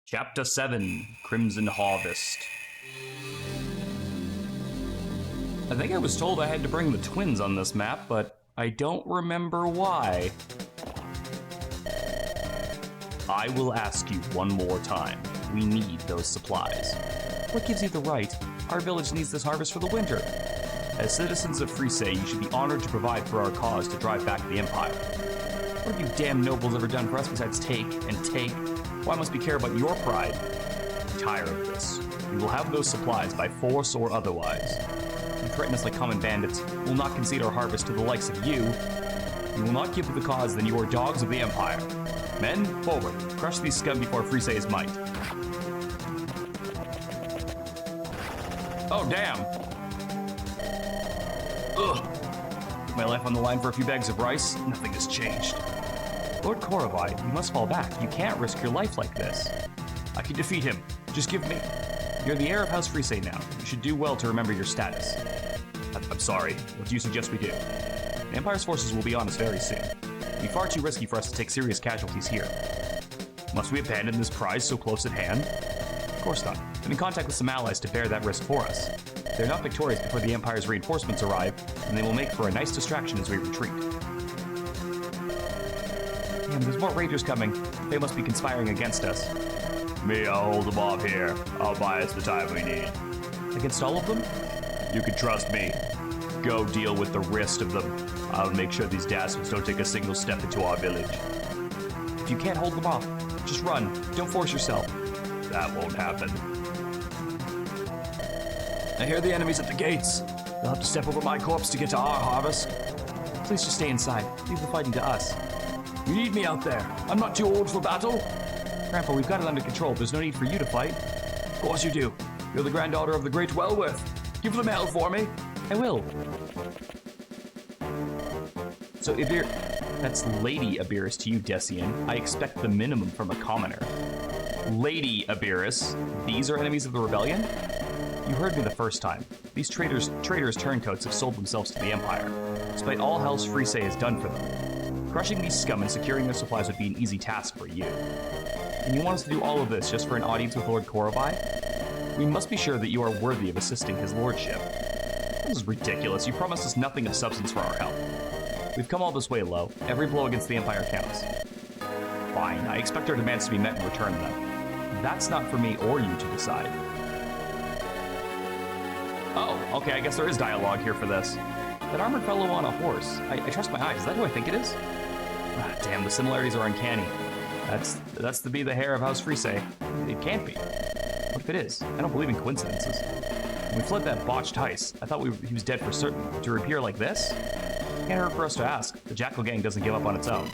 Chapter 7, Crimson Harvest. I think I was told I had to bring the twins on this map, but I don't remember why. I will ask you one more time. We need those supplies. What gives you the right? Our village needs this harvest for the winter. As citizens of Frise, you should be honored to provide for our cause to drive back the Empire. What have you damn nobles ever done for us besides take and take? Why must we care about your pride? I'm tired of this. We will have those supplies by force or otherwise. You threaten us like common bandits. We will not concede our harvest to the likes of you. You will not give to the cause, then you are dogs of the Empire. Men, forward. Crush these scum before Frise's might. Oh, damn. Ugh. My life on the line for a few bags of rice? Nothing has changed. Lord Korovai, you must fall back. You can't risk your life like this. I can defeat him. Just give me... You're the heir of House Frise now. You should do well to remember your status. I'm sorry. What do you suggest we do? The Empire's forces will be on us very soon. It'd be far too risky for us to take serious casualties here. Must we abandon this prize so close at hand? Of course not. I'm in contact with some allies to bear that risk for us. They're not victorious before the Empire's reinforcements arrive, and they will make for a nice distraction as we retreat. Damn, there's more raiders coming. They must be conspiring against us. Me, I'll hold them off here. I'll buy us the time we need. Against all of them? You can trust me. Go deal with the rest of them. I'll make sure these dastards don't take a single step into our village. If you can't hold them off, just run. Don't force yourself. That won't happen. I hear the enemies at the gates. They'll have to step over my corpse to get to our harvest. Please just stay inside. Leave the fighting to us. You need me out there. I'm not too old for battle. Grandpa, we've got it under control. There's no need for you to fight. Of course you do. You're the granddaughter of the great Wellworth. Give them hell for me. I will. So Ibir... That's Lady Abiris to you, Decian. I expect the minimum from a commoner. Lady Abiris, these are enemies of the rebellion? You heard me the first time. These traitors turncoats have sold themselves to the Empire, despite all House Frise has done for them. Crushing these scum and securing their supplies would be an easy task for you. And you want us to do all of this just for an audience with Lord Korovai? We must be sure that you are worthy of assisting his lordship. This is ridiculous. You promised us nothing of substance for our help. We've come all this way, Lo. Every blow against the Empire counts. Fine, I expect our demands to be met in return, then. That's not for me or you to decide. Oh, okay, I guess there is dialogue here for this. That armored fellow on a horse. I trust my eyes. Is that who I think it is? Ah, damn, the similarities are uncanny. That's to be the heir of House Frise. It can't be. What if it is? I don't believe in coincidences. When we fled that botched heist, I thought he was dead for certain. To reappear like this? Can't hurt for us to ask. The Jackal Gang doesn't give up on its own.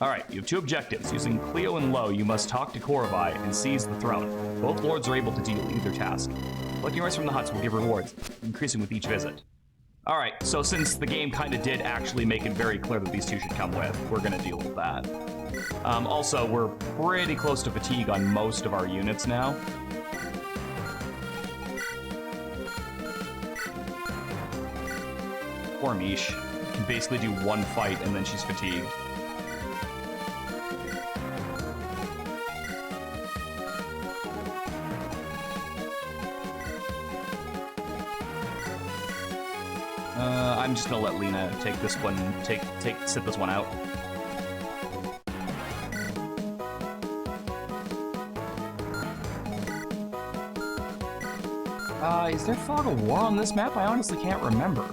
Alright, you have two objectives. Using Cleo and Lo, you must talk to Korovai and seize the throne. Both lords are able to deal either task. Collecting rice from the huts will give rewards, increasing with each visit. Alright, so since the game kind of did actually make it very clear that these two should come with, we're going to deal with that. Also, we're pretty close to fatigue on most of our units now. Poor Mish. Can basically do one fight and then she's fatigued. I'm just gonna let Lena take this one, sit this one out. Is there fog of war on this map? I honestly can't remember.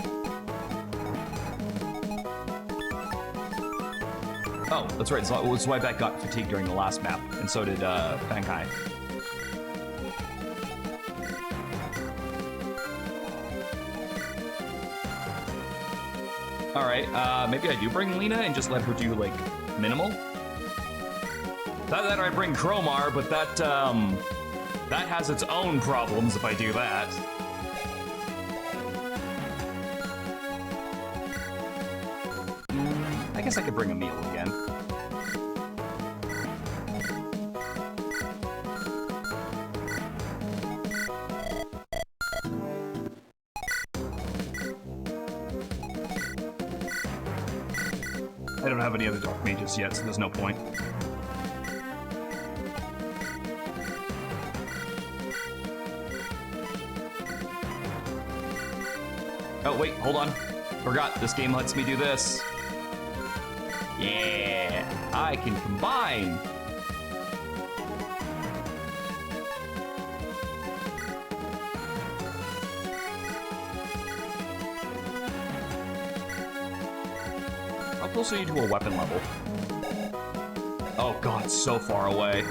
Oh, that's right. So Zweibeck got fatigued during the last map, and so did Fang Hai. Alright, maybe I do bring Lena and just let her do, like, minimal? Not that I bring Cromar, but that has its own problems if I do that. I guess I could bring Emil again. I don't have any other dark mages yet, so there's no point. wait, hold on. Forgot, this game lets me do this. Yeah, I can combine. How close are you to a weapon level? Oh god, so far away.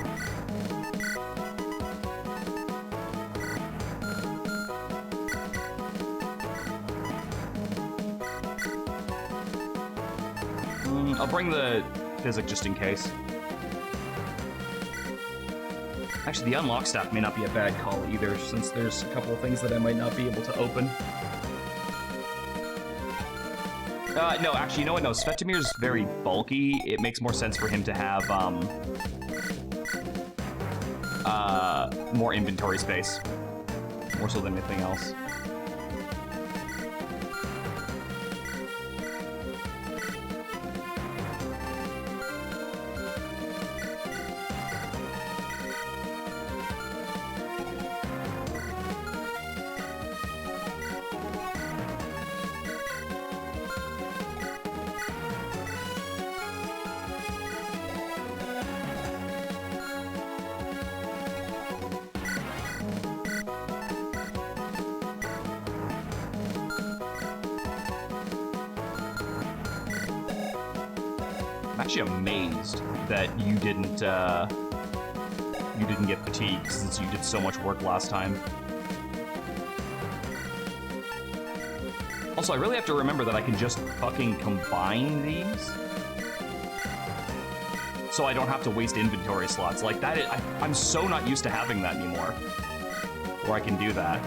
I'll bring the physic just in case. Actually, the unlock staff may not be a bad call either, since there's a couple of things that I might not be able to open. No, actually, you know what? No, Svetimir's very bulky. It makes more sense for him to have, more inventory space. More so than anything else. I'm actually amazed that you didn't get fatigued since you did so much work last time. Also, I really have to remember that I can just fucking combine these, so I don't have to waste inventory slots. Like that, I'm so not used to having that anymore, where I can do that.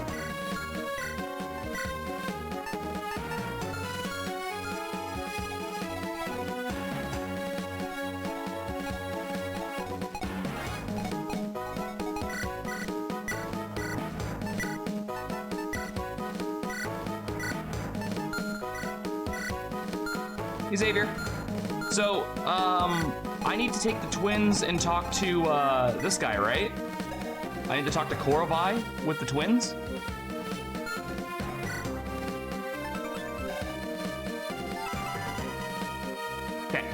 Hey, Xavier. So, I need to take the twins and talk to, this guy, right? I need to talk to Korovai with the twins? Okay.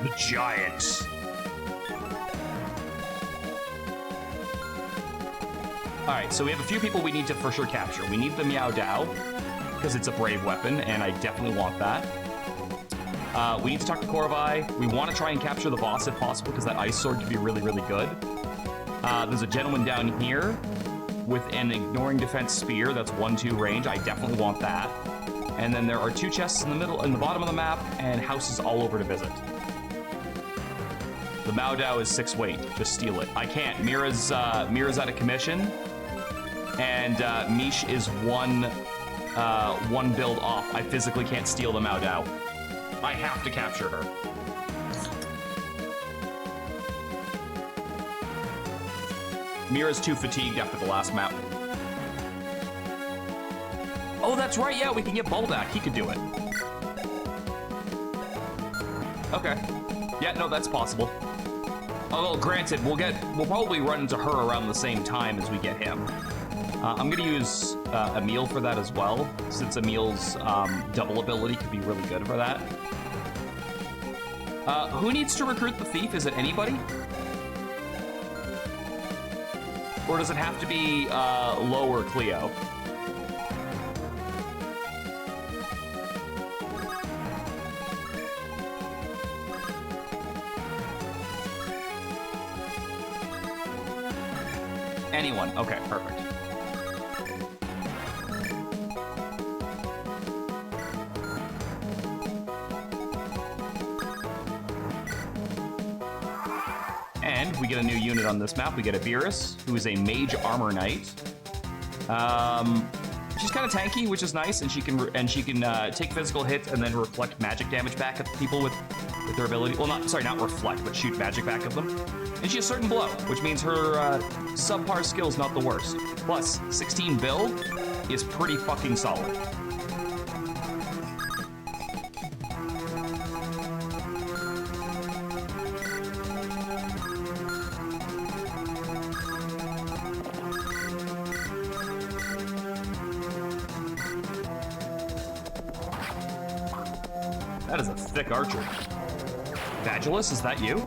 The giant. Alright, so we have a few people we need to for sure capture. We need the Meow Dao, because it's a brave weapon, and I definitely want that. We need to talk to Korovai. We want to try and capture the boss if possible, because that ice sword could be really, really good. There's a gentleman down here with an ignoring defense spear. That's 1-2 range. I definitely want that. And then there are 2 chests in the middle, in the bottom of the map, and houses all over to visit. The Mao Dao is 6 weight. Just steal it. I can't. Mira's out of commission, and Mish is one build off. I physically can't steal the Mao Dao. I have to capture her. Mira's too fatigued after the last map. Oh, that's right, yeah, we can get Buldak. He could do it. Okay. Yeah, no, that's possible. Although, granted, we'll probably run into her around the same time as we get him. I'm gonna use Emil for that as well, since Emil's double ability could be really good for that. Who needs to recruit the thief? Is it anybody? Or does it have to be Lo or Cleo? Anyone. Okay, perfect. And we get a new unit on this map. We get Abiris, who is a mage armor knight. She's kind of tanky, which is nice, and she can take physical hits and then reflect magic damage back at people with their ability. Well, not reflect, but shoot magic back at them. And she has certain blow, which means her subpar skill's not the worst. Plus, 16 build is pretty fucking solid. That is a thick archer. Vagilis, is that you?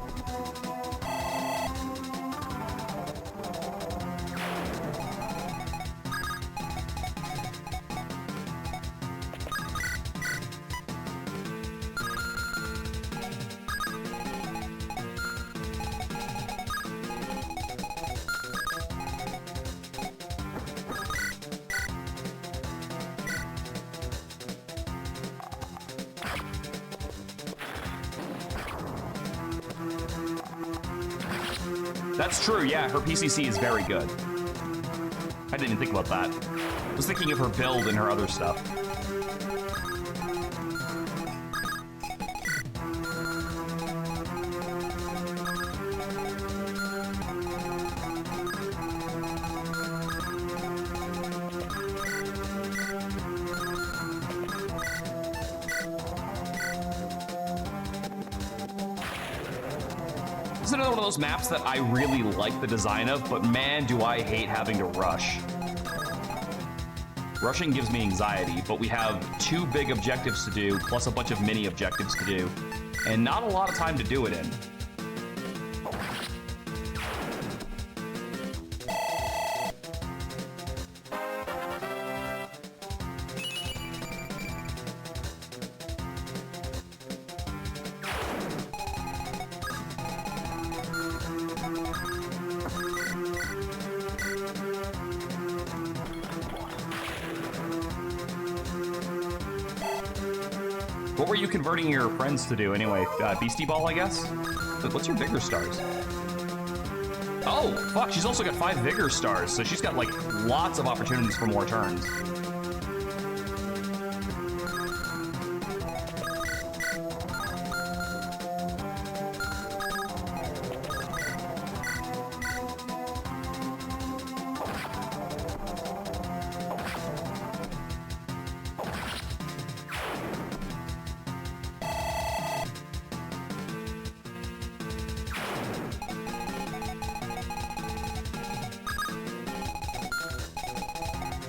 That's true, yeah, her PCC is very good. I didn't even think about that. I was thinking of her build and her other stuff. This is another one of those maps that I really like the design of, but man, do I hate having to rush. Rushing gives me anxiety, but we have 2 big objectives to do, plus a bunch of mini objectives to do, and not a lot of time to do it in. What were you converting your friends to do anyway? Beastie Ball, I guess? But what's your Vigor Stars? Oh, fuck, she's also got 5 Vigor Stars, so she's got, like, lots of opportunities for more turns.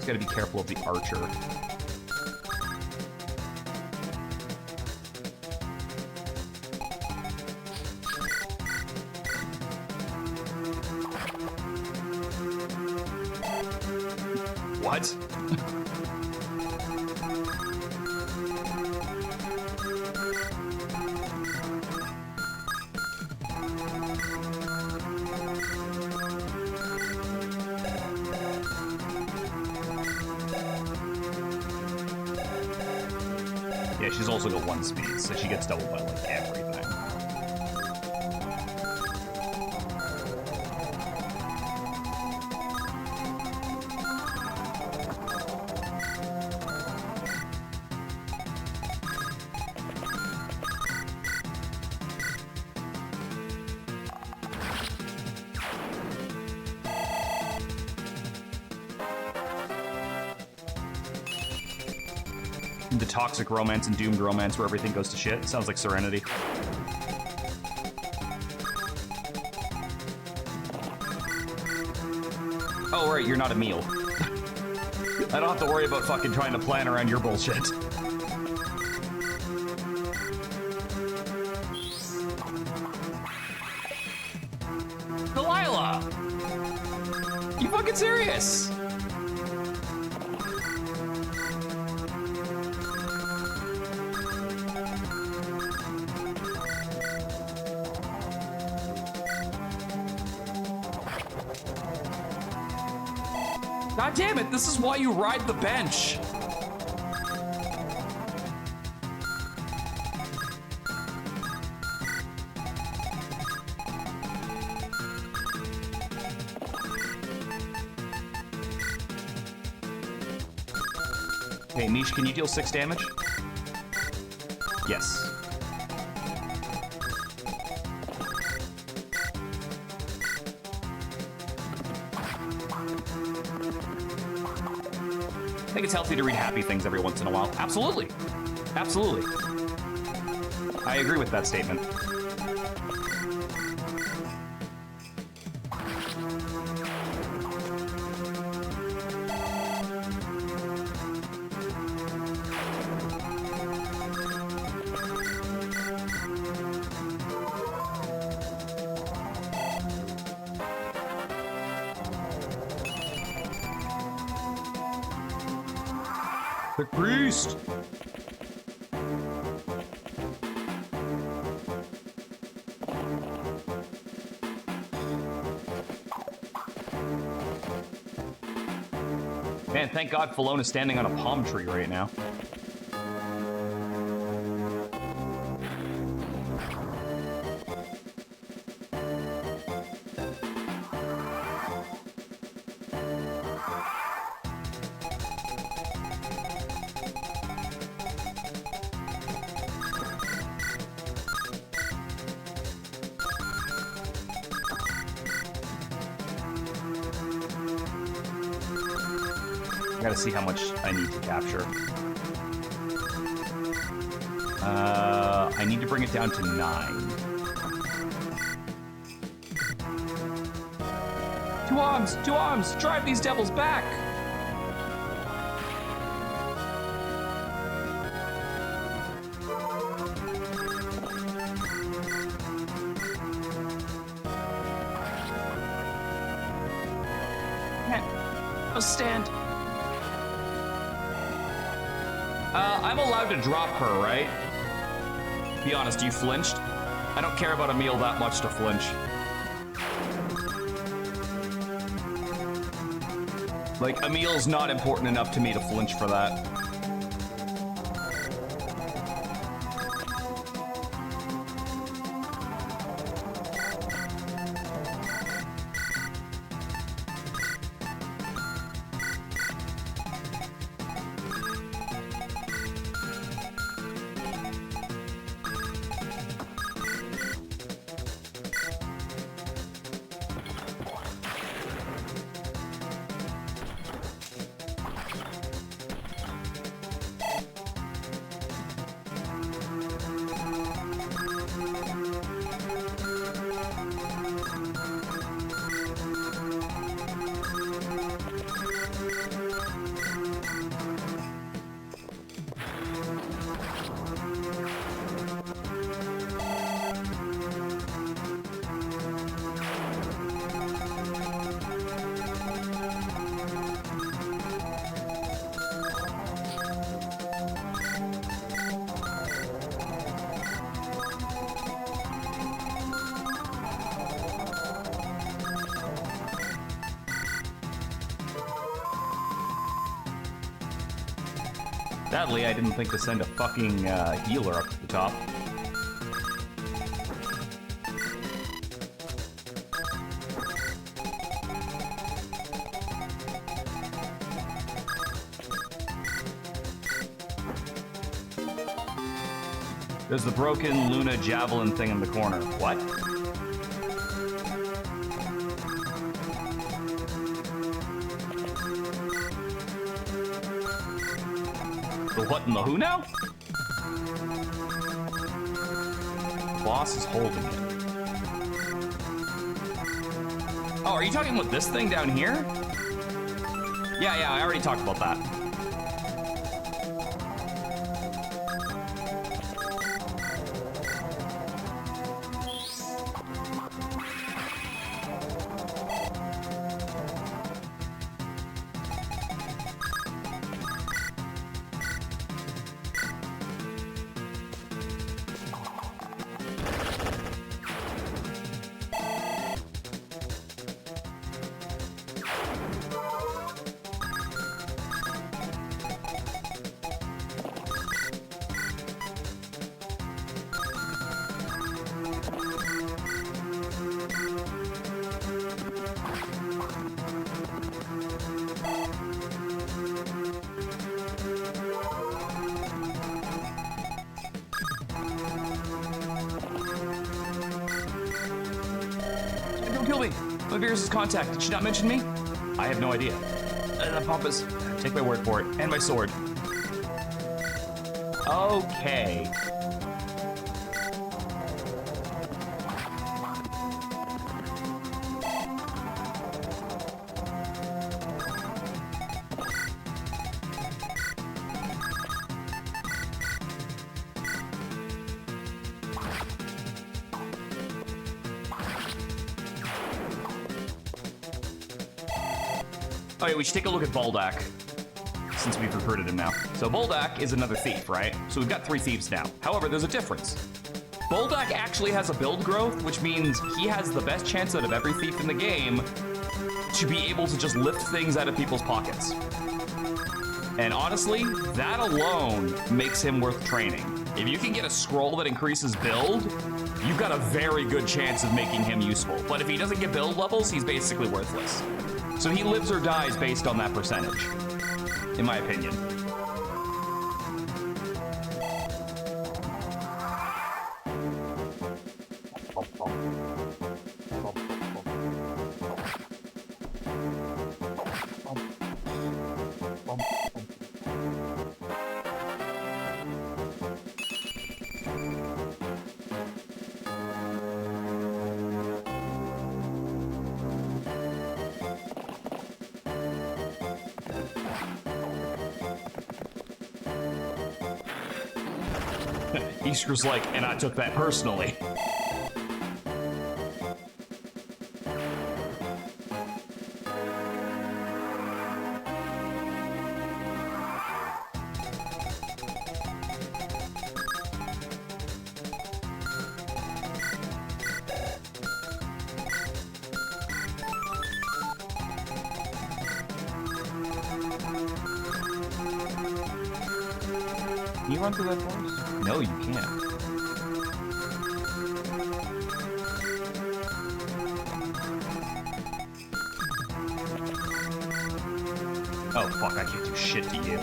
Gotta be careful of the archer. What? Yeah, she's also got 1 speed, so she gets doubled by, like, everything. The toxic romance and doomed romance where everything goes to shit. Sounds like Serenity. Oh, right, you're not a meal. I don't have to worry about fucking trying to plan around your bullshit. Delilah! You fucking serious? God damn it, this is why you ride the bench. Hey, Mish, can you deal 6 damage? Yes. I think it's healthy to read happy things every once in a while. Absolutely. Absolutely. I agree with that statement. The priest! Man, thank God Filona's standing on a palm tree right now. Gotta see how much I need to capture. I need to bring it down to 9. 2 arms! 2 arms! Drive these devils back! Can't stand. I'm allowed to drop her, right? Be honest, you flinched? I don't care about Emil that much to flinch. Like, Emil's not important enough to me to flinch for that. Sadly, I didn't think to send a fucking healer up to the top. There's the broken Luna javelin thing in the corner. What? The what and the who now? Boss is holding it. Oh, are you talking about this thing down here? Yeah, I already talked about that. Virus's contact. Did she not mention me? I have no idea. Pompous. Take my word for it. And my sword. Okay. Alright, we should take a look at Baldak. since we've recruited him now. So Boldak is another thief, right? So we've got 3 thieves now. However, there's a difference. Boldak actually has a build growth, which means he has the best chance out of every thief in the game to be able to just lift things out of people's pockets. And honestly, that alone makes him worth training. If you can get a scroll that increases build, you've got a very good chance of making him useful. But if he doesn't get build levels, he's basically worthless. So he lives or dies based on that percentage, in my opinion. Isker's like, and I took that personally. Can you run through that forest? No, you can't. Oh, fuck, I can't do shit to you.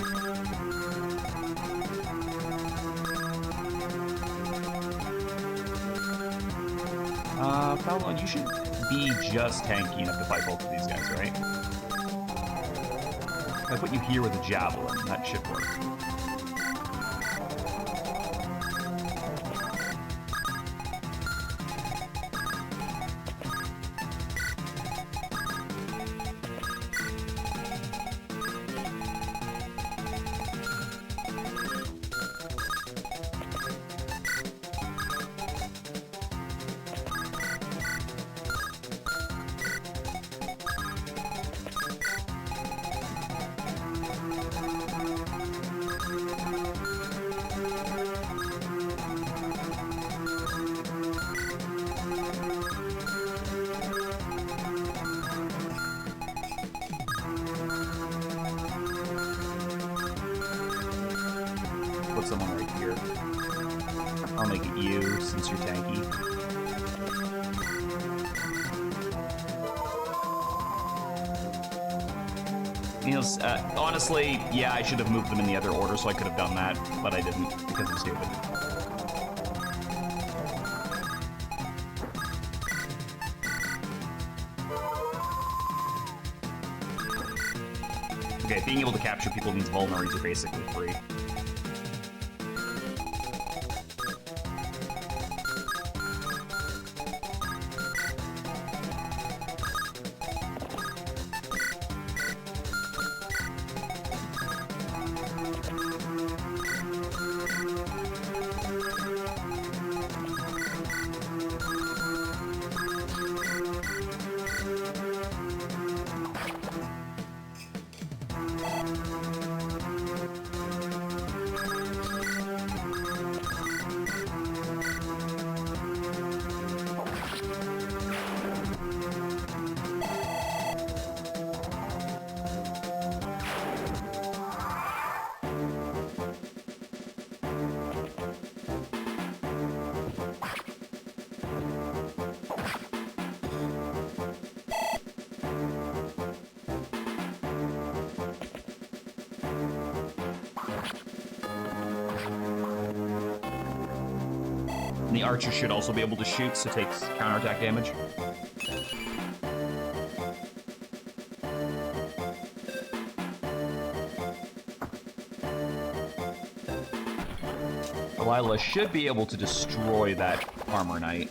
Falcon, you should be just tanky enough to fight both of these guys, right? I put you here with a javelin. That should work. Put someone right here. I'll make it you, since you're tanky. You know, honestly, yeah, I should have moved them in the other order, so I could have done that, but I didn't, because I'm stupid. Okay, being able to capture people means vulneraries are basically free. And the archer should also be able to shoot, so takes counterattack damage. Delilah should be able to destroy that armor knight.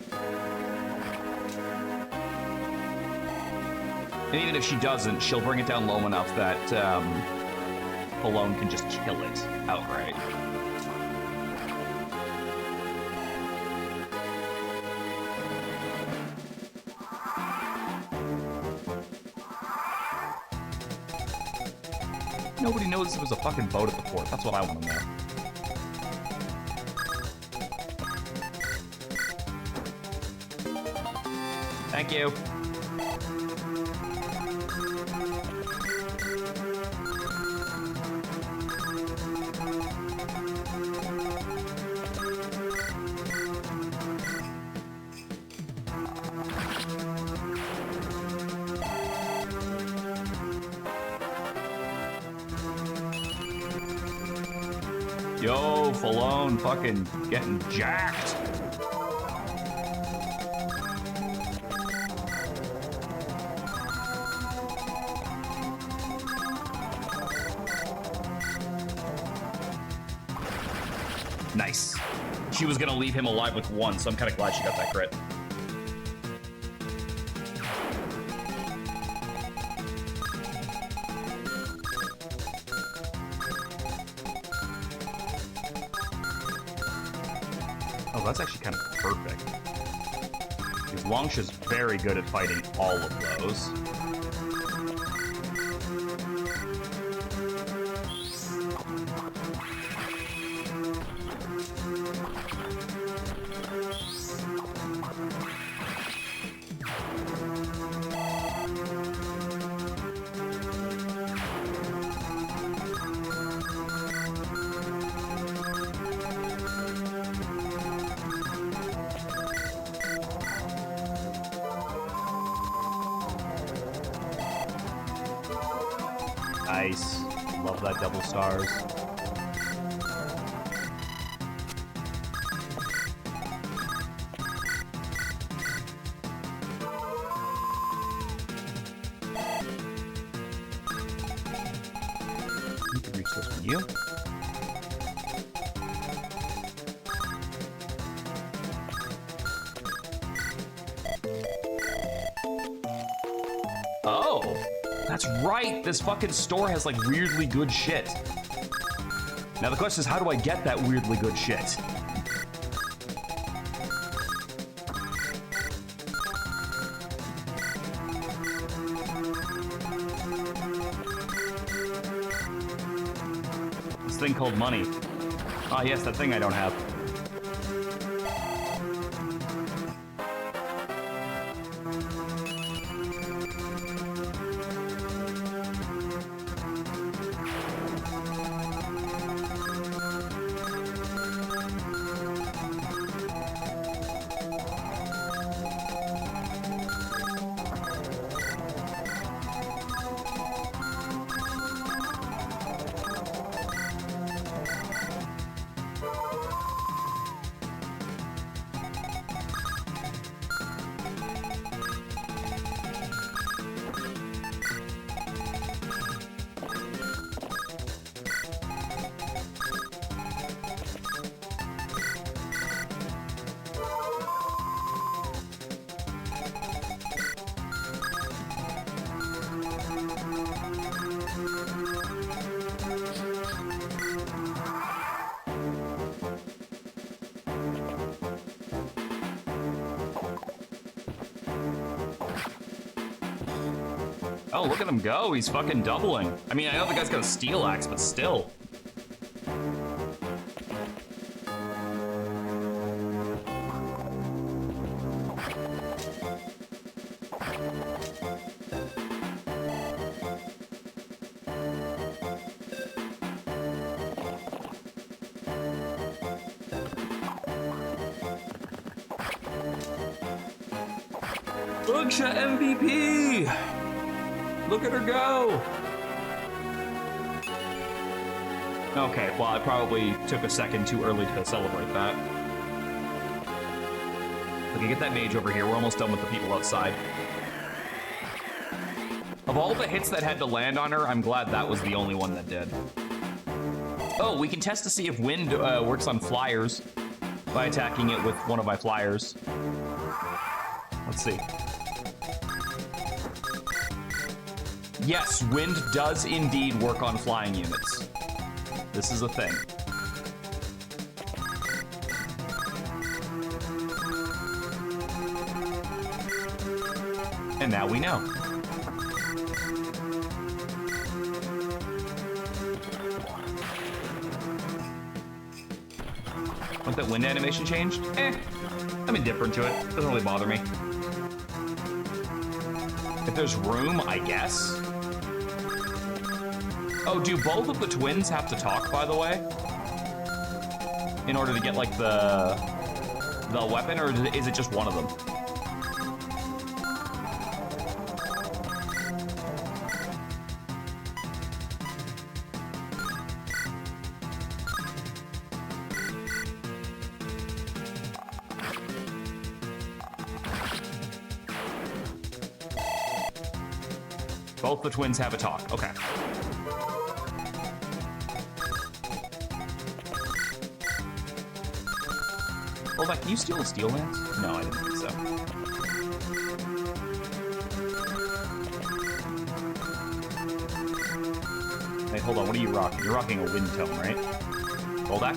And even if she doesn't, she'll bring it down low enough that Malone can just kill it outright. nobody knows there was a fucking boat at the port? That's what I want to know. Thank you. Yo, Falone fucking getting jacked. Nice. She was gonna leave him alive with one, so I'm kind of glad she got that crit. Oh, that's actually kind of perfect. Because Longsha's very good at fighting all of those. Nice. Love that double stars. You can reach this one, you. Oh! That's right! This fucking store has, like, weirdly good shit. Now the question is, how do I get that weirdly good shit? This thing called money. Ah, yes, that thing I don't have. Oh, look at him go. He's fucking doubling. I mean, I know the guy's got a steel axe, but still. Bugsha MVP! Look at her go! Okay, well, I probably took a second too early to celebrate that. Okay, get that mage over here. We're almost done with the people outside. Of all the hits that had to land on her, I'm glad that was the only one that did. Oh, we can test to see if wind works on flyers by attacking it with one of my flyers. Let's see. Yes, wind does indeed work on flying units. This is a thing. And now we know. Once that wind animation changed, I'm indifferent to it. Doesn't really bother me. If there's room, I guess. Oh, do both of the twins have to talk, by the way? In order to get, like, the weapon, or is it just one of them? Both the twins have a talk. Okay. Hold on, can you steal a steel lance? No, I didn't think so. Hey, hold on, what are you rocking? You're rocking a wind tome, right? Roll back.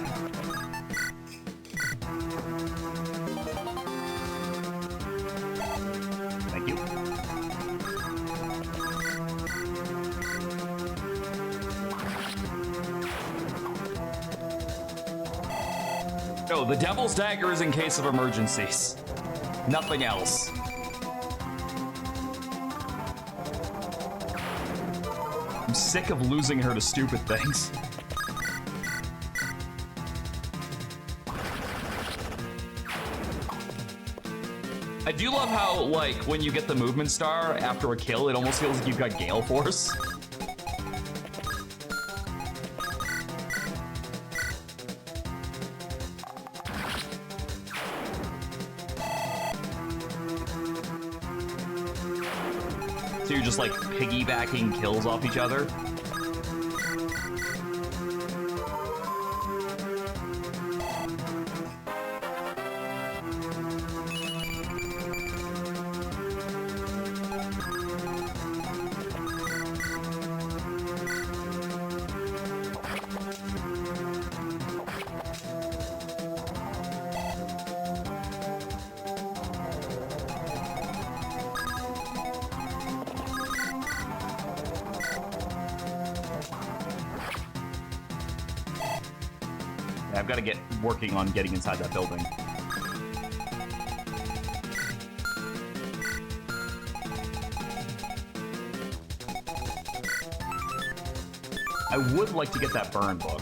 Thank you. Oh, the Devil's Dagger is in case of emergencies. Nothing else. I'm sick of losing her to stupid things. I do love how, like, when you get the movement star after a kill, it almost feels like you've got Gale Force. So you're just like piggybacking kills off each other. I've got to get working on getting inside that building. I would like to get that burn book.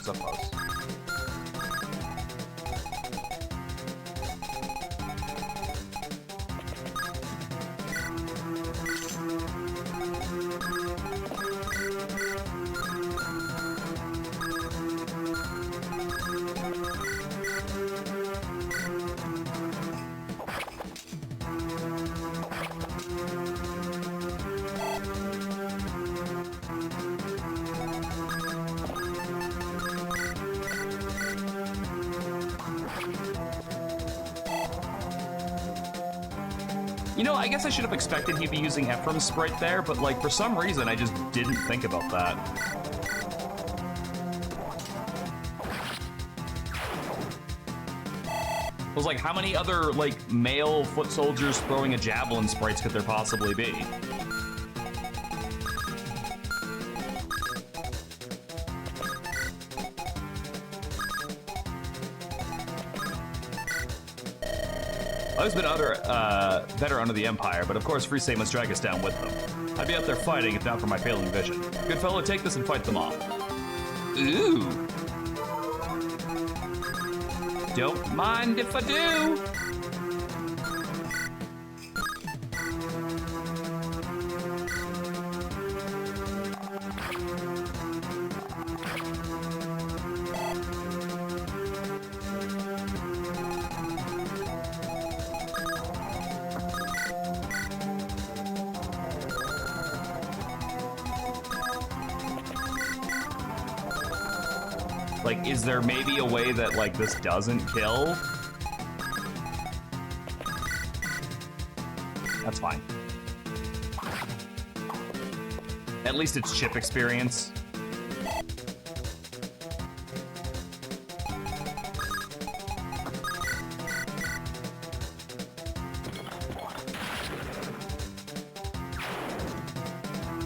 So close. You know, I guess I should have expected he'd be using Ephraim's sprite there, but like for some reason I just didn't think about that. I was like, how many other, like, male foot soldiers throwing a javelin sprites could there possibly be? I've been better under the Empire, but of course Free State must drag us down with them. I'd be out there fighting if not for my failing vision. Good fellow, take this and fight them off. Ooh. Don't mind if I do. Like, is there maybe a way that, like, this doesn't kill? That's fine. At least it's chip experience.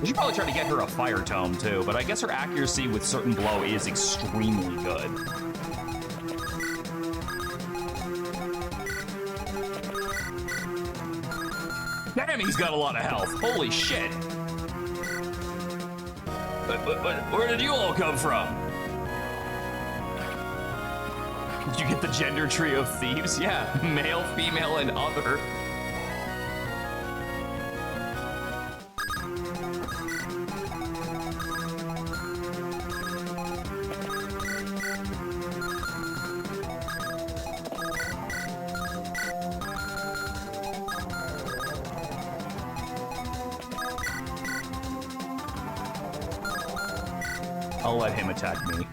We should probably try to get her a fire tome too, but I guess her accuracy with certain blow is extremely good. Damn, he's got a lot of health. Holy shit. Where did you all come from? Did you get the gender tree of thieves? Yeah, male, female, and other. I'll let him attack me.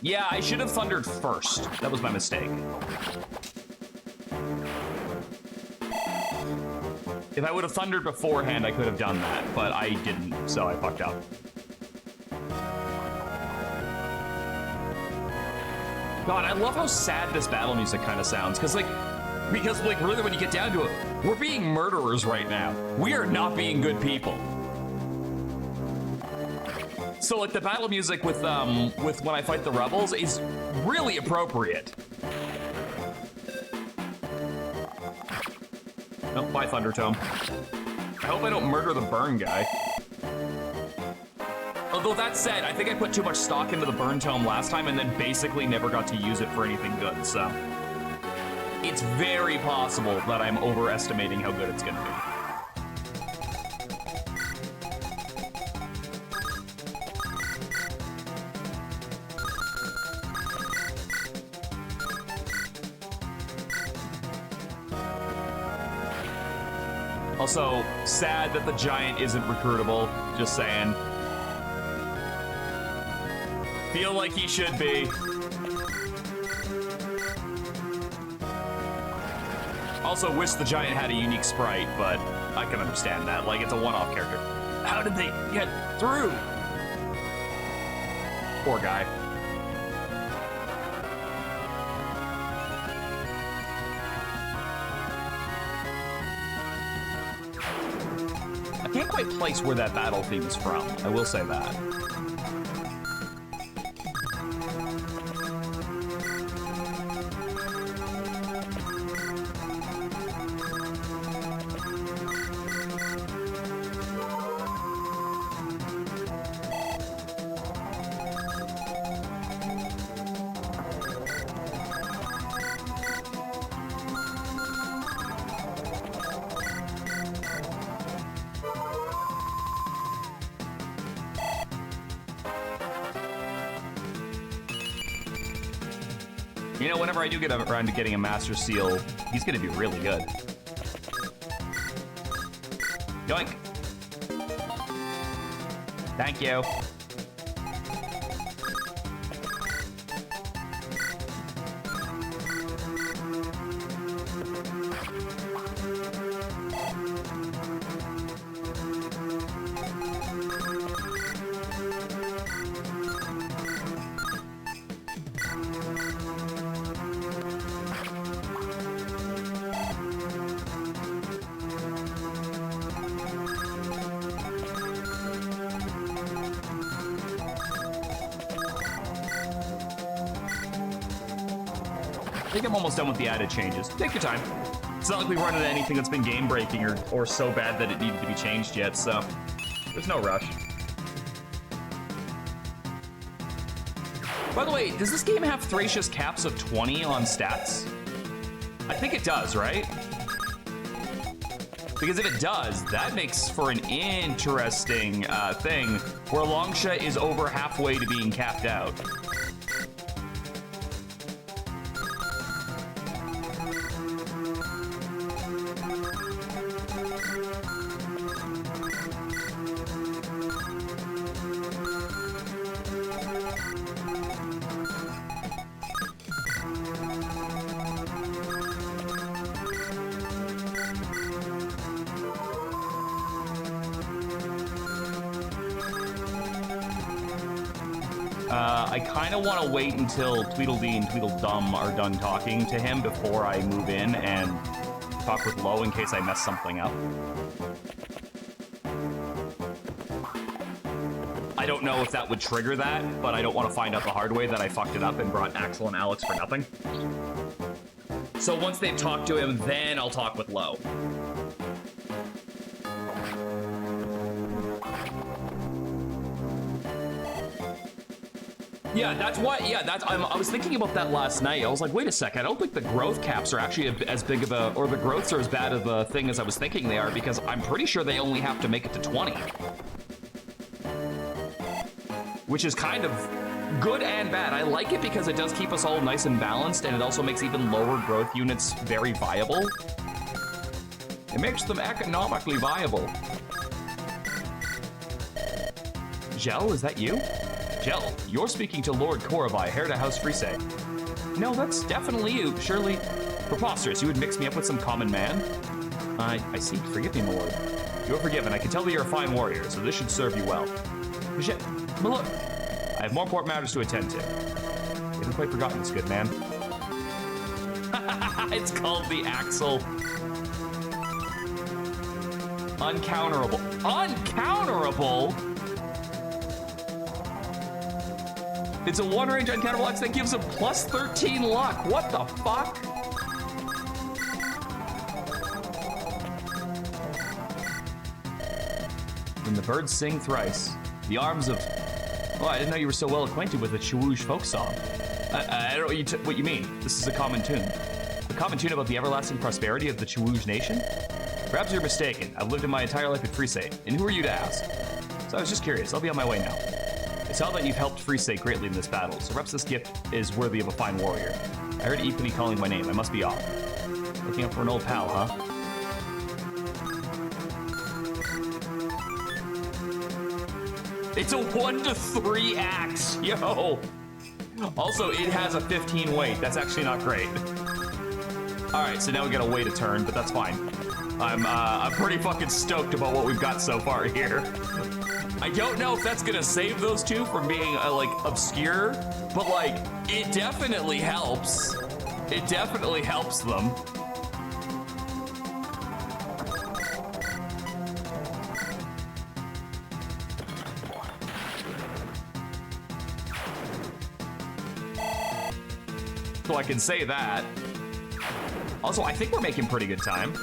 Yeah, I should have thundered first. That was my mistake. If I would have thundered beforehand, I could have done that, but I didn't, so I fucked up. God, I love how sad this battle music kind of sounds, because really when you get down to it, we're being murderers right now. We are not being good people. So like the battle music with when I fight the rebels is really appropriate. Oh, bye, Thunder Tome. I hope I don't murder the burn guy. Although that said, I think I put too much stock into the burn tome last time and then basically never got to use it for anything good, so. It's very possible that I'm overestimating how good it's gonna be. Also, sad that the giant isn't recruitable, just saying. Feel like he should be. Also, wish the giant had a unique sprite, but I can understand that. Like, it's a one-off character. How did they get through? Poor guy. I can't quite place where that battle theme is from. I will say that. You know, whenever I do get around to getting a Master Seal, he's gonna be really good. Yoink. Thank you. think I'm almost done with the added changes. Take your time. It's not like we've run into anything that's been game-breaking or so bad that it needed to be changed yet, so there's no rush. By the way, does this game have Thracia's caps of 20 on stats? I think it does, right? Because if it does, that makes for an interesting thing where Longsha is over halfway to being capped out. I kind of want to wait until Tweedledee and Tweedledum are done talking to him before I move in and talk with Lo in case I mess something up. I don't know if that would trigger that, but I don't want to find out the hard way that I fucked it up and brought Axel and Alex for nothing. So once they've talked to him, then I'll talk with Lo. Yeah, that's what. Yeah, I was thinking about that last night. I was like, wait a second. I don't think the growth caps are actually as big of a, or the growths are as bad of a thing as I was thinking they are, because I'm pretty sure they only have to make it to 20, which is kind of good and bad. I like it because it does keep us all nice and balanced, and it also makes even lower growth units very viable. It makes them economically viable. Gel, is that you? Gel, you're speaking to Lord Koravai, heir to House Frise. No, that's definitely you. Surely preposterous. You would mix me up with some common man? I see. Forgive me, my lord. You're forgiven. I can tell that you're a fine warrior, so this should serve you well. My lord, I have more important matters to attend to. You haven't quite forgotten this, good man. It's called the Axel. Uncounterable. Uncounterable? It's a one-range uncounterable X that gives him plus 13 luck. What the fuck? When the birds sing thrice, the arms of... Oh, I didn't know you were so well acquainted with the Chewoosh folk song. I don't know what you mean. This is a common tune. A common tune about the everlasting prosperity of the Chewoosh nation? Perhaps you're mistaken. I've lived in my entire life at Frise, and who are you to ask? So I was just curious. I'll be on my way now. I saw that you've helped Frise greatly in this battle, so perhaps this gift is worthy of a fine warrior. I heard Epony calling my name. I must be off. Looking up for an old pal, huh? It's a 1-to-3 axe, yo! Also, it has a 15 weight. That's actually not great. Alright, so now we gotta wait a turn, but that's fine. I'm pretty fucking stoked about what we've got so far here. I don't know if that's gonna save those two from being, like, obscure, but, like, it definitely helps. It definitely helps them. So I can say that. Also, I think we're making pretty good time.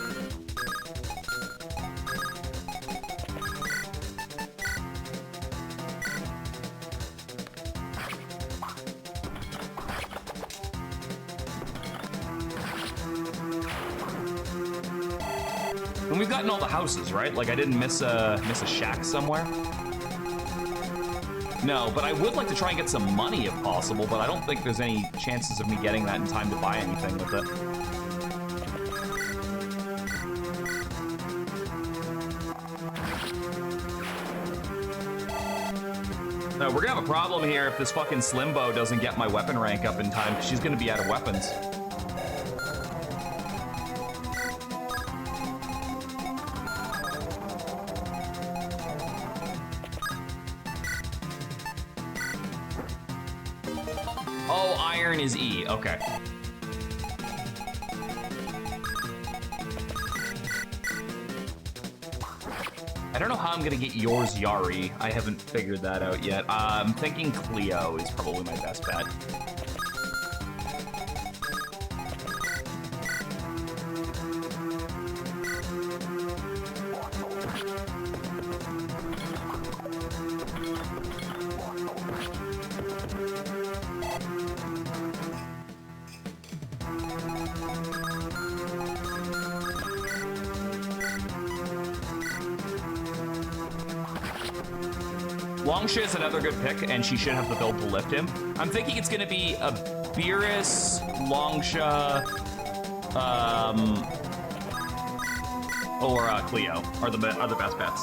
And we've gotten all the houses, right? Like I didn't miss a shack somewhere. No, but I would like to try and get some money if possible, but I don't think there's any chances of me getting that in time to buy anything with it. No, we're gonna have a problem here if this fucking Slimbo doesn't get my weapon rank up in time, because she's gonna be out of weapons. Oh, iron is E, okay. I don't know how I'm gonna get yours, Yari. I haven't figured that out yet. I'm thinking Cleo is probably my best bet. Longsha is another good pick, and she should have the build to lift him. I'm thinking it's going to be a Beerus, Longsha, or Cleo are the best bets.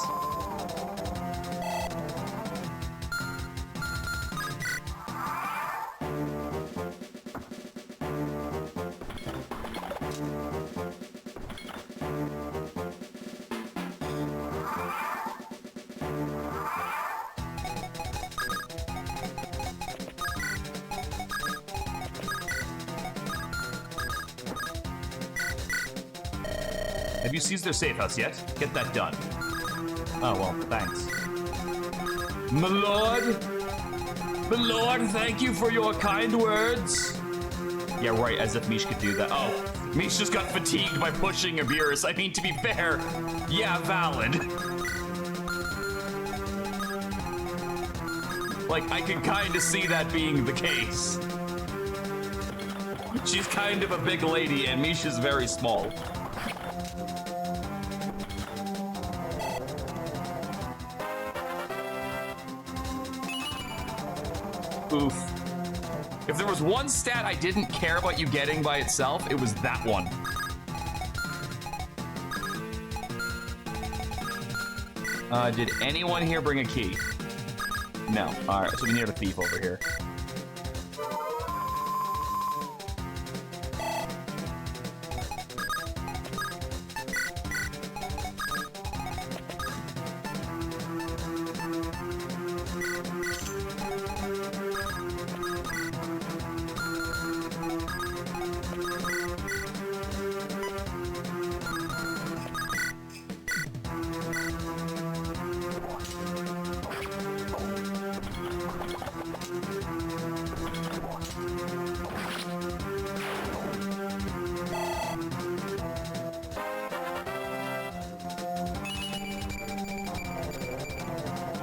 Have you seized their safe house yet? Get that done. Oh, well, thanks. My lord, thank you for your kind words. Yeah, right, as if Mish could do that. Oh, Mish just got fatigued by pushing Abiris. I mean, to be fair, yeah, valid. Like, I can kind of see that being the case. She's kind of a big lady, and Mish is very small. Oof. If there was one stat I didn't care about you getting by itself, it was that one. Did anyone here bring a key? No. Alright, so we need a thief over here.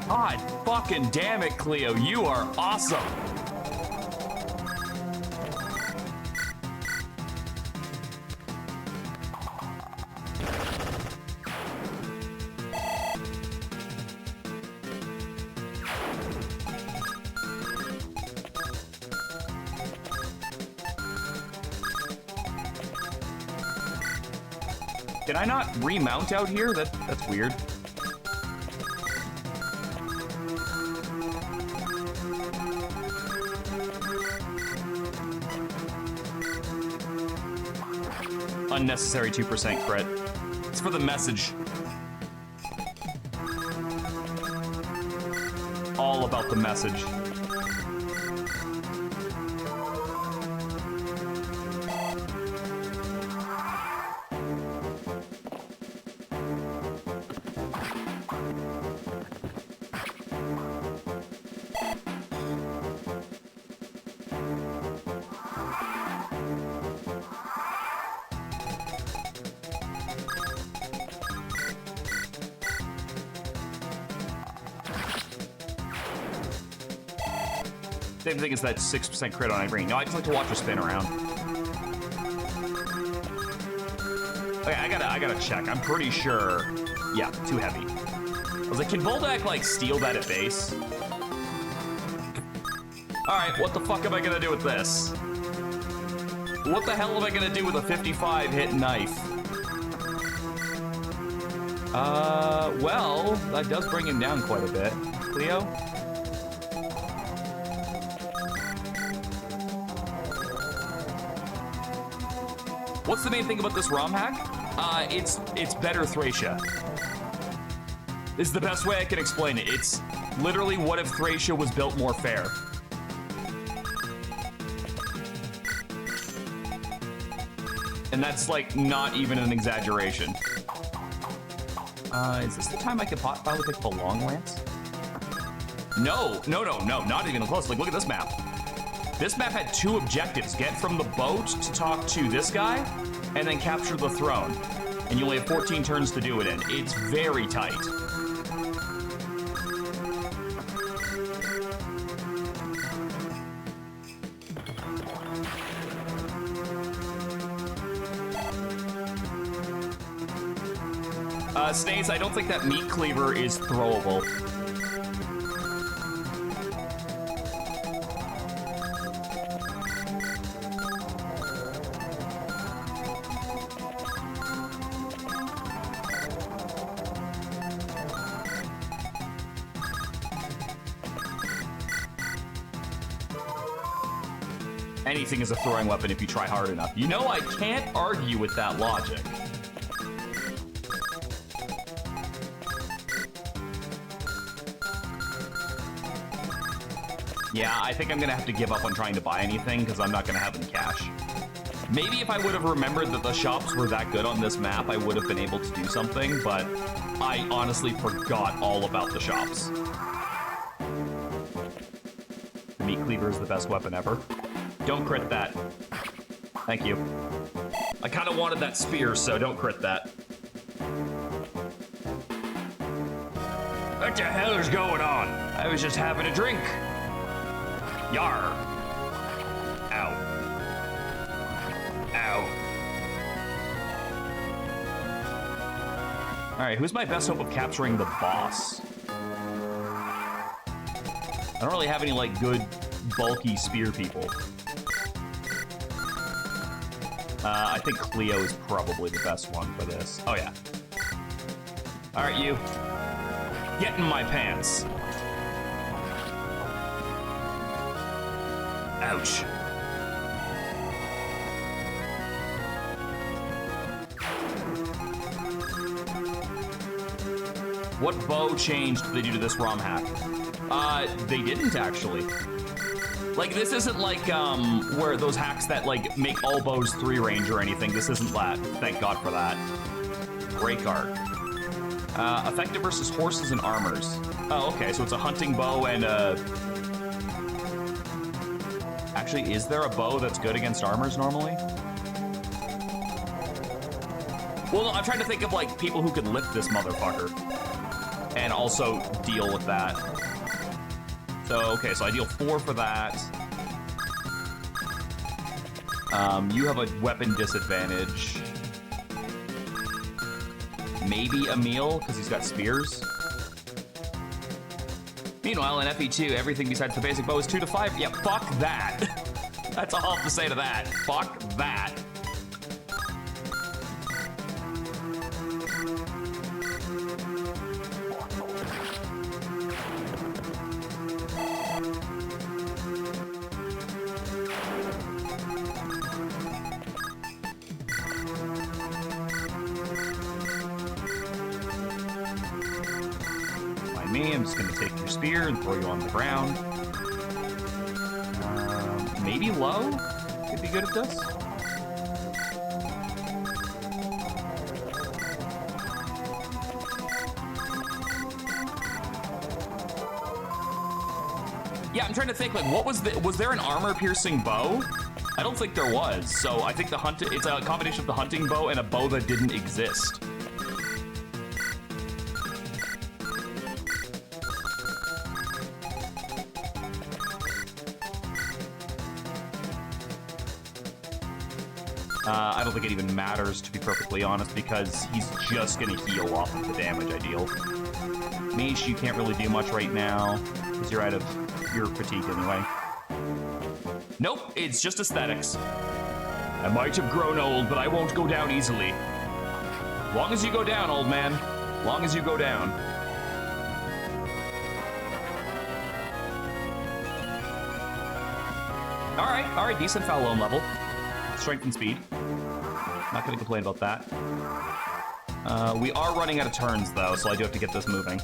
God fucking damn it, Cleo. You are awesome. Can I not remount out here? That's weird. Unnecessary 2% crit. It's for the message. All about the message. Same thing as that 6% crit on Irene. No, I just like to watch her spin around. Okay, I gotta check. I'm pretty sure. Yeah, too heavy. I was like, can Voldak like steal that at base? All right, what the fuck am I gonna do with this? What the hell am I gonna do with a 55 hit knife? Well, that does bring him down quite a bit. Cleo? What's the main thing about this ROM hack? It's better Thracia. This is the best way I can explain it. It's literally what if Thracia was built more fair. And that's like not even an exaggeration. Is this the time I could probably pick up a long lance? No, not even close. Like, look at this map. This map had 2 objectives. Get from the boat to talk to this guy, and then capture the throne. And you only have 14 turns to do it in. It's very tight. Snaze, I don't think that meat cleaver is throwable. Anything is a throwing weapon if you try hard enough. You know, I can't argue with that logic. Yeah, I think I'm gonna have to give up on trying to buy anything because I'm not gonna have any cash. Maybe if I would have remembered that the shops were that good on this map, I would have been able to do something, but I honestly forgot all about the shops. The meat cleaver is the best weapon ever. Don't crit that. Thank you. I kind of wanted that spear, so don't crit that. What the hell is going on? I was just having a drink. Yar. Ow. Ow. Alright, who's my best hope of capturing the boss? I don't really have any, like, good, bulky spear people. I think Cleo is probably the best one for this. Oh, yeah. Alright, you. Get in my pants. Ouch. What bow change did they do to this ROM hack? They didn't actually. Like, this isn't like, where those hacks that, like, make all bows 3 range or anything. This isn't that. Thank God for that. Break art. Effective versus horses and armors. Oh, okay, so it's a hunting bow and a... Actually, is there a bow that's good against armors normally? Well, no, I'm trying to think of, like, people who could lift this motherfucker. And also deal with that. So, okay, so I deal 4 for that. You have a weapon disadvantage. Maybe Emil, because he's got spears. Meanwhile, in FE2, everything besides the basic bow is 2 to 5. Yeah, fuck that. That's all I have to say to that. Fuck that. I'm just gonna take your spear and throw you on the ground. Maybe low could be good at this. Yeah, I'm trying to think, like, what was there an armor-piercing bow? I don't think there was, so I think it's a combination of the hunting bow and a bow that didn't exist. I don't think it even matters, to be perfectly honest, because he's just gonna heal off of the damage I deal. Mish, you can't really do much right now, because you're fatigued anyway. Nope, it's just aesthetics. I might have grown old, but I won't go down easily. Long as you go down, old man. Long as you go down. Alright, decent Fallow level. Strength and speed. Not gonna complain about that. We are running out of turns, though, so I do have to get this moving.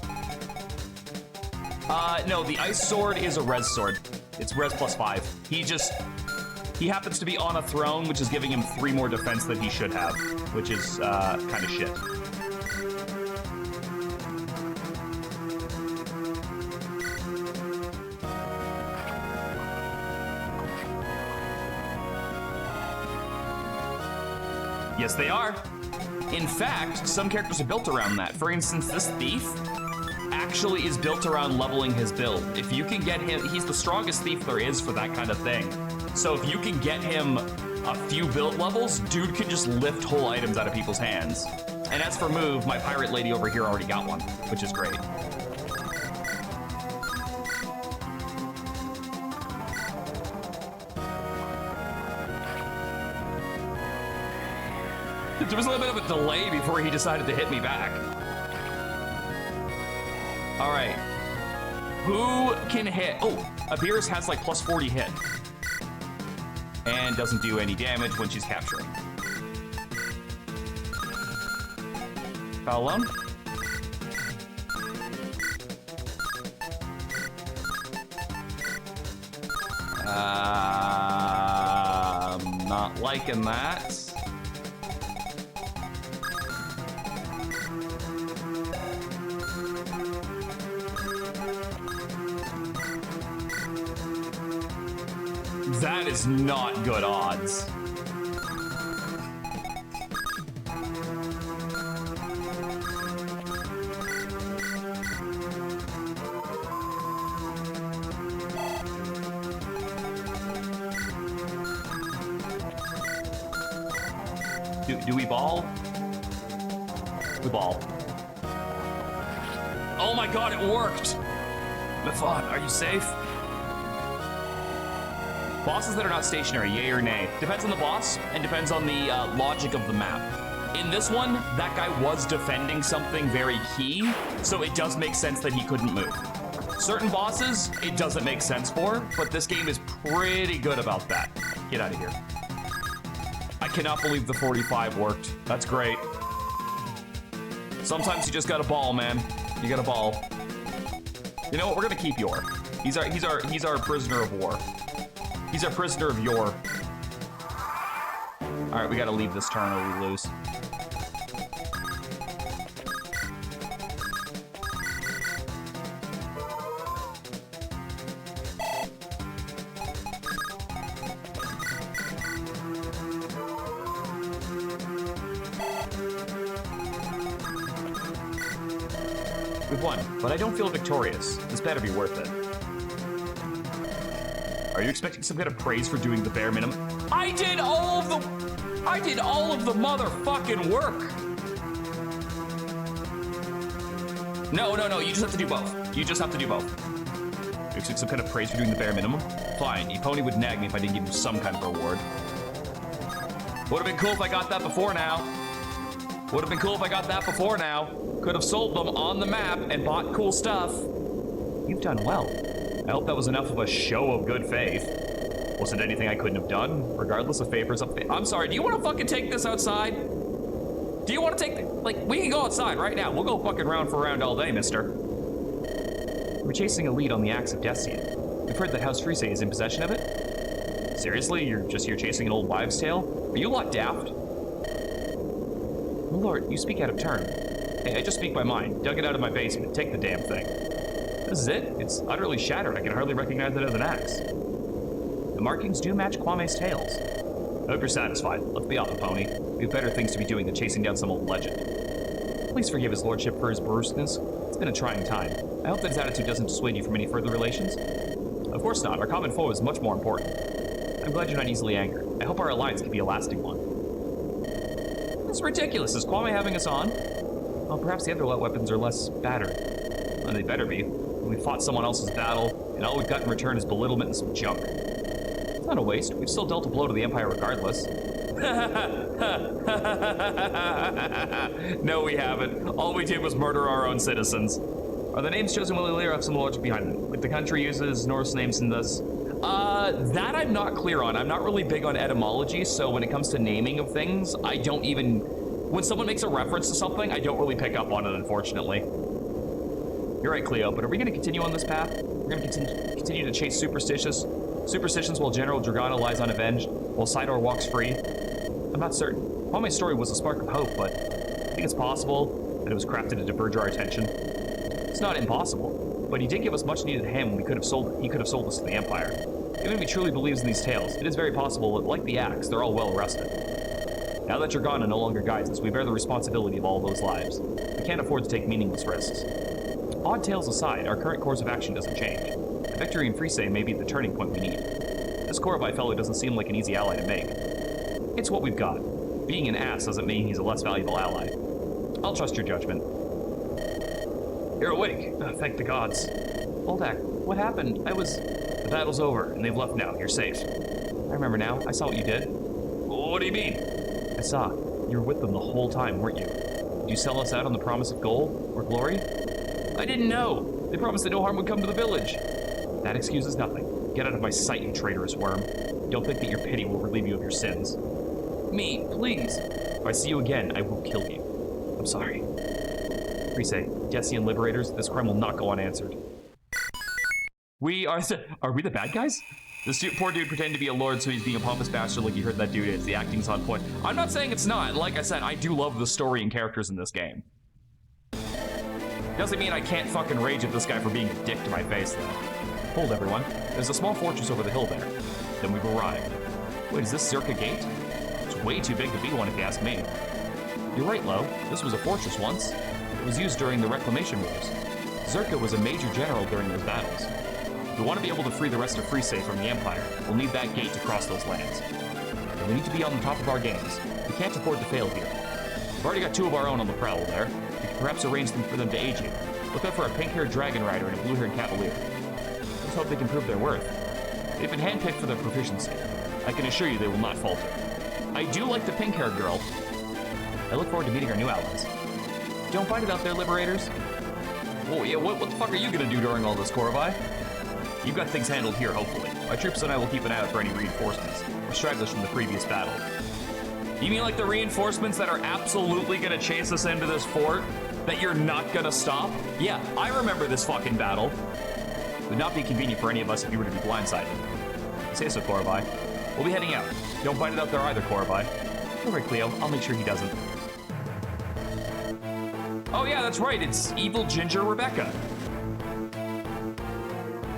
No, the ice sword is a res sword. It's res plus 5. He happens to be on a throne, which is giving him 3 more defense than he should have, which is, kind of shit. Yes, they are. In fact, some characters are built around that. For instance, this thief actually is built around leveling his build. If you can get him, he's the strongest thief there is for that kind of thing. So if you can get him a few build levels, dude can just lift whole items out of people's hands. And as for move, my pirate lady over here already got one, which is great. There was a little bit of a delay before he decided to hit me back. All right. Who can hit? Oh, Abiris has like plus 40 hit. and doesn't do any damage when she's capturing. Foul alone? Not liking that. That is not good odds. Do we ball? We ball. Oh my god, it worked! Mifon, are you safe? Bosses that are not stationary, yay or nay. Depends on the boss, and depends on the logic of the map. In this one, that guy was defending something very key, so it does make sense that he couldn't move. Certain bosses, it doesn't make sense for, but this game is pretty good about that. Get out of here. I cannot believe the 45 worked. That's great. Sometimes you just gotta ball, man. You gotta ball. You know what? We're gonna keep Yor. He's our prisoner of war. He's our prisoner of Yor. All right, we gotta leave this turn or we lose. We've won, but I don't feel victorious. This better be worth it. Are you expecting some kind of praise for doing the bare minimum? I did all of the motherfucking work. No, you just have to do both. You just have to do both. You expect some kind of praise for doing the bare minimum? Fine, Epony would nag me if I didn't give him some kind of reward. Would have been cool if I got that before now. Would have been cool if I got that before now. Could have sold them on the map and bought cool stuff. You've done well. I hope that was enough of a show of good faith. Wasn't anything I couldn't have done, regardless of favors of I'm sorry, do you want to fucking take this outside? Do you want to take we can go outside right now. We'll go fucking round for round all day, mister. We're chasing a lead on the axe of Destiny. We've heard that House Frise is in possession of it. Seriously? You're just here chasing an old wives' tale? Are you a lot daft? Lord, you speak out of turn. Hey, I just speak my mind. Dug it out of my basement. Take the damn thing. This is it. It's utterly shattered. I can hardly recognize it as an axe. The markings do match Kwame's tails. I hope you're satisfied. Let's be off the pony. We have better things to be doing than chasing down some old legend. Please forgive his lordship for his brusqueness. It's been a trying time. I hope that his attitude doesn't dissuade you from any further relations. Of course not. Our common foe is much more important. I'm glad you're not easily angered. I hope our alliance can be a lasting one. It's ridiculous. Is Kwame having us on? Well, perhaps the other weapons are less battered. Well, they better be. We fought someone else's battle, and all we've got in return is belittlement and some junk. It's not a waste. We've still dealt a blow to the Empire regardless. No, we haven't. All we did was murder our own citizens. Are the names chosen willy-nilly or have some logic behind them? Like the country uses Norse names in this? That I'm not clear on. I'm not really big on etymology, so when it comes to naming of things, I don't even... When someone makes a reference to something, I don't really pick up on it, unfortunately. You're right, Cleo, but are we going to continue on this path? We're going to continue to chase superstitions while General Dragana lies unavenged, while Sidor walks free? I'm not certain. Kwame's story was a spark of hope, but I think it's possible that it was crafted to diverge our attention. It's not impossible, but he did give us much-needed ham when he could have sold us to the Empire. Even if he truly believes in these tales, it is very possible that, like the axe, they're all well rested. Now that Dragana no longer guides us, we bear the responsibility of all those lives. We can't afford to take meaningless risks. Odd tales aside, our current course of action doesn't change. A victory in Frise may be the turning point we need. This Korabai fellow doesn't seem like an easy ally to make. It's what we've got. Being an ass doesn't mean he's a less valuable ally. I'll trust your judgment. You're awake. Oh, thank the gods. Oldak, what happened? The battle's over, and they've left now. You're safe. I remember now. I saw what you did. What do you mean? I saw. You were with them the whole time, weren't you? Did you sell us out on the promise of gold or glory? I didn't know. They promised that no harm would come to the village. That excuses nothing. Get out of my sight, you traitorous worm. Don't think that your pity will relieve you of your sins. Me, please. If I see you again, I will kill you. I'm sorry. Frise, Decian Liberators, this crime will not go unanswered. We are we the bad guys? This poor dude pretended to be a lord, so he's being a pompous bastard like you heard that dude is. The acting's on point. I'm not saying it's not. Like I said, I do love the story and characters in this game. Doesn't mean I can't fucking rage at this guy for being a dick to my face, though. Hold, everyone. There's a small fortress over the hill there. Then we've arrived. Wait, is this Circa Gate? It's way too big to be one, if you ask me. You're right, Lo. This was a fortress once. It was used during the Reclamation Wars. Zerka was a major general during those battles. If we want to be able to free the rest of Frise from the Empire, we'll need that gate to cross those lands. And we need to be on the top of our games. We can't afford to fail here. We've already got 2 of our own on the prowl there. We can perhaps arrange for them to aid you. Look out for a pink-haired dragon rider and a blue-haired cavalier. Let's hope they can prove their worth. They've been handpicked for their proficiency. I can assure you they will not falter. I do like the pink-haired girl. I look forward to meeting our new allies. Don't fight it out there, Liberators. Oh yeah, what the fuck are you gonna do during all this, Korbai? You've got things handled here, hopefully. My troops and I will keep an eye out for any reinforcements, or stragglers from the previous battle. You mean like the reinforcements that are absolutely gonna chase us into this fort? That you're not gonna stop? Yeah, I remember this fucking battle. It would not be convenient for any of us if you were to be blindsided. Say so, Korbai. We'll be heading out. Don't fight it out there either, Korbai. Don't worry, Cleo. I'll make sure he doesn't. Oh yeah, that's right. It's evil Ginger Rebecca.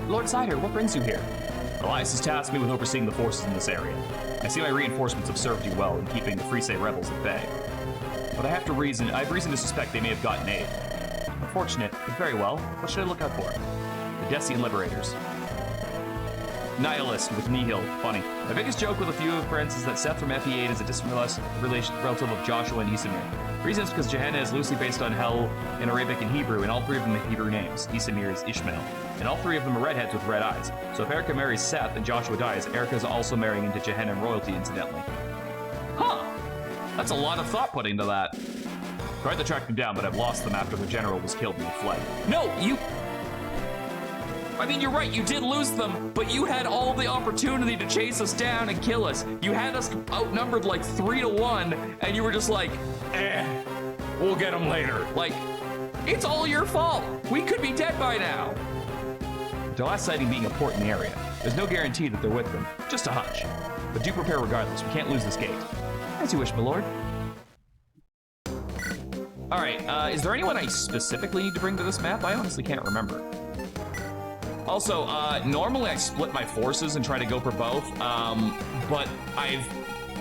Lord Cider, what brings you here? Elias has tasked me with overseeing the forces in this area. I see my reinforcements have served you well in keeping the Frise rebels at bay. But I have reason to suspect they may have gotten aid. Unfortunate, but very well. What should I look out for? The Decian Liberators. Nihilist with Nihil. Funny. My biggest joke with a few friends is that Seth from FE8 is a distant relative of Joshua and Isamir. The reason is because Gehenna is loosely based on Hell in Arabic and Hebrew, and all 3 of them have Hebrew names. Isamir is Ishmael. And all 3 of them are redheads with red eyes. So if Erica marries Seth and Joshua dies, Erica is also marrying into Gehenna royalty, incidentally. Huh! That's a lot of thought put into that. Tried to track them down, but I've lost them after the general was killed and they fled. No, you... I mean, you're right, you did lose them, but you had all the opportunity to chase us down and kill us. You had us outnumbered like 3-1, and you were just like, we'll get them later. Like, it's all your fault. We could be dead by now. Their last sighting being a port in the area. There's no guarantee that they're with them, just a hunch. But do prepare regardless, we can't lose this gate. As you wish, my lord. All right, is there anyone I specifically need to bring to this map? I honestly can't remember. Also, normally I split my forces and try to go for both, but I've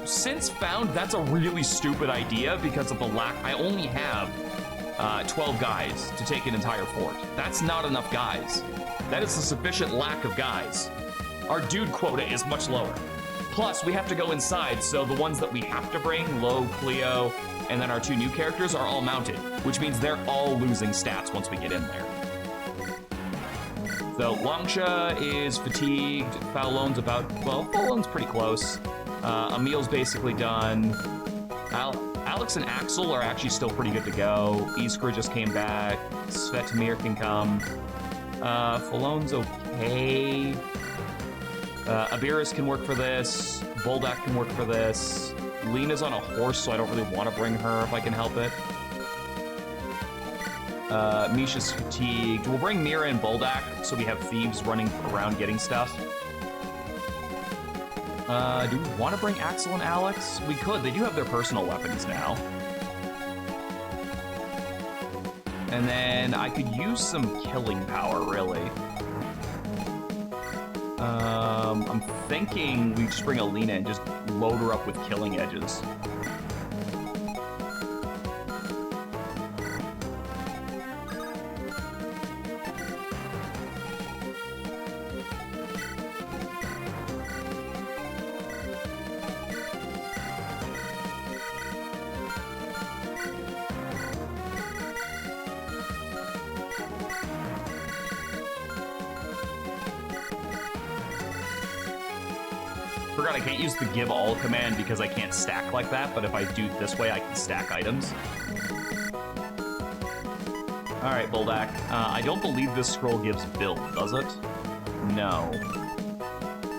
since found that's a really stupid idea because of the lack. I only have 12 guys to take an entire fort. That's not enough guys. That is a sufficient lack of guys. Our dude quota is much lower. Plus, we have to go inside, so the ones that we have to bring, Lo, Cleo, and then our 2 new characters are all mounted, which means they're all losing stats once we get in there. So Langsha is fatigued, Faolon's about, well, Faolon's pretty close. Emil's basically done. Alex and Axel are actually still pretty good to go. Iskra just came back. Svetomir can come. Faolon's okay. Abiris can work for this. Voldak can work for this. Lena's on a horse, so I don't really want to bring her if I can help it. Misha's fatigued. We'll bring Mira and Boldak, so we have thieves running around getting stuff. Do we want to bring Axel and Alex? We could. They do have their personal weapons now. And then I could use some killing power, really. I'm thinking we just bring Alina and just load her up with killing edges. Forgot I can't use the give all command because I can't stack like that, but if I do it this way, I can stack items. All right, Boldak. I don't believe this scroll gives build, does it? No.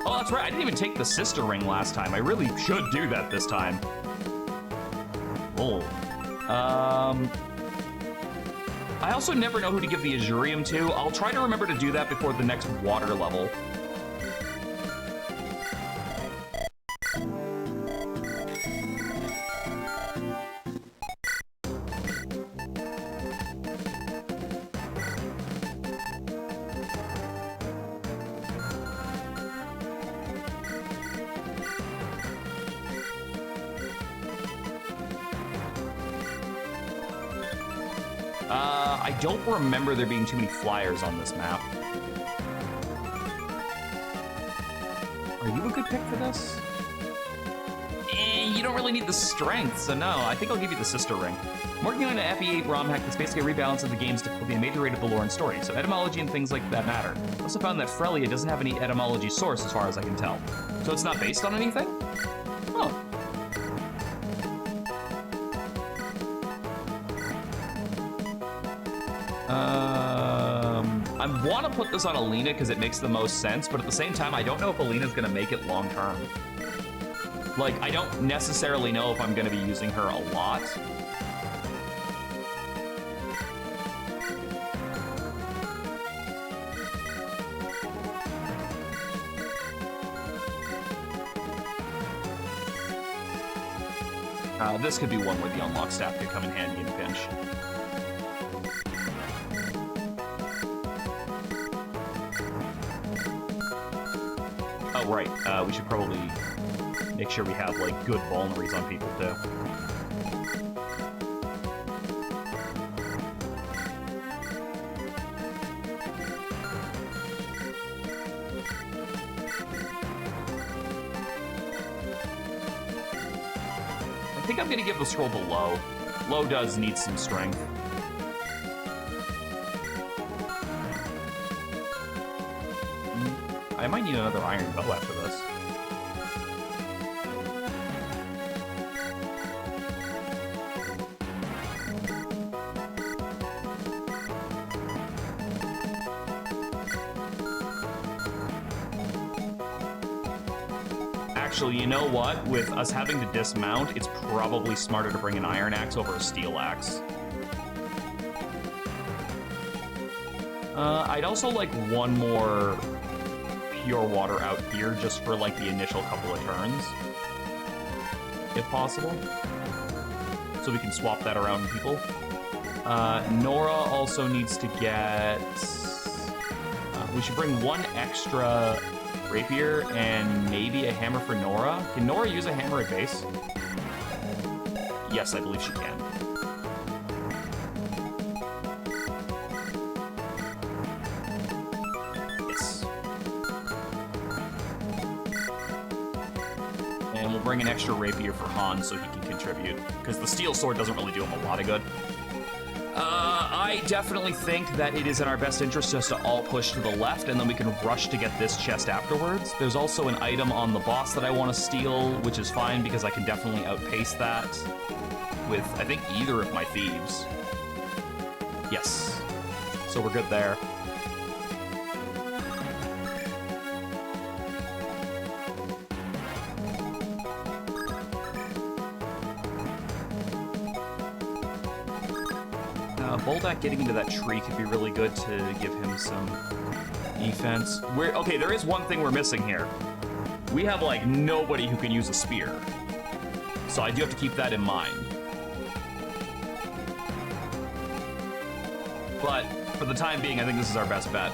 Oh, that's right. I didn't even take the sister ring last time. I really should do that this time. Oh. I also never know who to give the Azurium to. I'll try to remember to do that before the next water level. I don't remember there being too many flyers on this map. Are you a good pick for this? You don't really need the strength, so no, I think I'll give you the sister ring. I'm working on an FE8 ROM hack that's basically a rebalance of the games to be a major rate of the lore and story, so etymology and things like that matter. I also found that Frelia doesn't have any etymology source as far as I can tell. So it's not based on anything? Oh. I want to put this on Alina because it makes the most sense, but at the same time, I don't know if Alina's going to make it long term. Like, I don't necessarily know if I'm going to be using her a lot. This could be one where the unlock staff could come in handy in a pinch. Oh, right. We should probably make sure we have, like, good vulneraries on people, too. I think I'm going to give the scroll to Low. Low does need some strength. I might need another iron bow after this. Actually, you know what? With us having to dismount, it's probably smarter to bring an iron axe over a steel axe. I'd also like one more pure water out here just for like the initial couple of turns, if possible, so we can swap that around with people. Nora also needs to get... we should bring one extra rapier and maybe a hammer for Nora. Can Nora use a hammer at base? Yes, I believe she can. Yes. And we'll bring an extra rapier for Han so he can contribute, because the steel sword doesn't really do him a lot of good. I definitely think that it is in our best interest just to all push to the left, and then we can rush to get this chest afterwards. There's also an item on the boss that I want to steal, which is fine because I can definitely outpace that with, I think, either of my thieves. Yes. So we're good there. Boldak getting into that tree could be really good to give him some defense. Okay, there is one thing we're missing here. We have, like, nobody who can use a spear. So I do have to keep that in mind. But for the time being, I think this is our best bet.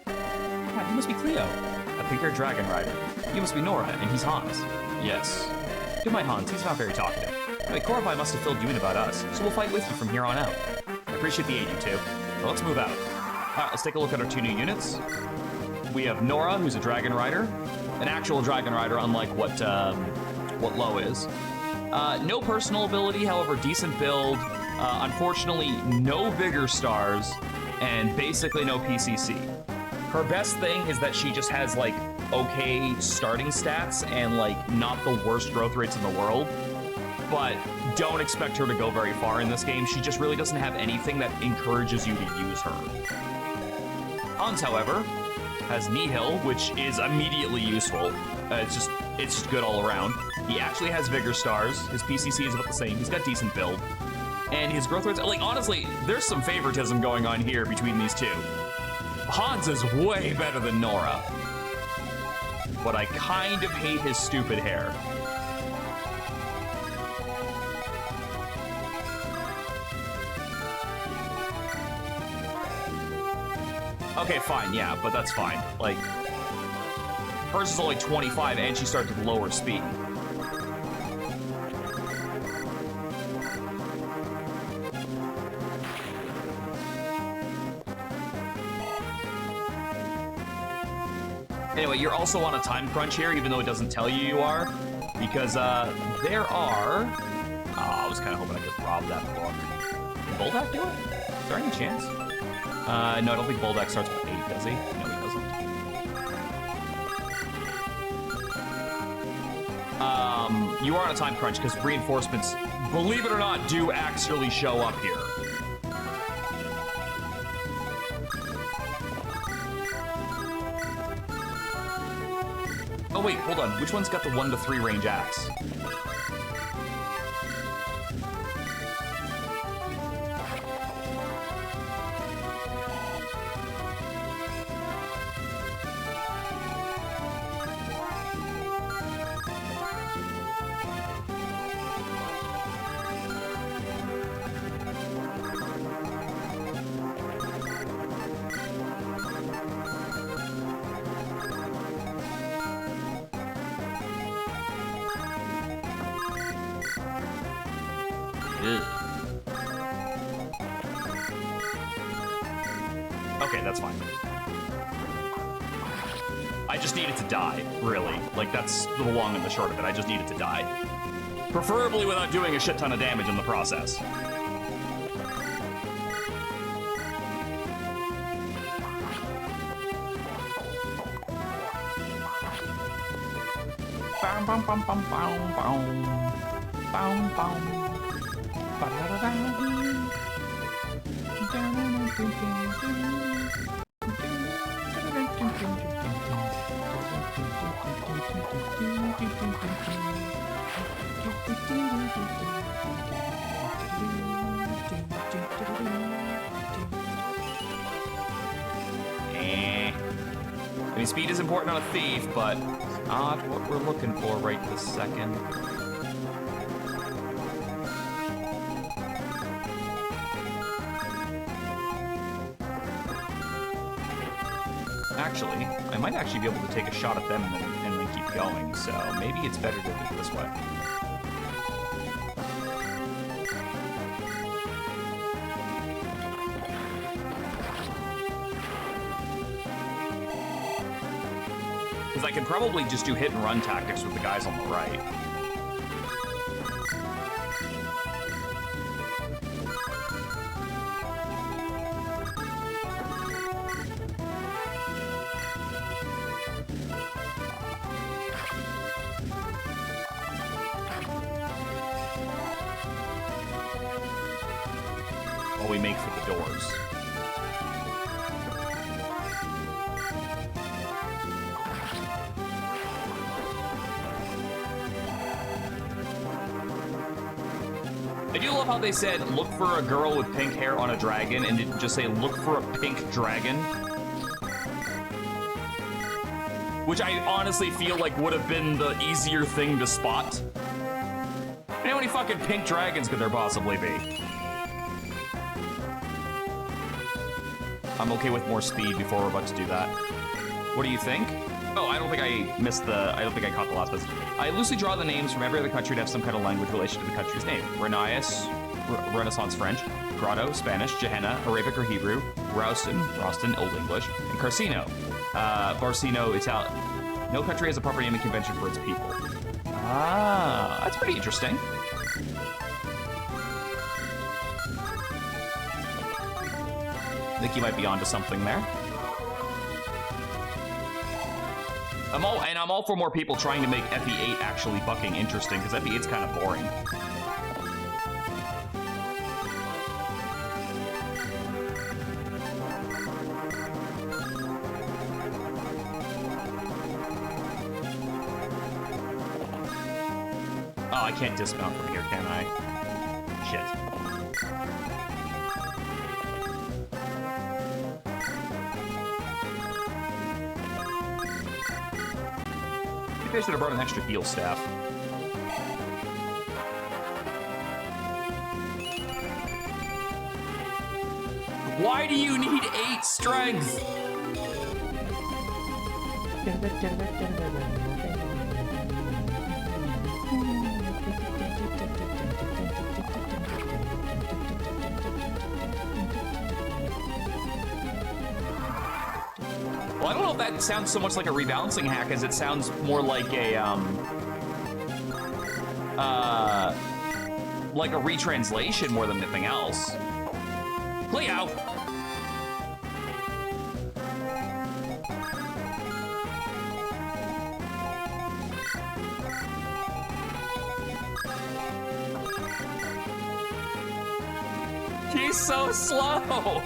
God, you must be Cleo. A pink-haired dragon rider. You must be Nora, and he's Hans. Yes. Good night, Hans. He's not very talkative. Anyway, Korabai must have filled you in about us, so we'll fight with you from here on out. I appreciate the aid, you two. Now let's move out. Alright, let's take a look at our two new units. We have Nora, who's a dragon rider. An actual dragon rider, unlike what Low is. No personal ability, however, decent build. Unfortunately, no vigor stars, and basically no PCC. Her best thing is that she just has, like, okay starting stats and, like, not the worst growth rates in the world. But don't expect her to go very far in this game. She just really doesn't have anything that encourages you to use her. Hans, however, has Nihil, which is immediately useful. It's just good all around. He actually has Vigor Stars. His PCC is about the same. He's got decent build. And his growth rates, like, honestly, there's some favoritism going on here between these two. Hans is way better than Nora. But I kind of hate his stupid hair. Okay, fine, yeah, but that's fine. Like, hers is only 25 and she starts with lower speed. Anyway, you're also on a time crunch here, even though it doesn't tell you are, because there are... Oh, I was kind of hoping I could rob that book. Can Boldak do it? Is there any chance? No, I don't think Boldak starts with 8, does he? No, he doesn't. You are on a time crunch, because reinforcements, believe it or not, do actually show up here. Oh wait, hold on. Which one's got the 1 to 3 range axe? Okay, that's fine. I just need it to die, really. Like, that's the long and the short of it. I just need it to die. Preferably without doing a shit ton of damage in the process. Bam, bam, bam, bam, bam, bam. Bam, bam. Ba-da-da-da. I mean, speed is important on a thief, but not what we're looking for right this second. Actually, I might actually be able to take a shot at them and then keep going, so maybe it's better to do it this way. Because I can probably just do hit and run tactics with the guys on the right. We make for the doors. I do love how they said, look for a girl with pink hair on a dragon, and didn't just say, look for a pink dragon. Which I honestly feel like would have been the easier thing to spot. How many fucking pink dragons could there possibly be? I'm okay with more speed before we're about to do that. What do you think? Oh, I don't think I missed the... I don't think I caught the last bit. I loosely draw the names from every other country to have some kind of language relation to the country's name. Renaissance French, Grotto, Spanish, Gehenna, Arabic or Hebrew, Roston, Old English, and Carcino, Barcino, Italian. No country has a proper naming convention for its people. Ah, that's pretty interesting. I think you might be onto something there. I'm all for more people trying to make FE8 actually fucking interesting, because FE8's kind of boring. Oh, I can't dismount from here, can I? Shit. Maybe I should have brought an extra heal staff. Why do you need 8 strength? Well, I don't know if that sounds so much like a rebalancing hack as it sounds more like a retranslation more than anything else. Play out. He's so slow.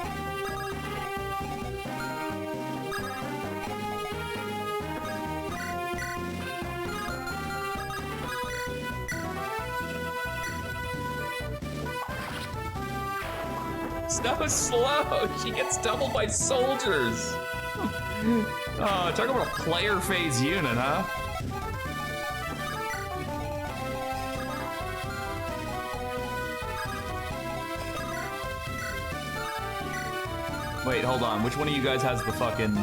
So slow. She gets doubled by soldiers. Oh, talk about a player phase unit, huh? Wait, hold on. Which one of you guys has the fucking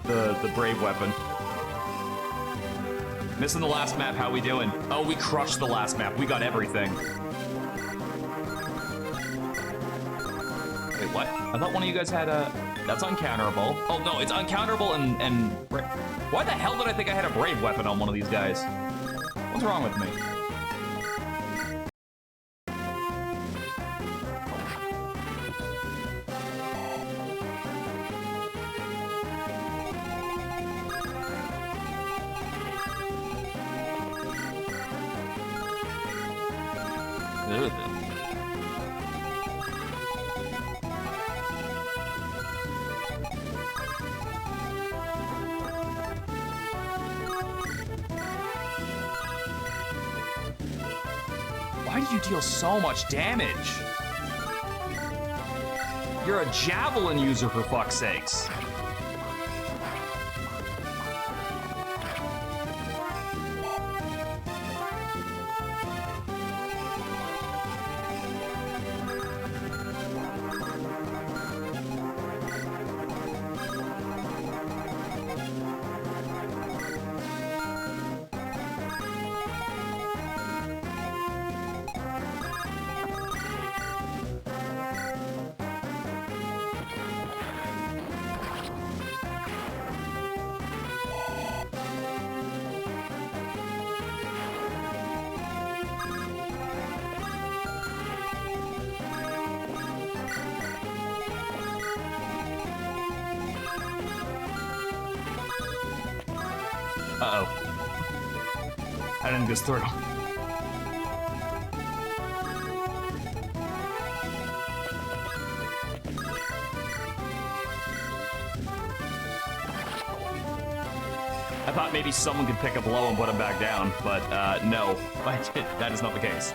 the brave weapon? Missing the last map. How we doing? Oh, we crushed the last map. We got everything. Wait, what? I thought one of you guys had a... That's uncounterable. Oh, no, it's uncounterable and... Why the hell did I think I had a brave weapon on one of these guys? What's wrong with me? Why do you deal so much damage? You're a javelin user, for fuck's sakes. Uh-oh. I didn't go through. I thought maybe someone could pick up low and put him back down, but no, that is not the case.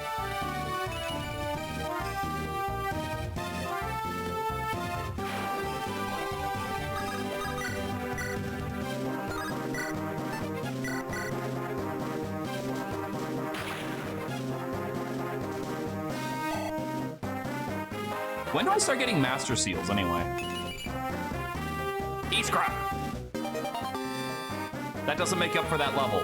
When do I start getting master seals, anyway? Eat crap! That doesn't make up for that level.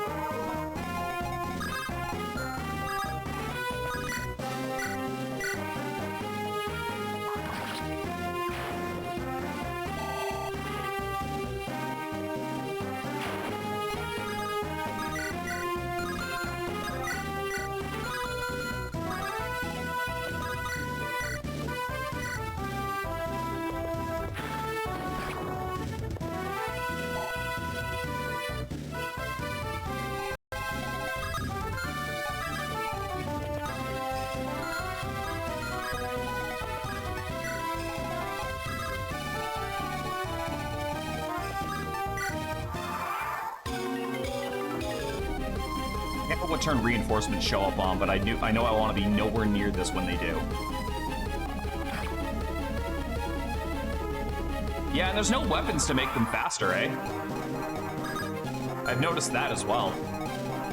remember what turn reinforcements show up on, but I know I want to be nowhere near this when they do. Yeah, and there's no weapons to make them faster, eh? I've noticed that as well.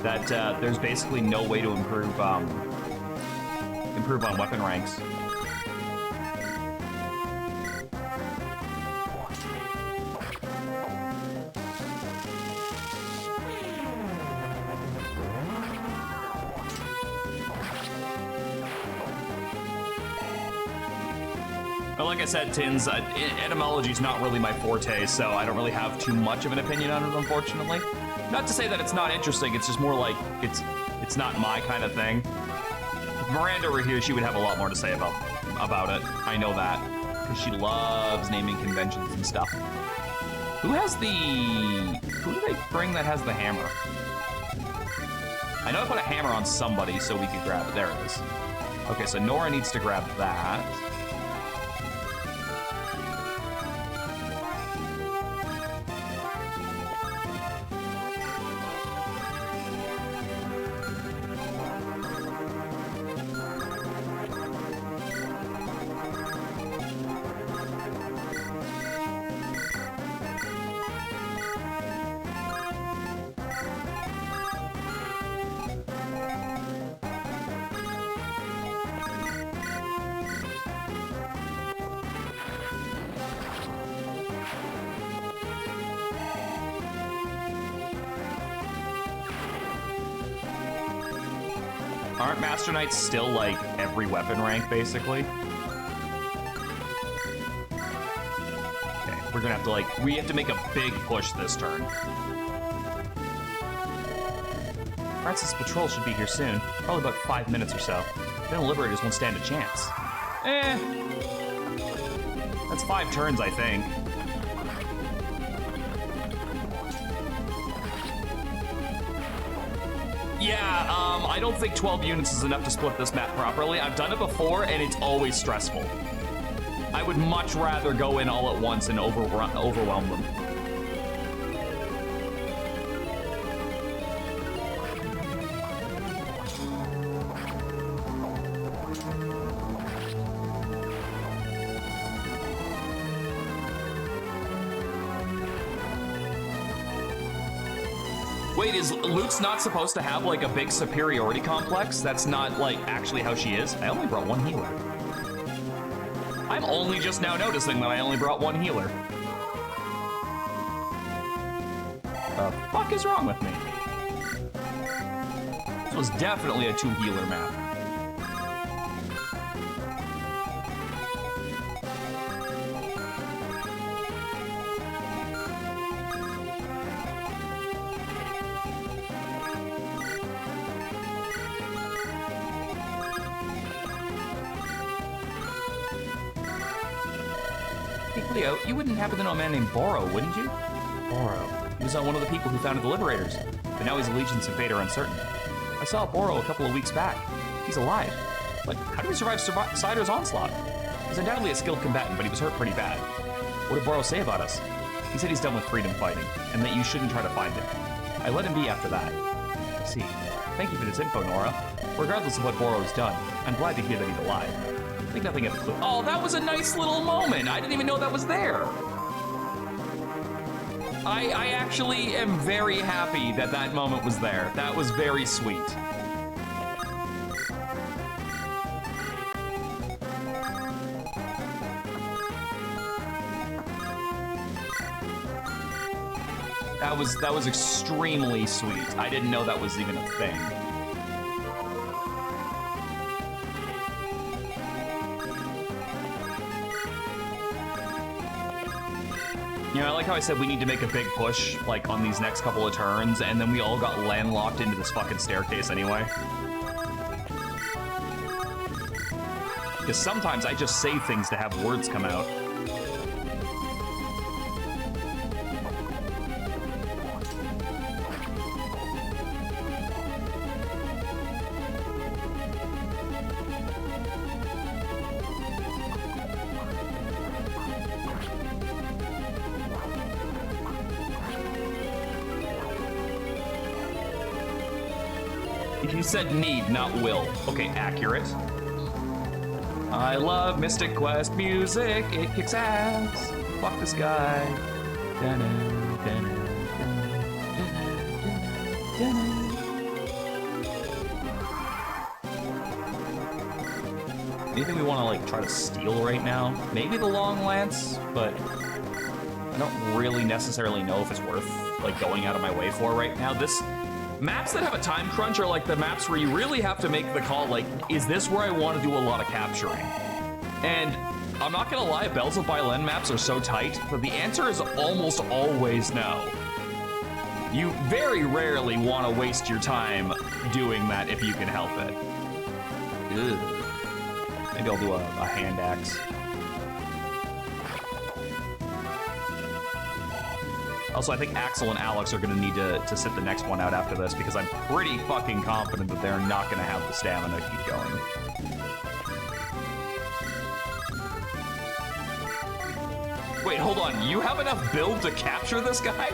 That there's basically no way to improve on weapon ranks. But like I said, Tins, etymology is not really my forte, so I don't really have too much of an opinion on it, unfortunately. Not to say that it's not interesting, it's just more like it's not my kind of thing. If Miranda were here, she would have a lot more to say about it. I know that, because she loves naming conventions and stuff. Who do they bring that has the hammer? I know I put a hammer on somebody so we could grab it. There it is. Okay, so Nora needs to grab that. Aren't Master Knights still, like, every weapon rank, basically? Okay, we're gonna have to, like, we have to make a big push this turn. Francis' patrol should be here soon. Probably about 5 minutes or so. Then the Liberators won't stand a chance. That's 5 turns, I think. Yeah, I don't think 12 units is enough to split this map properly. I've done it before, and it's always stressful. I would much rather go in all at once and overwhelm them. Wait, is Lute's not supposed to have, like, a big superiority complex? That's not, like, actually how she is? I only brought 1 healer. I'm only just now noticing that I only brought 1 healer. The fuck is wrong with me? This was definitely a 2-healer map. Leo, you wouldn't happen to know a man named Boro, wouldn't you? Boro. He was one of the people who founded the Liberators, but now his allegiance and fate are uncertain. I saw Boro a couple of weeks back. He's alive. But how did he survive Cider's onslaught? He's undoubtedly a skilled combatant, but he was hurt pretty bad. What did Boro say about us? He said he's done with freedom fighting, and that you shouldn't try to find him. I let him be after that. I see. Thank you for this info, Nora. Regardless of what Boro's done, I'm glad to hear that he's alive. I think nothing of a clue. Oh, that was a nice little moment. I didn't even know that was there. I actually am very happy that that moment was there. That was very sweet. That was extremely sweet. I didn't know that was even a thing. You know, I like how I said we need to make a big push, like, on these next couple of turns, and then we all got landlocked into this fucking staircase anyway. Because sometimes I just say things to have words come out. You said need, not will. Okay, accurate. I love Mystic Quest music. It kicks ass. Fuck this guy. Anything we want to like try to steal right now? Maybe the long lance, but I don't really necessarily know if it's worth like going out of my way for right now. Maps that have a time crunch are like the maps where you really have to make the call, like, is this where I want to do a lot of capturing? And I'm not gonna lie, Bells of Byelen maps are so tight, but the answer is almost always no. You very rarely want to waste your time doing that if you can help it. Ugh. Maybe I'll do a hand axe. Also, I think Axel and Alex are going to need to sit the next one out after this because I'm pretty fucking confident that they're not going to have the stamina to keep going. Wait, hold on. You have enough build to capture this guy?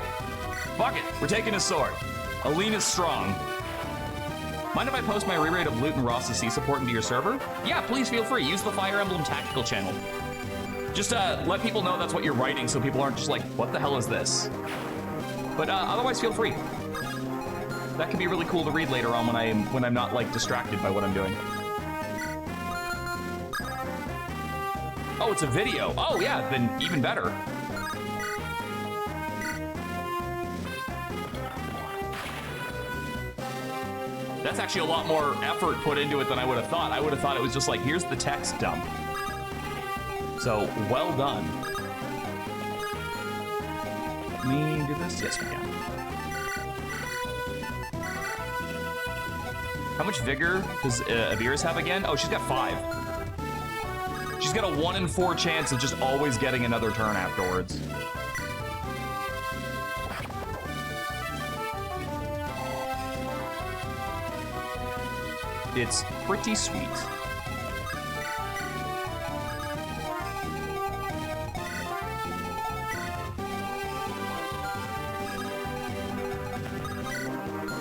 Fuck it. We're taking his sword. Aline is strong. Mind if I post my re-rate of Loot and Ross's C support into your server? Yeah, please feel free. Use the Fire Emblem tactical channel. Just let people know that's what you're writing so people aren't just like, what the hell is this? But otherwise, feel free. That could be really cool to read later on when I'm not like distracted by what I'm doing. Oh, it's a video. Oh yeah, then even better. That's actually a lot more effort put into it than I would have thought. I would have thought it was just like, here's the text dump. So, well done. Can we do this? Yes, we can. How much vigor does Avirus have again? Oh, she's got 5. She's got a 1 in 4 chance of just always getting another turn afterwards. It's pretty sweet.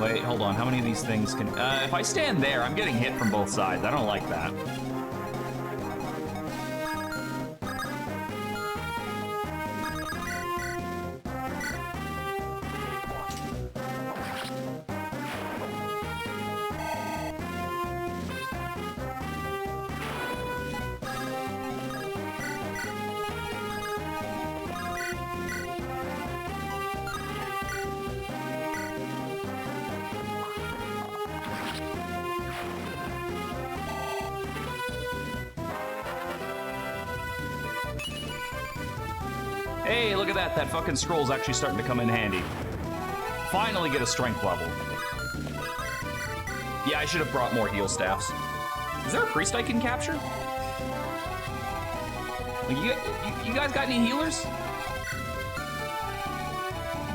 Wait, hold on. How many of these things can... if I stand there, I'm getting hit from both sides. I don't like that. Hey, look at that. That fucking scroll's actually starting to come in handy. Finally get a strength level. Yeah, I should have brought more heal staffs. Is there a priest I can capture? You guys got any healers?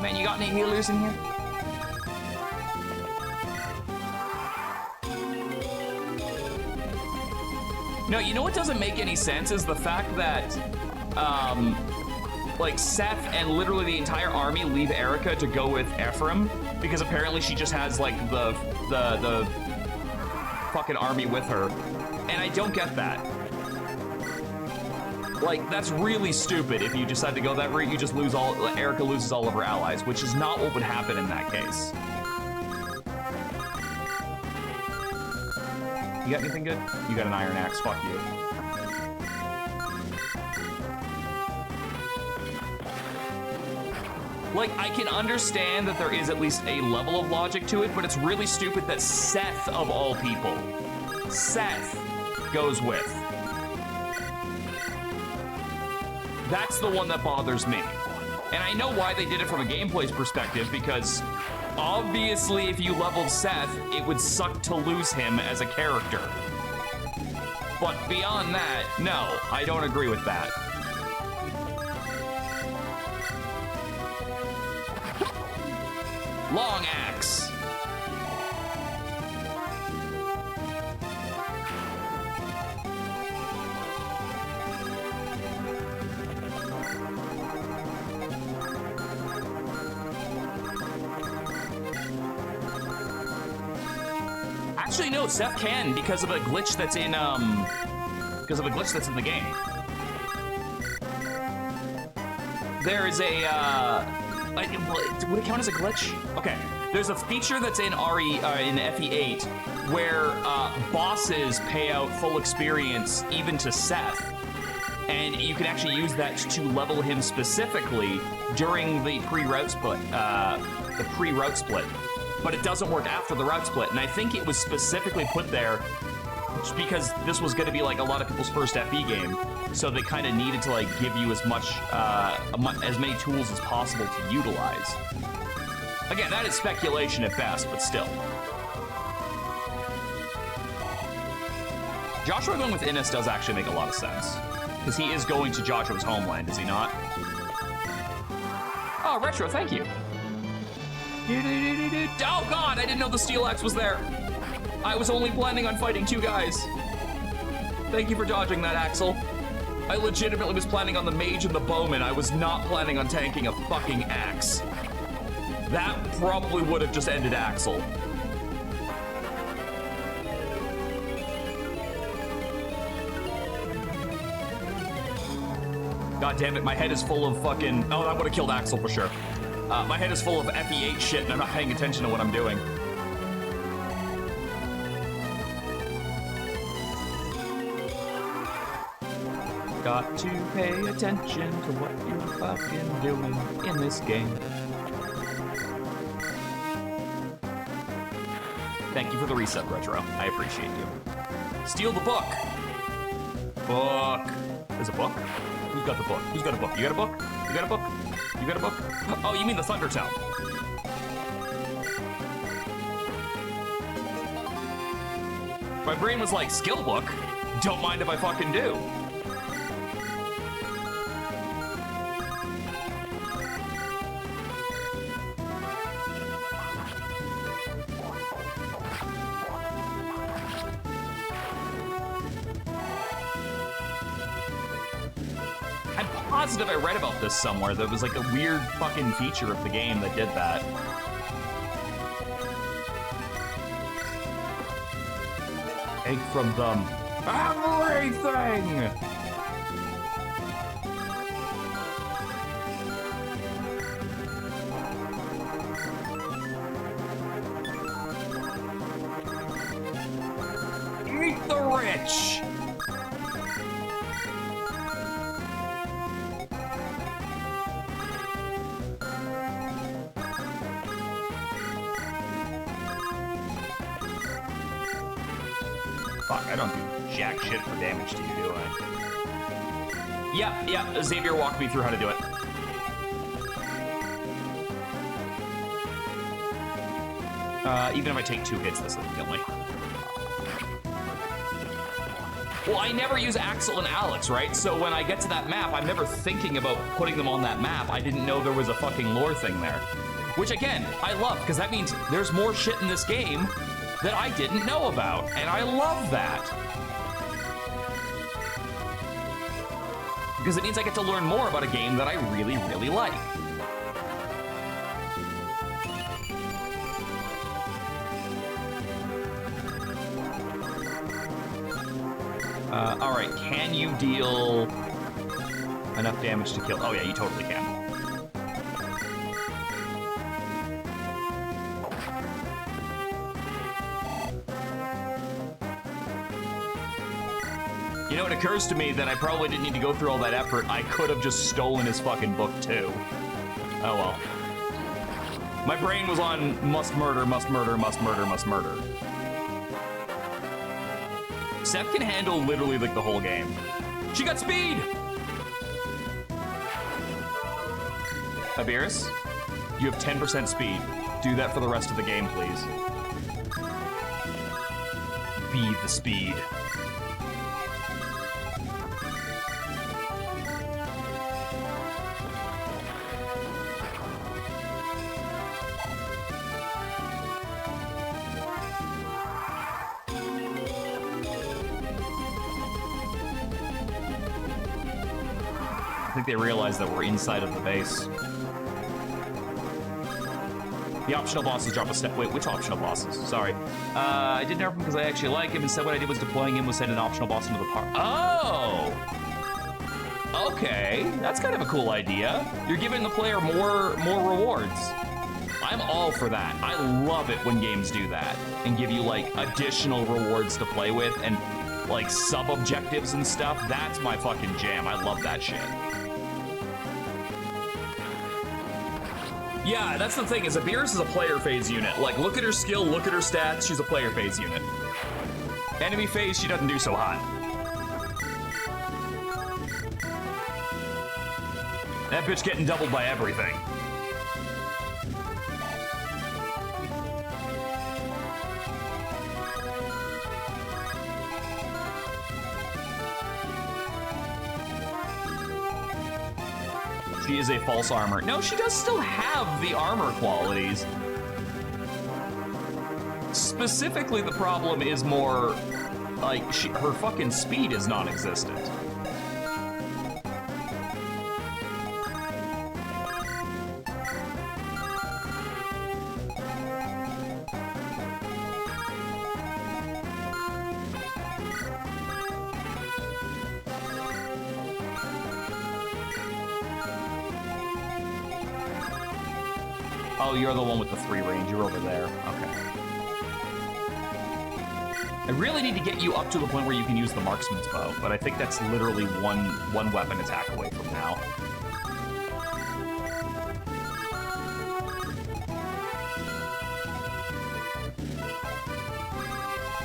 Man, you got any healers in here? No, you know what doesn't make any sense is the fact that, like Seth and literally the entire army leave Erica to go with Ephraim because apparently she just has like the fucking army with her, and I don't get that. Like, that's really stupid. If you decide to go that route, you just lose Erica loses all of her allies, which is not what would happen in that case. You got anything good? You got an iron axe, fuck you. Like, I can understand that there is at least a level of logic to it, but it's really stupid that Seth, of all people, Seth goes with. That's the one that bothers me. And I know why they did it from a gameplay perspective, because obviously if you leveled Seth, it would suck to lose him as a character. But beyond that, no, I don't agree with that. Long axe. Actually, no, Seth can because of a glitch that's in the game. There is a, would it count as a glitch? Okay, there's a feature that's in in FE8 where bosses pay out full experience even to Seth. And you can actually use that to level him specifically during the pre-route split, But it doesn't work after the route split. And I think it was specifically put there just because this was going to be like a lot of people's first FE game. So they kind of needed to like give you as much, as many tools as possible to utilize. Again, that is speculation at best, but still. Joshua going with Innis does actually make a lot of sense. Because he is going to Joshua's homeland, is he not? Oh, Retro, thank you. Oh god, I didn't know the Steel Axe was there. I was only planning on fighting 2 guys. Thank you for dodging that, Axel. I legitimately was planning on the Mage and the Bowman. I was not planning on tanking a fucking axe. That probably would have just ended Axel. God damn it, my head is full of fucking... Oh, that would have killed Axel for sure. My head is full of FE8 shit and I'm not paying attention to what I'm doing. Got to pay attention to what you're fucking doing in this game. Thank you for the reset, Retro. I appreciate you. Steal the book. Book. There's a book? Who's got the book? Who's got a book? You got a book? You got a book? You got a book? Oh, you mean the Thunder Tome. My brain was like, skill book? Don't mind if I fucking do. I read about this somewhere. There was like a weird fucking feature of the game that did that. Take from them everything! Eat the rich! Fuck, I don't do jack shit for damage to you, do I? Yeah, Xavier walked me through how to do it. Even if I take 2 hits, this doesn't kill me. Well, I never use Axel and Alex, right? So when I get to that map, I'm never thinking about putting them on that map. I didn't know there was a fucking lore thing there. Which, again, I love, because that means there's more shit in this game that I didn't know about, and I love that. Because it means I get to learn more about a game that I really, really like. All right, can you deal enough damage to kill? Oh yeah, you totally can. You know, it occurs to me that I probably didn't need to go through all that effort. I could have just stolen his fucking book, too. Oh, well. My brain was on must murder, must murder, must murder, must murder. Seth can handle literally, like, the whole game. She got speed! Abiris, you have 10% speed. Do that for the rest of the game, please. Be the speed. I think they realize that we're inside of the base. The optional bosses drop a step. Wait, which optional bosses? Sorry. I didn't nerf him because I actually like him. Instead, what I did was deploying him was send an optional boss into the park. Oh! Okay, that's kind of a cool idea. You're giving the player more rewards. I'm all for that. I love it when games do that and give you like additional rewards to play with and like sub-objectives and stuff. That's my fucking jam. I love that shit. Yeah, that's the thing, is Abeerus is a player phase unit. Like, look at her skill, look at her stats, she's a player phase unit. Enemy phase, she doesn't do so hot. That bitch getting doubled by everything. She is a false armor. No, she does still have the armor qualities. Specifically, the problem is more like her fucking speed is non-existent. Oh, you're the one with the 3 range. You're over there. Okay. I really need to get you up to the point where you can use the marksman's bow, but I think that's literally one weapon attack away from now.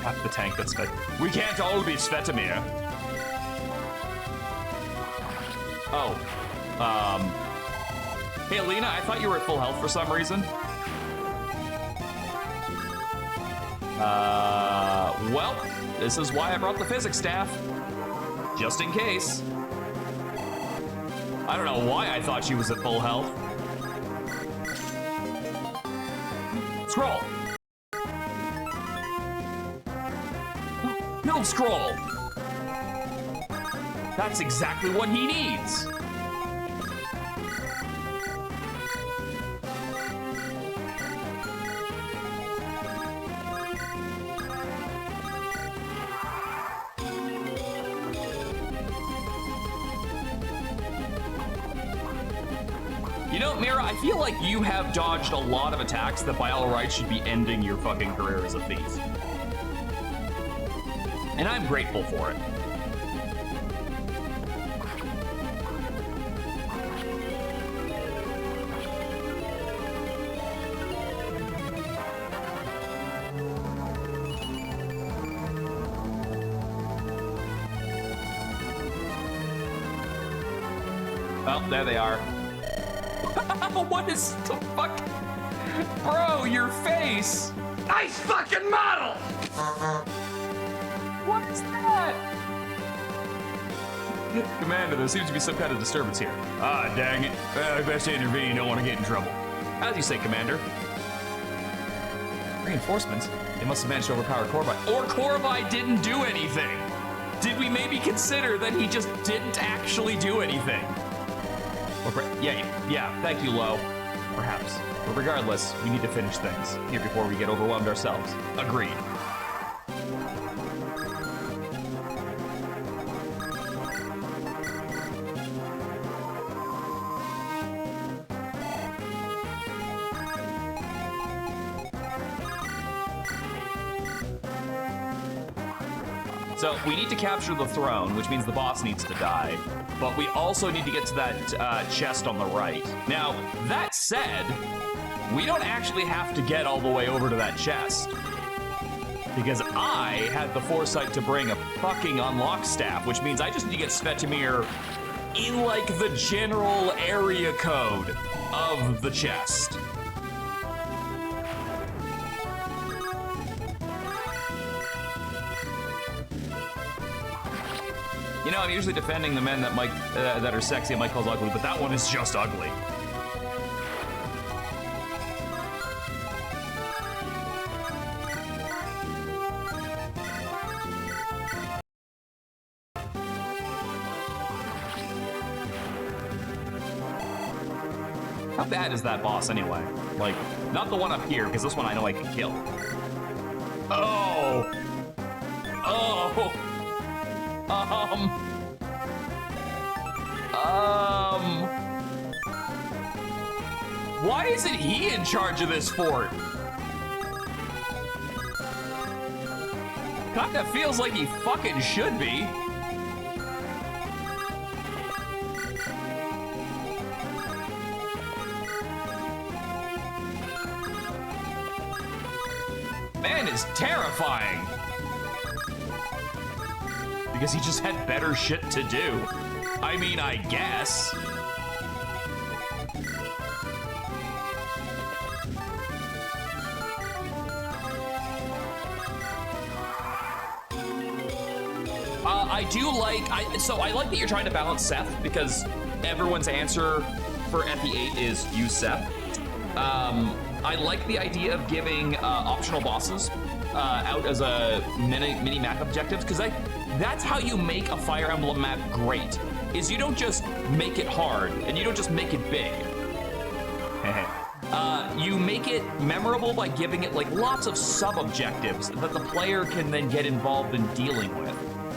That's the tank that's Svet. We can't all be Svetomir. Oh. Hey, Alina, I thought you were at full health for some reason. Well, this is why I brought the physics staff. Just in case. I don't know why I thought she was at full health. Scroll. Build scroll. That's exactly what he needs. You know, Mira, I feel like you have dodged a lot of attacks that by all rights should be ending your fucking career as a thief. And I'm grateful for it. Oh, there they are. What is the fuck? Bro, your face! Nice fucking model! What is that? Commander, there seems to be some kind of disturbance here. Ah, dang it. I best intervene, don't want to get in trouble. As you say, Commander. Reinforcements? They must have managed to overpower Korbai. Or Korbai didn't do anything! Did we maybe consider that he just didn't actually do anything? Yeah, thank you, Lo. Perhaps. But regardless, we need to finish things here before we get overwhelmed ourselves. Agreed. So we need to capture the throne, which means the boss needs to die. But we also need to get to that chest on the right. Now, that said, we don't actually have to get all the way over to that chest. Because I had the foresight to bring a fucking unlock staff, which means I just need to get Svetomir in, like, the general area code of the chest. You know, I'm usually defending the men that Mike that are sexy and Mike calls ugly, but that one is just ugly. How bad is that boss anyway? Like, not the one up here, because this one I know I can kill. Oh! Oh! Why isn't he in charge of this fort? Kinda feels like he fucking should be. Man is terrifying. Because he just had better shit to do. I mean, I guess. I like that you're trying to balance Seth, because everyone's answer for FE8 is use Seth. I like the idea of giving optional bosses out as a mini map objectives, because that's how you make a Fire Emblem map great, is you don't just make it hard, and you don't just make it big. You make it memorable by giving it like lots of sub-objectives that the player can then get involved in dealing with,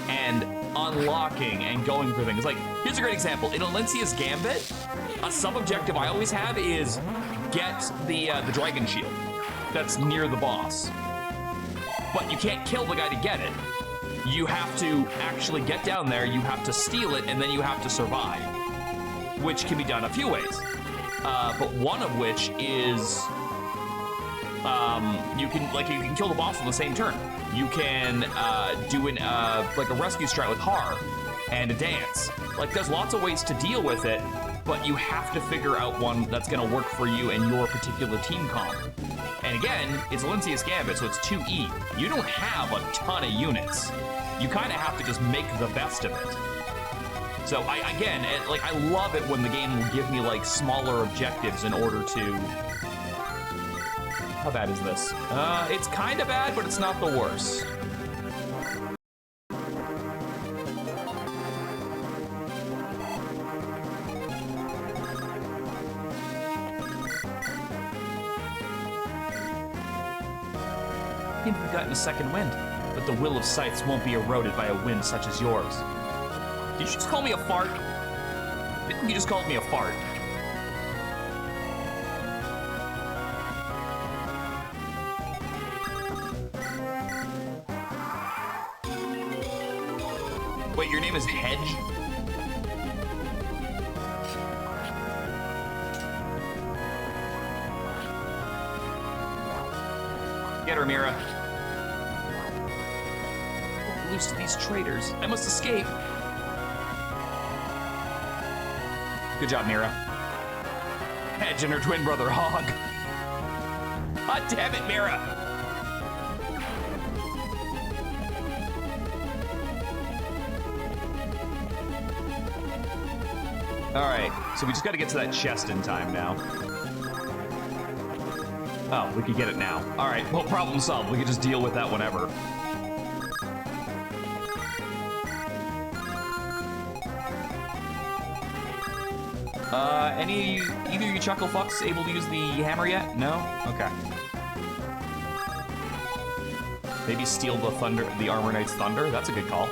and unlocking and going for things. Like, here's a great example. In Alencia's Gambit, a sub-objective I always have is get the dragon shield that's near the boss. But you can't kill the guy to get it. You have to actually get down there, you have to steal it, and then you have to survive. Which can be done a few ways. But one of which is you can kill the boss on the same turn. You can do like a rescue strat with Har and a dance. Like, there's lots of ways to deal with it, but you have to figure out one that's gonna work for you and your particular team comp. And again, it's Alencia's Gambit, so it's 2E. You don't have a ton of units. You kind of have to just make the best of it. So I love it when the game will give me like smaller objectives in order to... How bad is this? It's kind of bad, but it's not the worst. I think we've gotten a second wind, but the will of scythes won't be eroded by a wind such as yours. Did you just call me a fart? I think you just called me a fart. Wait, your name is Hedge? Get her, Mira. Loose to these traitors. I must escape. Good job, Mira. Hedge and her twin brother, Hog. God damn it, Mira. All right, so we just got to get to that chest in time now. Oh, we could get it now. All right, well, problem solved. We could just deal with that whenever. Either you chuckle fucks able to use the hammer yet? No? Okay. Maybe steal the Armor Knight's thunder? That's a good call.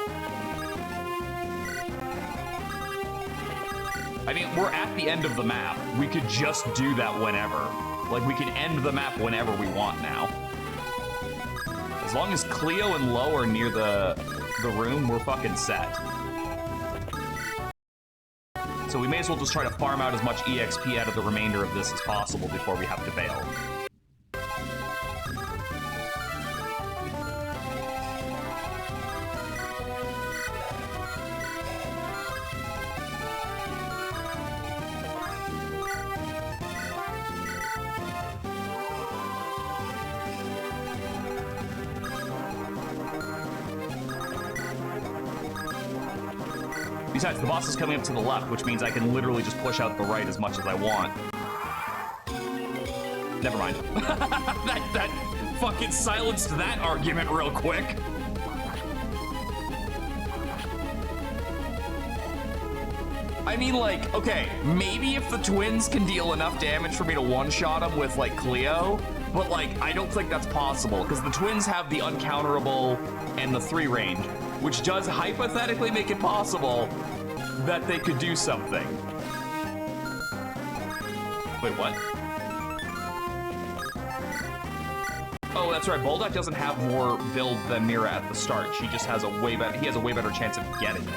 I mean, we're at the end of the map. We could just do that whenever. Like, we can end the map whenever we want now. As long as Cleo and Lo are near the room, we're fucking set. So we may as well just try to farm out as much EXP out of the remainder of this as possible before we have to bail. Besides, the boss is coming up to the left, which means I can literally just push out the right as much as I want. Never mind. that fucking silenced that argument real quick. I mean, like, okay, maybe if the twins can deal enough damage for me to one-shot them with, like, Cleo, but, like, I don't think that's possible, because the twins have the uncounterable and the 3 range, which does hypothetically make it possible that they could do something. Wait, what? Oh, that's right. Bolduck doesn't have more build than Mira at the start. She just has a way better. He has a way better chance of getting it.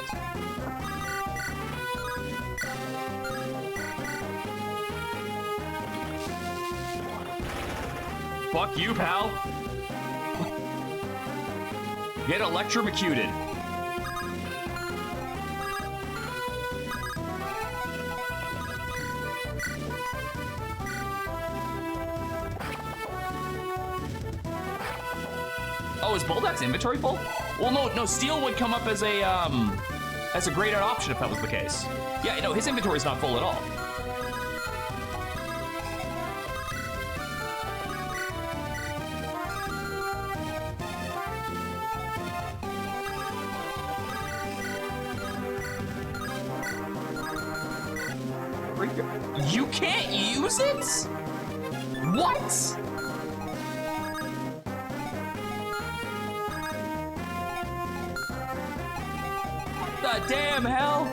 Fuck you, pal. Get electrocuted. Oh, is Bolduck's inventory full? Well, no, steel would come up as a great option if that was the case. Yeah, no, his inventory's not full at all. You can't use it? What? The damn hell?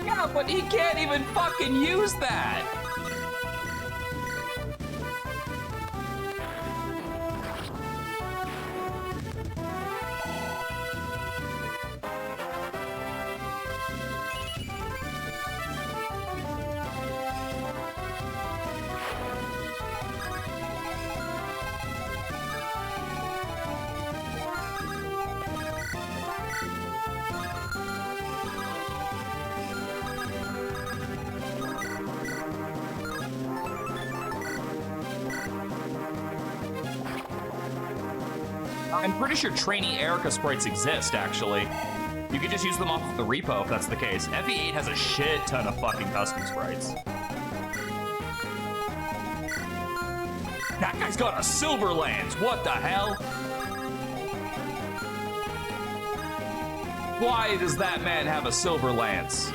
Yeah, but he can't even fucking use that. I'm pretty sure trainee Erica sprites exist, actually. You could just use them off of the repo if that's the case. FE8 has a shit ton of fucking custom sprites. That guy's got a silver lance. What the hell? Why does that man have a silver lance?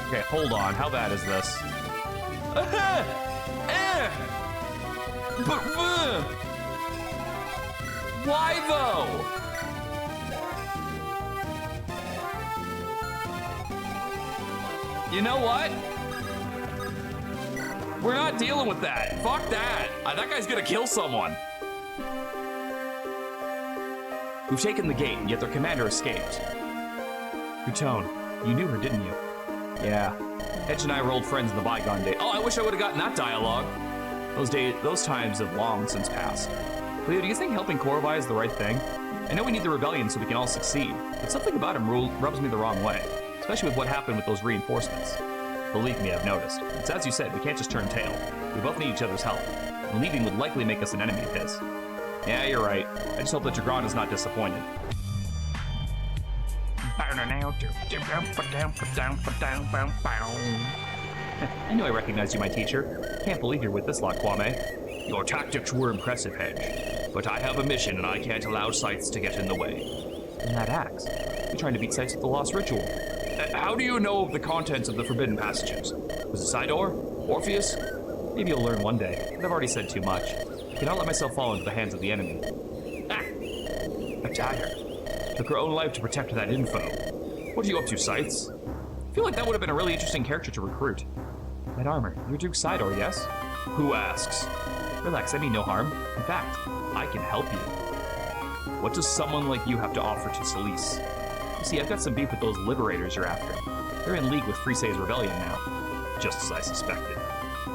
Okay, hold on. How bad is this? But why though? You know what? We're not dealing with that. Fuck that. That guy's gonna kill someone. We've taken the gate, yet their commander escaped. Hutone, you knew her, didn't you? Yeah. Edge and I were old friends in the bygone day. Oh, I wish I would have gotten that dialogue. Those times have long since passed. Cleo, do you think helping Korvai is the right thing? I know we need the rebellion so we can all succeed, but something about him rubs me the wrong way, especially with what happened with those reinforcements. Believe me, I've noticed. It's as you said, we can't just turn tail. We both need each other's help, and leaving would likely make us an enemy of his. Yeah, you're right. I just hope that Jagron is not disappointed. I knew I recognized you, my teacher. Can't believe you're with this lot, Kwame. Your tactics were impressive, Hedge. But I have a mission, and I can't allow Scythes to get in the way. And that axe? You're trying to beat Scythes with the Lost Ritual. How do you know of the contents of the Forbidden Passages? Was it Sidor? Orpheus? Maybe you'll learn one day, but I've already said too much. I cannot let myself fall into the hands of the enemy. Ah! A dagger. Took her own life to protect that info. What are you up to, Scythes? I feel like that would have been a really interesting character to recruit. That armor, you're Duke Sidor, yes? Who asks? Relax, I mean no harm. In fact, I can help you. What does someone like you have to offer to Celise? You see, I've got some beef with those liberators you're after. They're in league with Freesay's rebellion now. Just as I suspected.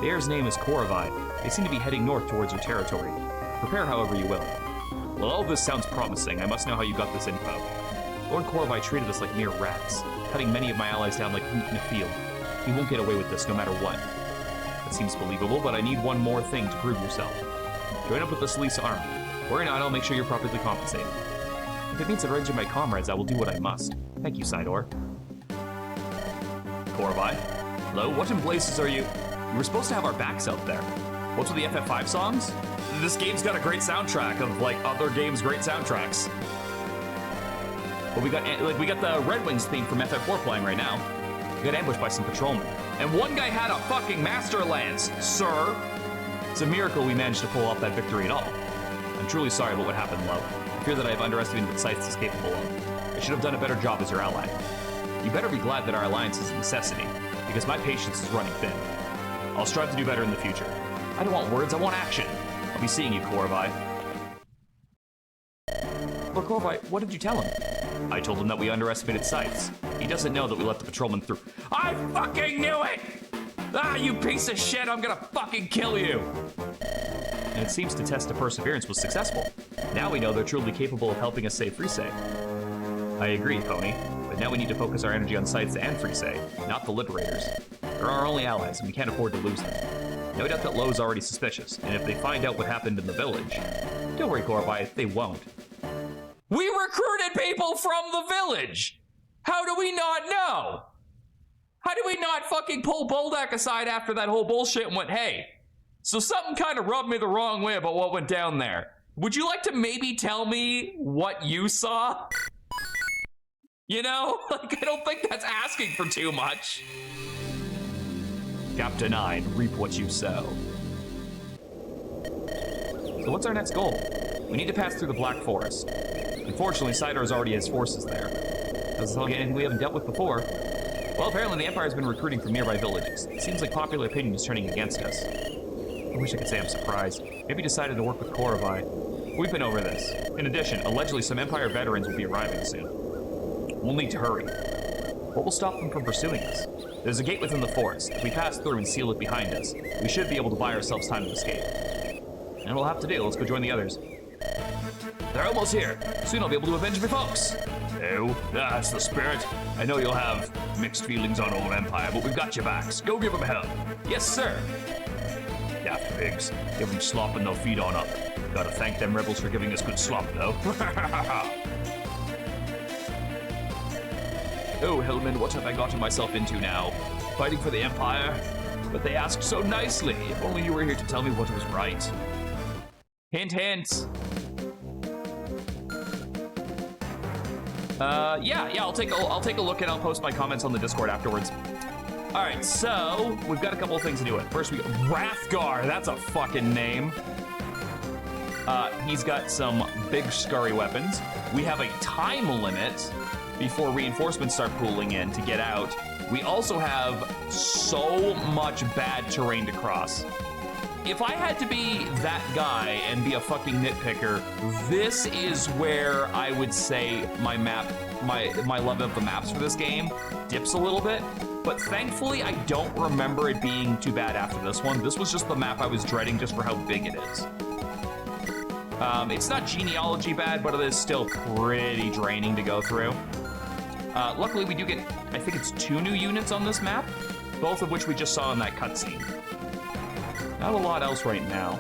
The heir's name is Korvai. They seem to be heading north towards your territory. Prepare however you will. Well, all this sounds promising. I must know how you got this info. Lord Korvai treated us like mere rats, cutting many of my allies down like wheat in a field. He won't get away with this no matter what. That seems believable, but I need one more thing to prove yourself. Join up with the Selisa army. Where not, I'll make sure you're properly compensated. If it means avenging my comrades, I will do what I must. Thank you, Sidor. Korvai? Hello, what in blazes are you? You were supposed to have our backs out there. What's with the FF5 songs? This game's got a great soundtrack of, like, other games' great soundtracks. But we got the Red Wings theme from FF4 playing right now. We got ambushed by some patrolmen. And one guy had a fucking Master Lance, sir! It's a miracle we managed to pull off that victory at all. I'm truly sorry about what happened, Lo. I fear that I've underestimated what Scythes is capable of. I should have done a better job as your ally. You better be glad that our alliance is a necessity, because my patience is running thin. I'll strive to do better in the future. I don't want words, I want action. I'll be seeing you, Korvai. Lord Korvai, what did you tell him? I told him that we underestimated Scythes. He doesn't know that we let the patrolman through. I fucking knew it! Ah, you piece of shit, I'm gonna fucking kill you! And it seems to test the perseverance was successful. Now we know they're truly capable of helping us save Frise. I agree, Pony, but now we need to focus our energy on Scythes and Frise, not the Liberators. They're our only allies, and we can't afford to lose them. No doubt that Lo's already suspicious, and if they find out what happened in the village... Don't worry, Korvai, they won't. We recruited people from the village! How do we not know? How do we not fucking pull Boldak aside after that whole bullshit and went, hey, so something kind of rubbed me the wrong way about what went down there. Would you like to maybe tell me what you saw? You know, like, I don't think that's asking for too much. Chapter 9, reap what you sow. So what's our next goal? We need to pass through the Black Forest. Unfortunately, Sidor's already has forces there. Doesn't tell me anything we haven't dealt with before. Well, apparently the Empire's been recruiting from nearby villages. It seems like popular opinion is turning against us. I wish I could say I'm surprised. Maybe decided to work with Korvai. We've been over this. In addition, allegedly some Empire veterans will be arriving soon. We'll need to hurry. What will stop them from pursuing us? There's a gate within the forest. If we pass through and seal it behind us, we should be able to buy ourselves time to escape. And we'll have to do. Let's go join the others. They're almost here. Soon I'll be able to avenge my folks. Oh, that's the spirit. I know you'll have mixed feelings on old Empire, but we've got your backs. Go give them hell. Yes, sir. Daft pigs. Give them slop and they'll feed on up. Gotta thank them rebels for giving us good slop, though. Oh, Hellman, what have I gotten myself into now? Fighting for the Empire? But they asked so nicely. If only you were here to tell me what was right. Hint, hint. Yeah, I'll take a look and I'll post my comments on the Discord afterwards. All right, so we've got a couple of things to do with. First, we got Wrathgar. That's a fucking name. He's got some big scurry weapons. We have a time limit before reinforcements start pooling in to get out. We also have so much bad terrain to cross. If I had to be that guy and be a fucking nitpicker, this is where I would say my love of the maps for this game dips a little bit. But thankfully, I don't remember it being too bad after this one. This was just the map I was dreading just for how big it is. It's not genealogy bad, but it is still pretty draining to go through. Luckily, we do get, I think it's 2 new units on this map, both of which we just saw in that cutscene. Not a lot else right now.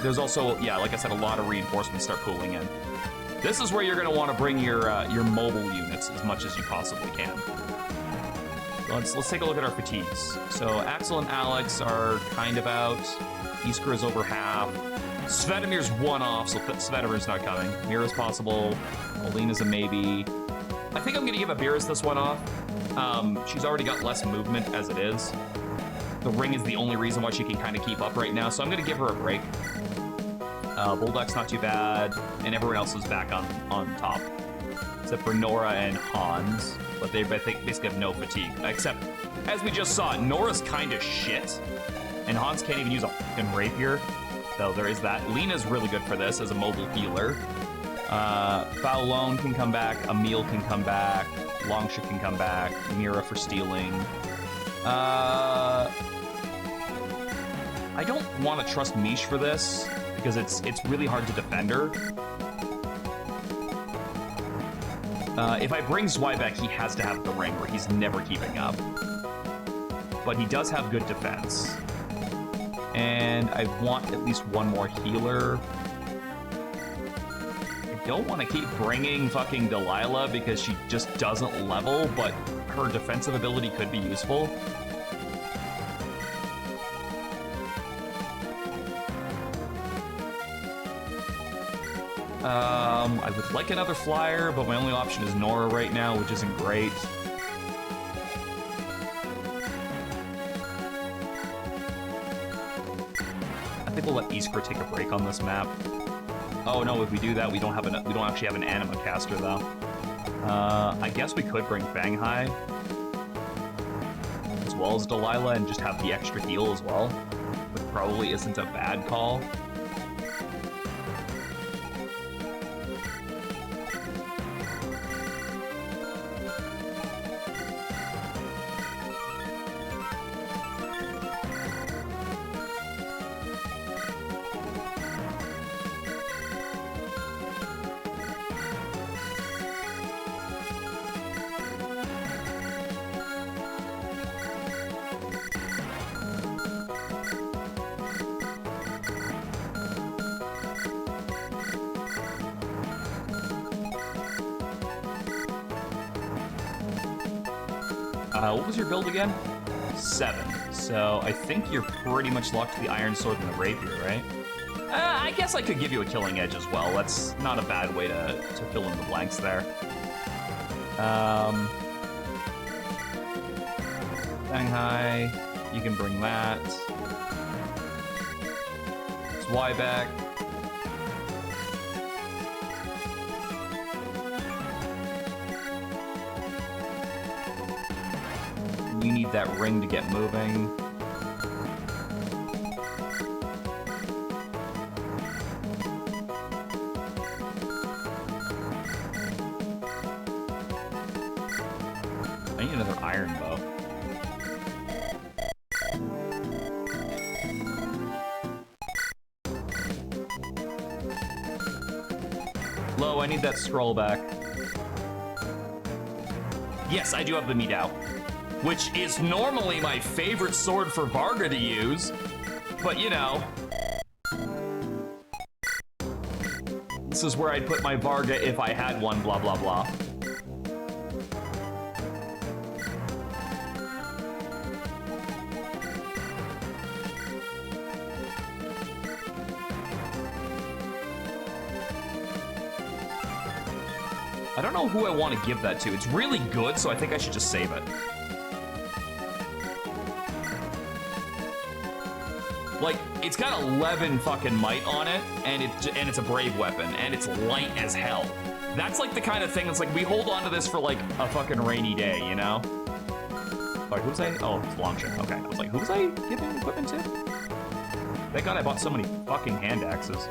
There's also, yeah, like I said, a lot of reinforcements start pooling in. This is where you're going to want to bring your mobile units as much as you possibly can. Let's take a look at our fatigues. So Axel and Alex are kind of out. Iskra is over half. Svetimir's 1 off, so Svetimir's not coming. Mira's possible. Alina's a maybe. I think I'm going to give Abiris this one off. She's already got less movement as it is. The ring is the only reason why she can kind of keep up right now, so I'm going to give her a break. Bulldog's not too bad, and everyone else is back on top. Except for Nora and Hans, but they basically have no fatigue. Except, as we just saw, Nora's kind of shit, and Hans can't even use a fucking rapier, so there is that. Lena's really good for this as a mobile healer. Faolone can come back, Emil can come back, Longsha can come back, Mira for stealing. I don't want to trust Mish for this, because because it's really hard to defend her. If I bring Zweibeck, he has to have the ring, or he's never keeping up. But he does have good defense. And I want at least one more healer. I don't want to keep bringing fucking Delilah because she just doesn't level, but her defensive ability could be useful. I would like another flyer, but my only option is Nora right now, which isn't great. I think we'll let Iskra take a break on this map. Oh no, if we do that, we don't actually have an anima caster though. I guess we could bring Fanghai as well as Delilah and just have the extra heal as well, which probably isn't a bad call. What was your build again? 7. So I think you're pretty much locked to the Iron Sword and the Rapier, right? I guess I could give you a Killing Edge as well. That's not a bad way to fill in the blanks there. Shanghai, you can bring that. Zweibeck. You need that ring to get moving. I need another iron bow. Lo, I need that scroll back. Yes, I do have the Meadao, which is normally my favorite sword for Varga to use, but you know. This is where I'd put my Varga if I had one, blah, blah, blah. I don't know who I want to give that to. It's really good, so I think I should just save it. Like, it's got 11 fucking might on it, and it's a brave weapon, and it's light as hell. That's like the kind of thing that's like, we hold on to this for like a fucking rainy day, you know? Sorry, who was I? Oh, it's Longship. Okay, I was like, who was I giving equipment to? Thank God I bought so many fucking hand axes.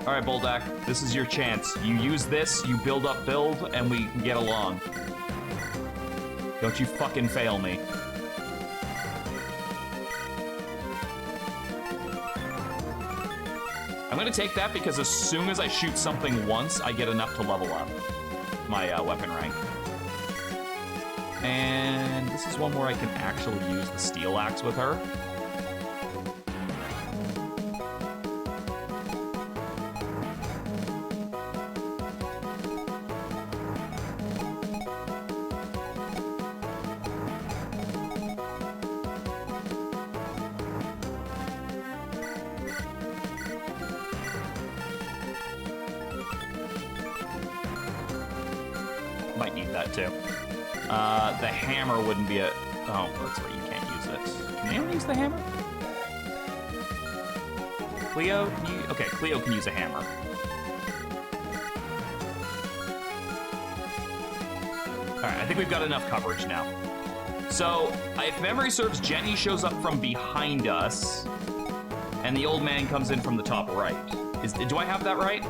All right, Boldak, this is your chance. You use this, you build up build, and we get along. Don't you fucking fail me. I'm gonna take that because as soon as I shoot something once, I get enough to level up my weapon rank. And this is one where I can actually use the steel axe with her. Might need that too. The hammer wouldn't be a... Oh, that's right, you can't use it. Can anyone use the hammer? Cleo, can you... Okay, Cleo can use a hammer. Alright, I think we've got enough coverage now. So, if memory serves, Jenny shows up from behind us, and the old man comes in from the top right. Do I have that right?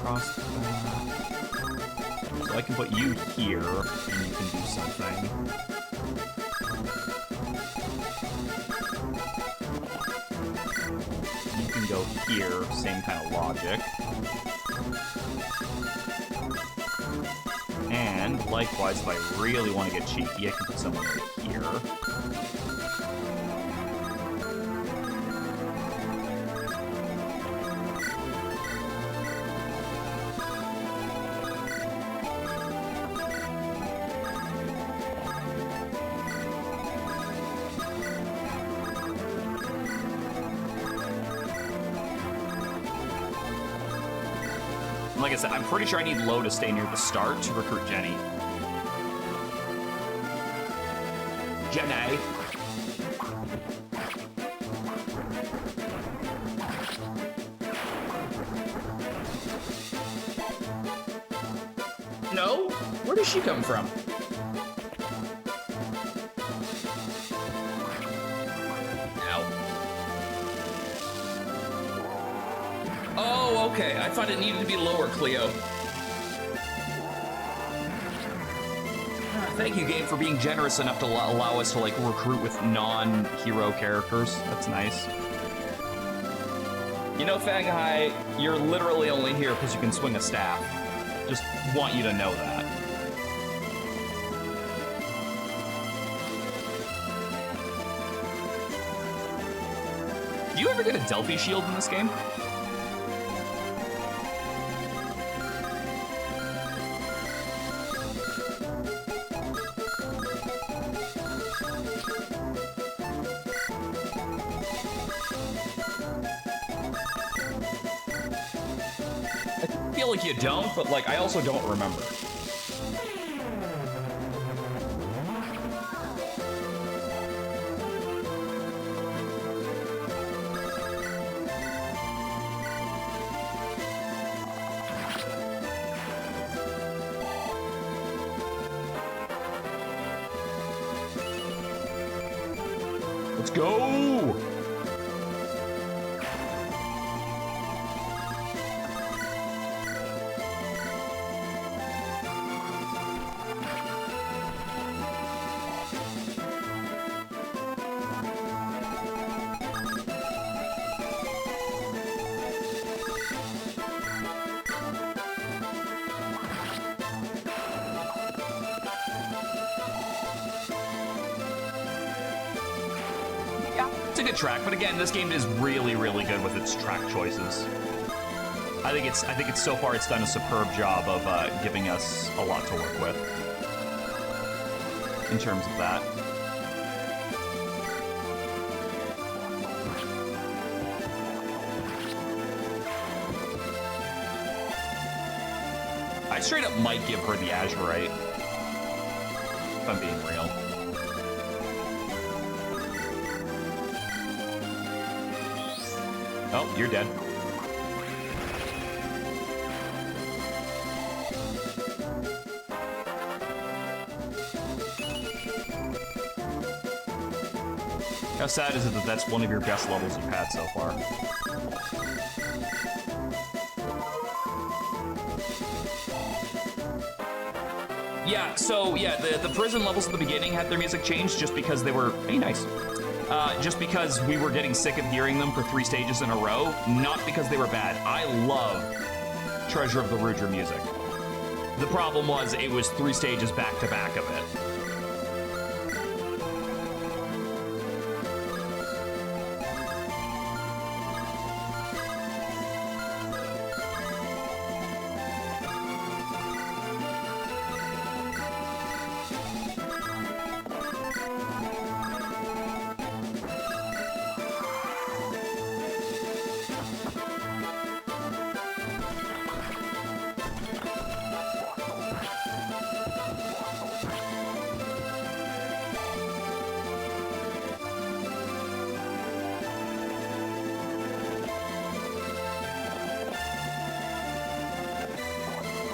across the back. So I can put you here, and you can do something. You can go here, same kind of logic. And likewise, if I really want to get cheeky, I can put someone right here. Like I said, I'm pretty sure I need Lo to stay near the start to recruit Jenny. Jenny. No? Where does she come from? Oh, okay. I thought it needed to be lower, Cleo. Thank you, game, for being generous enough to allow us to, like, recruit with non-hero characters. That's nice. You know, Fanghai, you're literally only here because you can swing a staff. Just want you to know that. Do you ever get a Delphi shield in this game? I feel like you don't, but like I also don't remember. Let's go! Good track, but again, this game is really, really good with its track choices. I think it's so far it's done a superb job of giving us a lot to work with in terms of that. I straight up might give her the Azurite, if I'm being real. Oh, you're dead. How sad is it that that's one of your best levels you've had so far? Yeah, so yeah, the prison levels at the beginning had their music changed just because they were, hey, nice. Just because we were getting sick of hearing them for 3 stages in a row, not because they were bad. I love Treasure of the Rudra music. The problem was it was 3 stages back to back of it.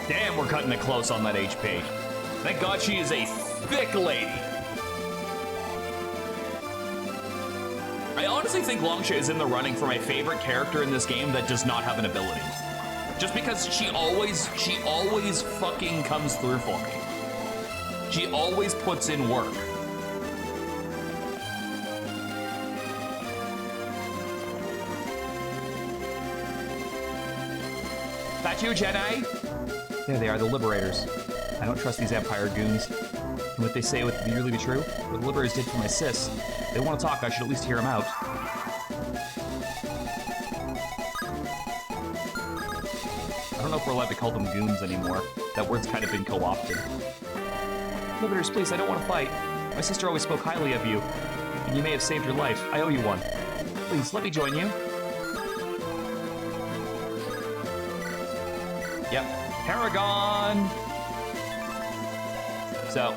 Damn, we're cutting it close on that HP. Thank God she is a thick lady. I honestly think Longsha is in the running for my favorite character in this game that does not have an ability. Just because she always fucking comes through for me. She always puts in work. That you, Jedi? There they are, the Liberators. I don't trust these Empire goons. And what they say would really be true? What the Liberators did for my sis. If they want to talk, I should at least hear them out. I don't know if we're allowed to call them goons anymore. That word's kind of been co-opted. Liberators, please, I don't want to fight. My sister always spoke highly of you, and you may have saved her life. I owe you one. Please, let me join you. Yep, Paragon! So,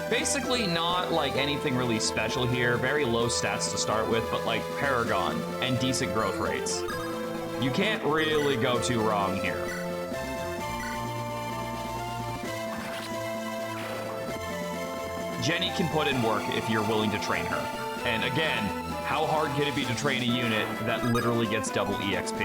basically not like anything really special here. Very low stats to start with, but like Paragon and decent growth rates. You can't really go too wrong here. Jenny can put in work if you're willing to train her. And again, how hard can it be to train a unit that literally gets double EXP?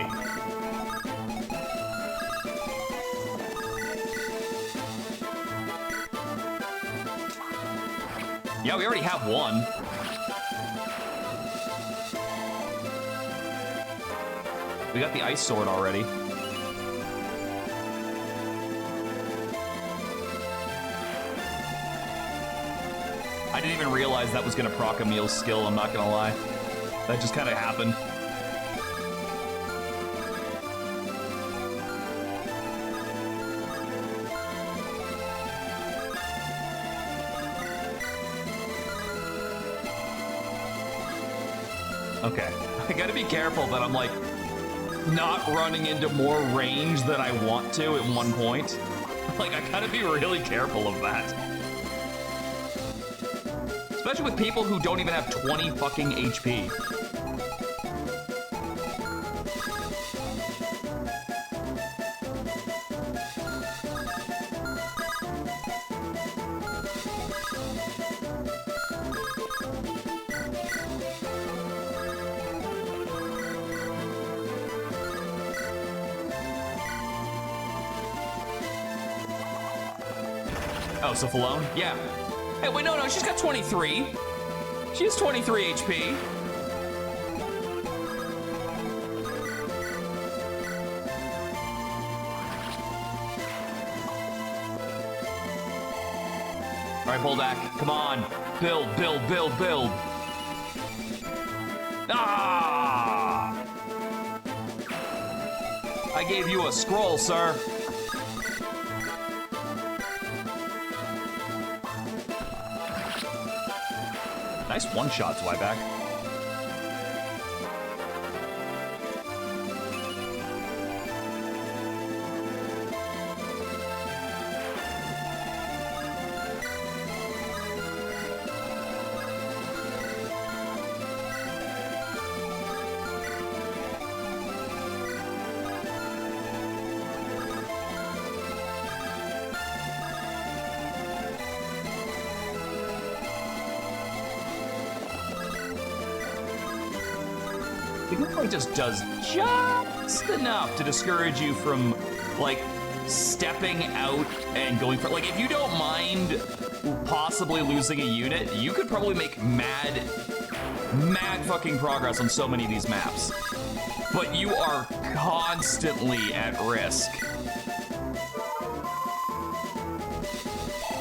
Yeah, we already have one. We got the ice sword already. I didn't even realize that was gonna proc Emil's skill, I'm not gonna lie. That just kind of happened. Okay, I gotta be careful that I'm like not running into more range than I want to at one point. Like, I gotta be really careful of that. Especially with people who don't even have 20 fucking HP. Oh, so Falone? Yeah. Hey, wait, no, she's got 23. She has 23 HP. All right, Boldak, come on. Build, build, build, build. Ah! I gave you a scroll, sir. Nice one-shot, Zweiback. The good point just does just enough to discourage you from, like, stepping out and going for, like, if you don't mind possibly losing a unit, you could probably make mad fucking progress on so many of these maps. But you are constantly at risk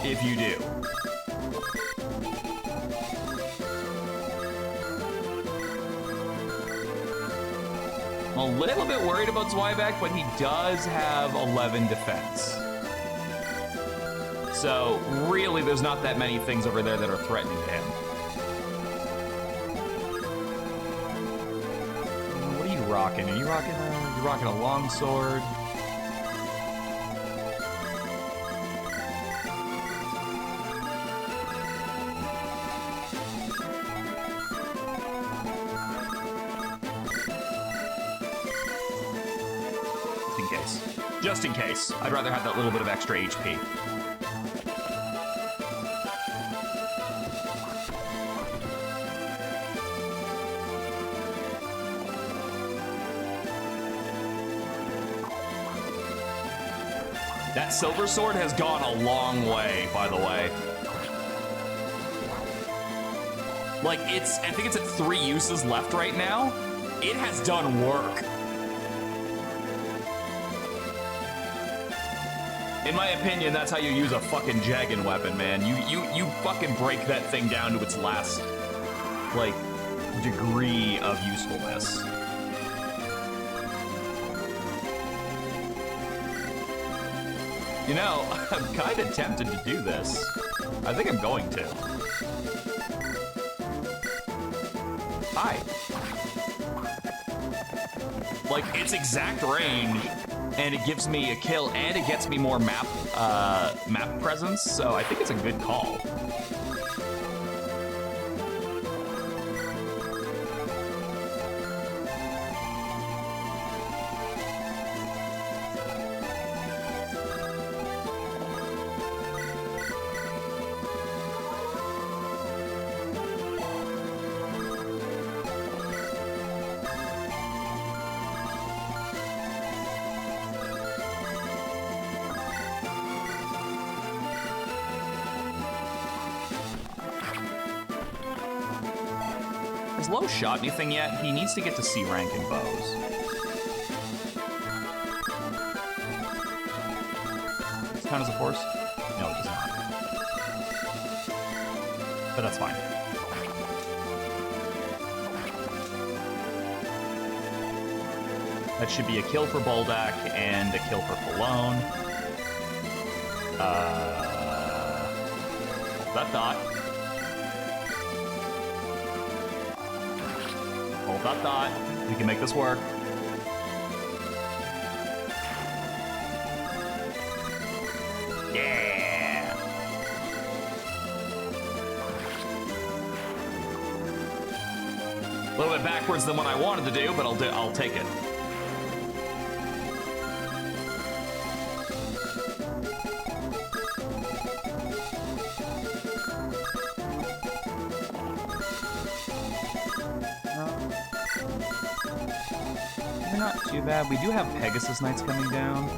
if you do. I'm a little bit worried about Zweiback, but he does have 11 defense. So really, there's not that many things over there that are threatening to him. What are you rocking? Are you rocking a longsword? Just in case. I'd rather have that little bit of extra HP. That silver sword has gone a long way, by the way. Like, I think it's at 3 uses left right now. It has done work. In my opinion, that's how you use a fucking Jaggin weapon, man. You fucking break that thing down to its last, like, degree of usefulness. You know, I'm kind of tempted to do this. I think I'm going to. Hi. Like, it's exact range, and it gives me a kill, and it gets me more map presence, so I think it's a good call. Has Low shot anything yet? He needs to get to C rank in bows. Does it count as a force? No, it does not. But that's fine. That should be a kill for Boldak and a kill for Falone. That thought. Hold that thought. We can make this work. Yeah. A little bit backwards than what I wanted to do, but I'll take it. They're not too bad. We do have Pegasus Knights coming down.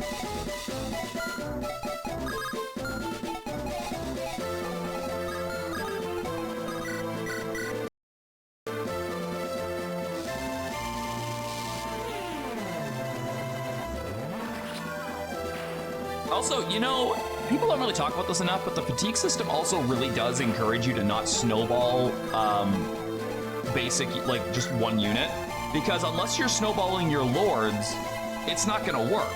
Also, you know, people don't really talk about this enough, but the fatigue system also really does encourage you to not snowball basic, like, just one unit. Because unless you're snowballing your lords, it's not gonna work.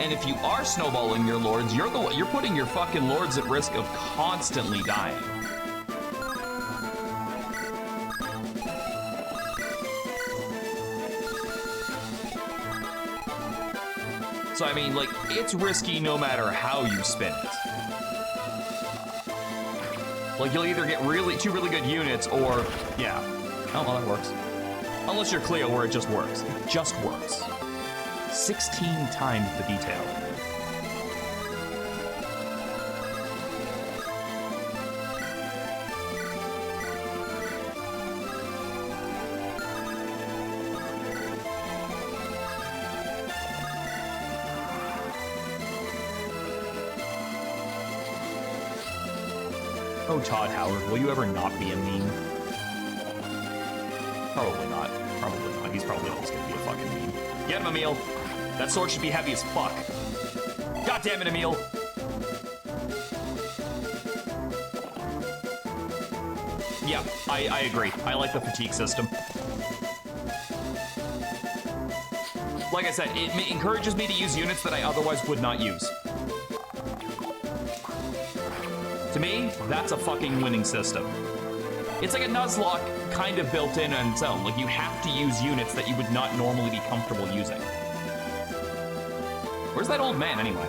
And if you are snowballing your lords, you're putting your fucking lords at risk of constantly dying. So I mean, like, it's risky no matter how you spin it. Like, you'll either get two really good units, or, yeah. Oh, well, that works. Unless you're Cleo, where it just works. It just works. 16 times the detail. Oh, Todd Howard, will you ever not be a meme? Probably not. Probably not. He's probably always gonna be a fucking meme. Get him, Emil. That sword should be heavy as fuck. God damn it, Emil. Yeah, I agree. I like the fatigue system. Like I said, it encourages me to use units that I otherwise would not use. To me, that's a fucking winning system. It's like a Nuzlocke kind of built in on its own. Like, you have to use units that you would not normally be comfortable using. Where's that old man, anyway?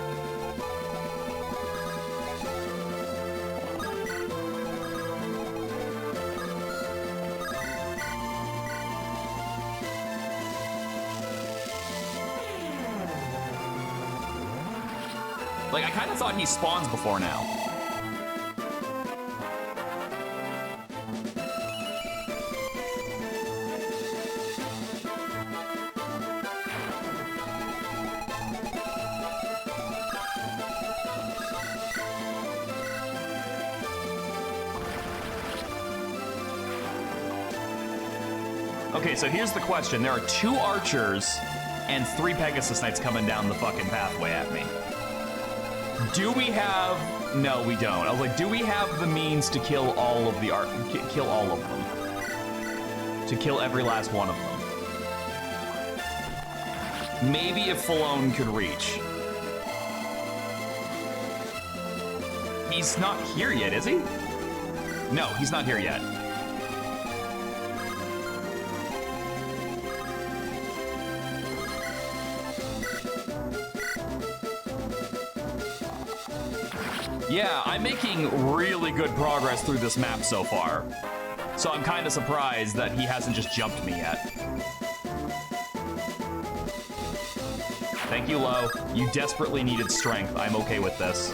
Like, I kind of thought he spawns before now. Okay, so here's the question. There are 2 archers and 3 Pegasus Knights coming down the fucking pathway at me. Do we have... No, we don't. I was like, do we have the means to kill all of the kill all of them? To kill every last one of them. Maybe if Falone could reach. He's not here yet, is he? No, he's not here yet. Yeah, I'm making really good progress through this map so far. So I'm kind of surprised that he hasn't just jumped me yet. Thank you, Lo. You desperately needed strength. I'm okay with this.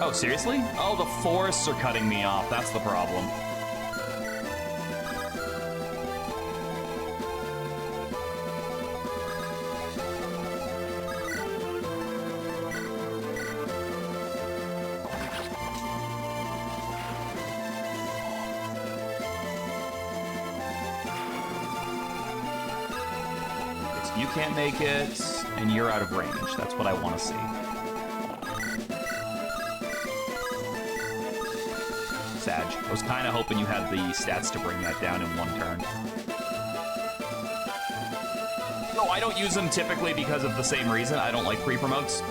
Oh, seriously? Oh, the forests are cutting me off. That's the problem. You can't make it, and you're out of range. That's what I want to see. Sag. I was kind of hoping you had the stats to bring that down in 1 turn. No, I don't use them typically because of the same reason. I don't like pre-promotes.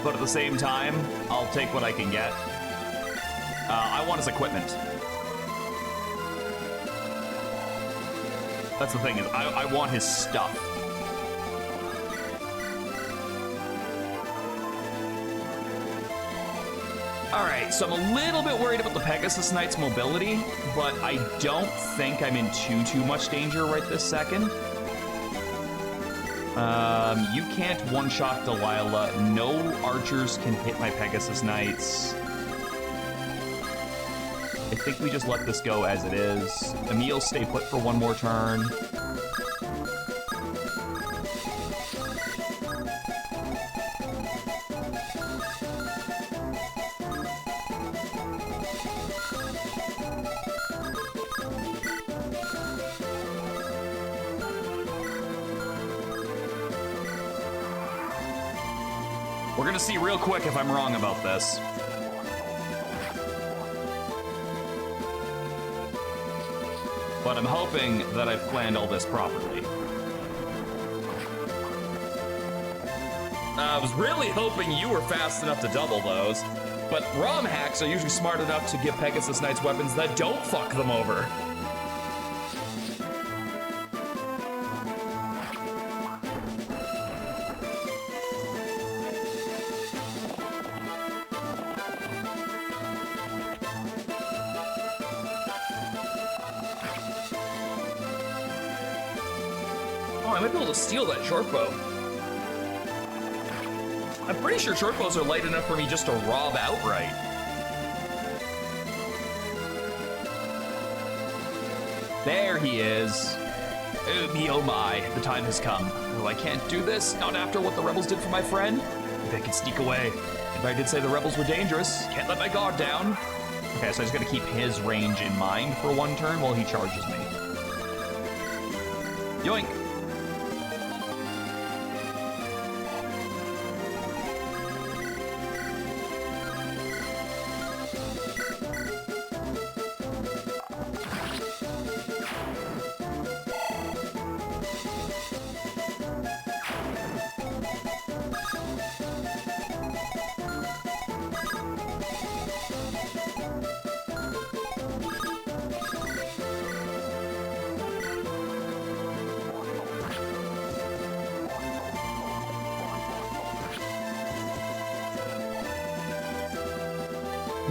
But at the same time, I'll take what I can get. I want his equipment. That's the thing, is I want his stuff. Alright, so I'm a little bit worried about the Pegasus Knight's mobility, but I don't think I'm in too much danger right this second. You can't one-shot Delilah. No archers can hit my Pegasus Knights. I think we just let this go as it is. Emil, stay put for 1 more turn. We're gonna see real quick if I'm wrong about this. But I'm hoping that I've planned all this properly. I was really hoping you were fast enough to double those, but ROM hacks are usually smart enough to give Pegasus Knights weapons that don't fuck them over. I might be able to steal that short bow. I'm pretty sure short bows are light enough for me just to rob outright. There he is. Oh my, the time has come. Oh, I can't do this, not after what the rebels did for my friend. Maybe I can sneak away. If I did say the rebels were dangerous, can't let my guard down. Okay, so I just gotta keep his range in mind for 1 turn while he charges me. Yoink.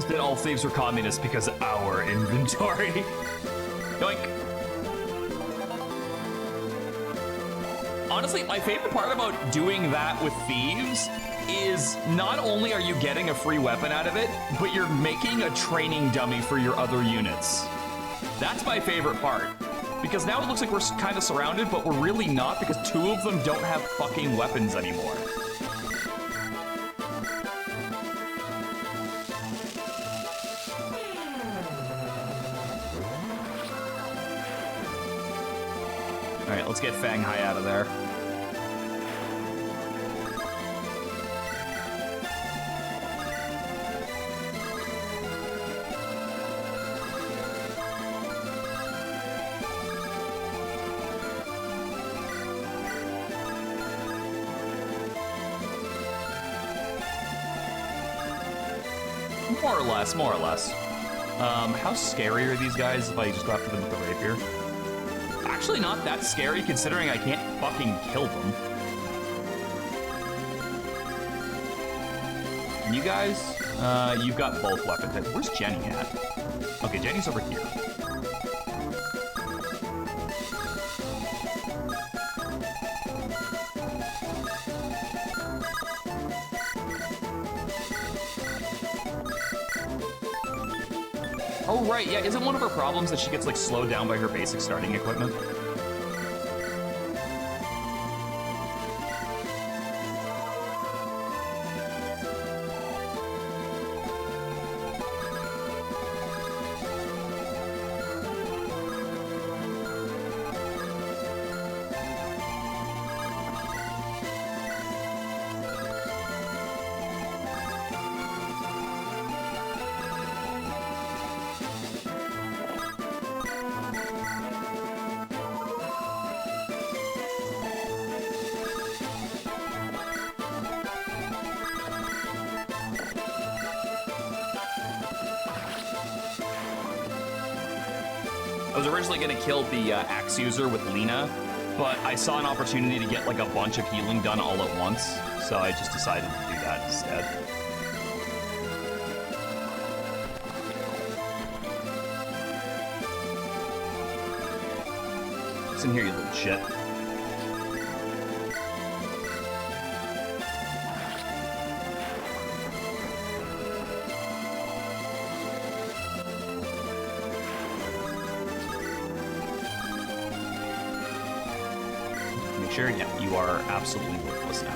That all thieves were communists because of our inventory. Yoink. Honestly, my favorite part about doing that with thieves is not only are you getting a free weapon out of it, but you're making a training dummy for your other units. That's my favorite part. Because now it looks like we're kind of surrounded, but we're really not because 2 of them don't have fucking weapons anymore. All right, let's get Fang Hai out of there. More or less, more or less. How scary are these guys if I just go after them with the rapier? Actually not that scary considering I can't fucking kill them. And you guys, you've got both weapon types. Where's Jenny at? Okay, Jenny's over here. Oh, right, yeah, isn't one of her problems that she gets, like, slowed down by her basic starting equipment? I was originally going to kill the axe user with Lena, but I saw an opportunity to get like a bunch of healing done all at once, so I just decided to do that instead. What's in here, you little shit? Sure, yeah, you are absolutely worthless now.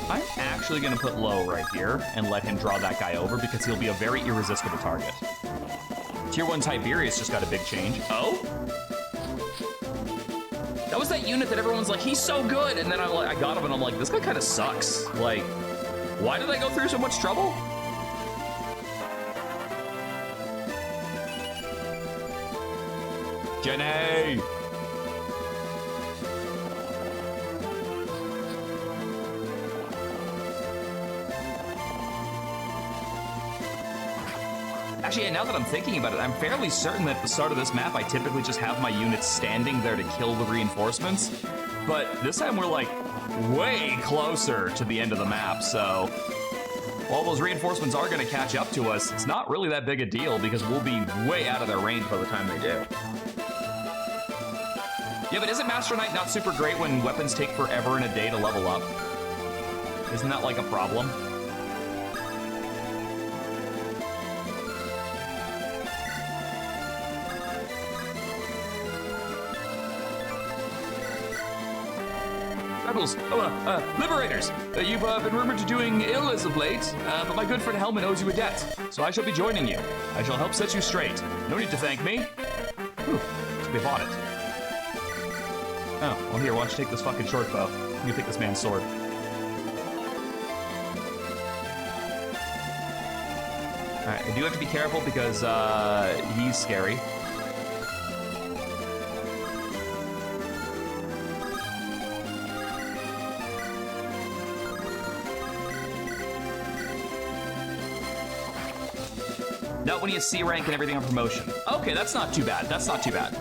I'm actually going to put low right here and let him draw that guy over because he'll be a very irresistible target. Tier 1 Tiberius just got a big change. Oh? That was that unit that everyone's like, he's so good, and then I got him and I'm like, this guy kind of sucks. Like, why did I go through so much trouble? Jenny! Actually, now that I'm thinking about it, I'm fairly certain that at the start of this map, I typically just have my units standing there to kill the reinforcements. But this time we're like way closer to the end of the map, so while those reinforcements are going to catch up to us, it's not really that big a deal because we'll be way out of their range by the time they do. Yeah, but isn't Master Knight not super great when weapons take forever and a day to level up? Isn't that like a problem? Rebels, liberators, you've been rumored to doing ill as of late, but my good friend Helmet owes you a debt, so I shall be joining you. I shall help set you straight. No need to thank me. Whew, they bought it. Oh, well here, why don't you take this fucking short bow? You can take this man's sword. Alright, I do have to be careful because, he's scary. Not when he has C rank and everything on promotion. Okay, that's not too bad. That's not too bad.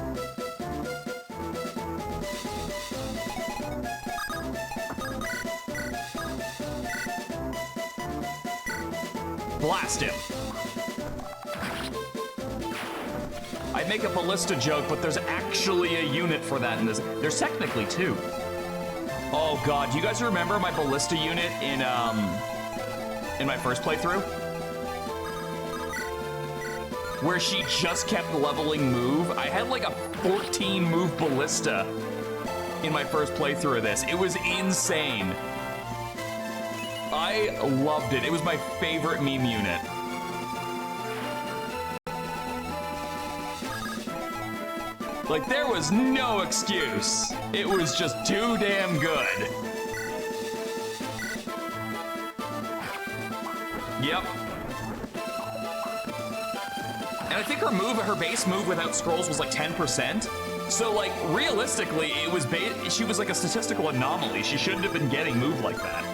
Blast him. I'd make a ballista joke, but there's actually a unit for that in this. There's technically two. Oh god, do you guys remember my ballista unit in my first playthrough? Where she just kept leveling move. I had like a 14 move ballista in my first playthrough of this. It was insane. I loved it. It was my favorite meme unit. Like, there was no excuse. It was just too damn good. Yep. And I think her base move without scrolls was like 10%. So, like, realistically, it was she was like a statistical anomaly. She shouldn't have been getting moved like that.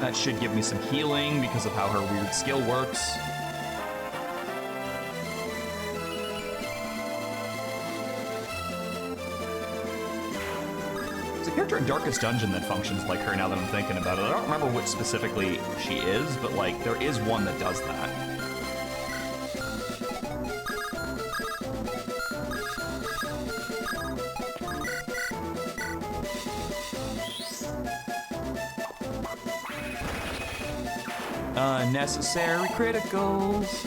That should give me some healing because of how her weird skill works. There's a character in Darkest Dungeon that functions like her now that I'm thinking about it. I don't remember what specifically she is, but like there is one that does that. Unnecessary criticals.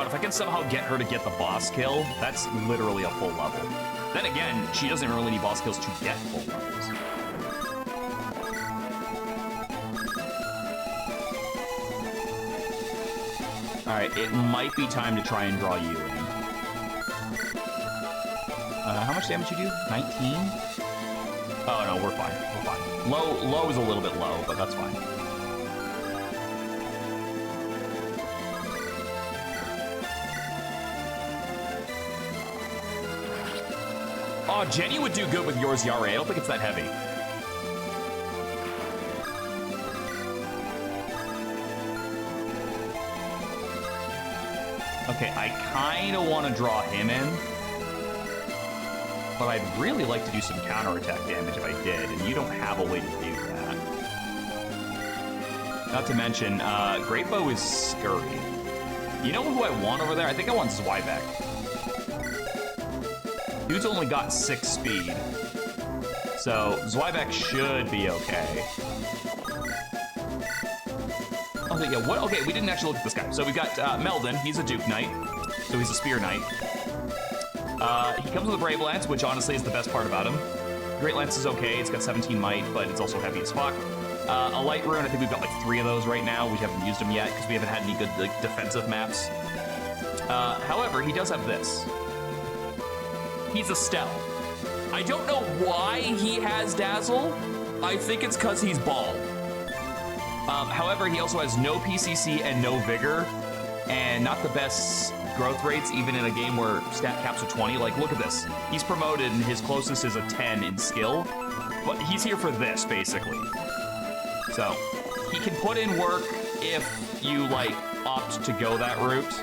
If I can somehow get her to get the boss kill, that's literally a full level. Then again, she doesn't really need boss kills to get full levels. Alright, it might be time to try and draw you in. How much damage you do? 19? Oh no, we're fine. We're fine. Low is a little bit low, but that's fine. Oh, Jenny would do good with yours, Yare. I don't think it's that heavy. Okay, I kind of want to draw him in. But I'd really like to do some counterattack damage if I did, and you don't have a way to do that. Not to mention, Great Bow is scurry. You know who I want over there? I think I want Zweibeck. Dude's only got 6 speed. So, Zweibeck should be okay. Oh, yeah, what? Okay, we didn't actually look at this guy. So we've got Meldon. He's a Duke Knight. So he's a Spear Knight. He comes with a Brave Lance, which honestly is the best part about him. Great Lance is okay. It's got 17 might, but it's also heavy as fuck. A Light Rune, I think we've got like 3 of those right now. We haven't used them yet because we haven't had any good like defensive maps. However, he does have this. He's a Stealth. I don't know why he has Dazzle. I think it's because he's bald. However, he also has no PCC and no Vigor, and not the best growth rates, even in a game where stat caps are 20. Like, look at this. He's promoted, and his closest is a 10 in skill, but he's here for this, basically. So, he can put in work if you, like, opt to go that route.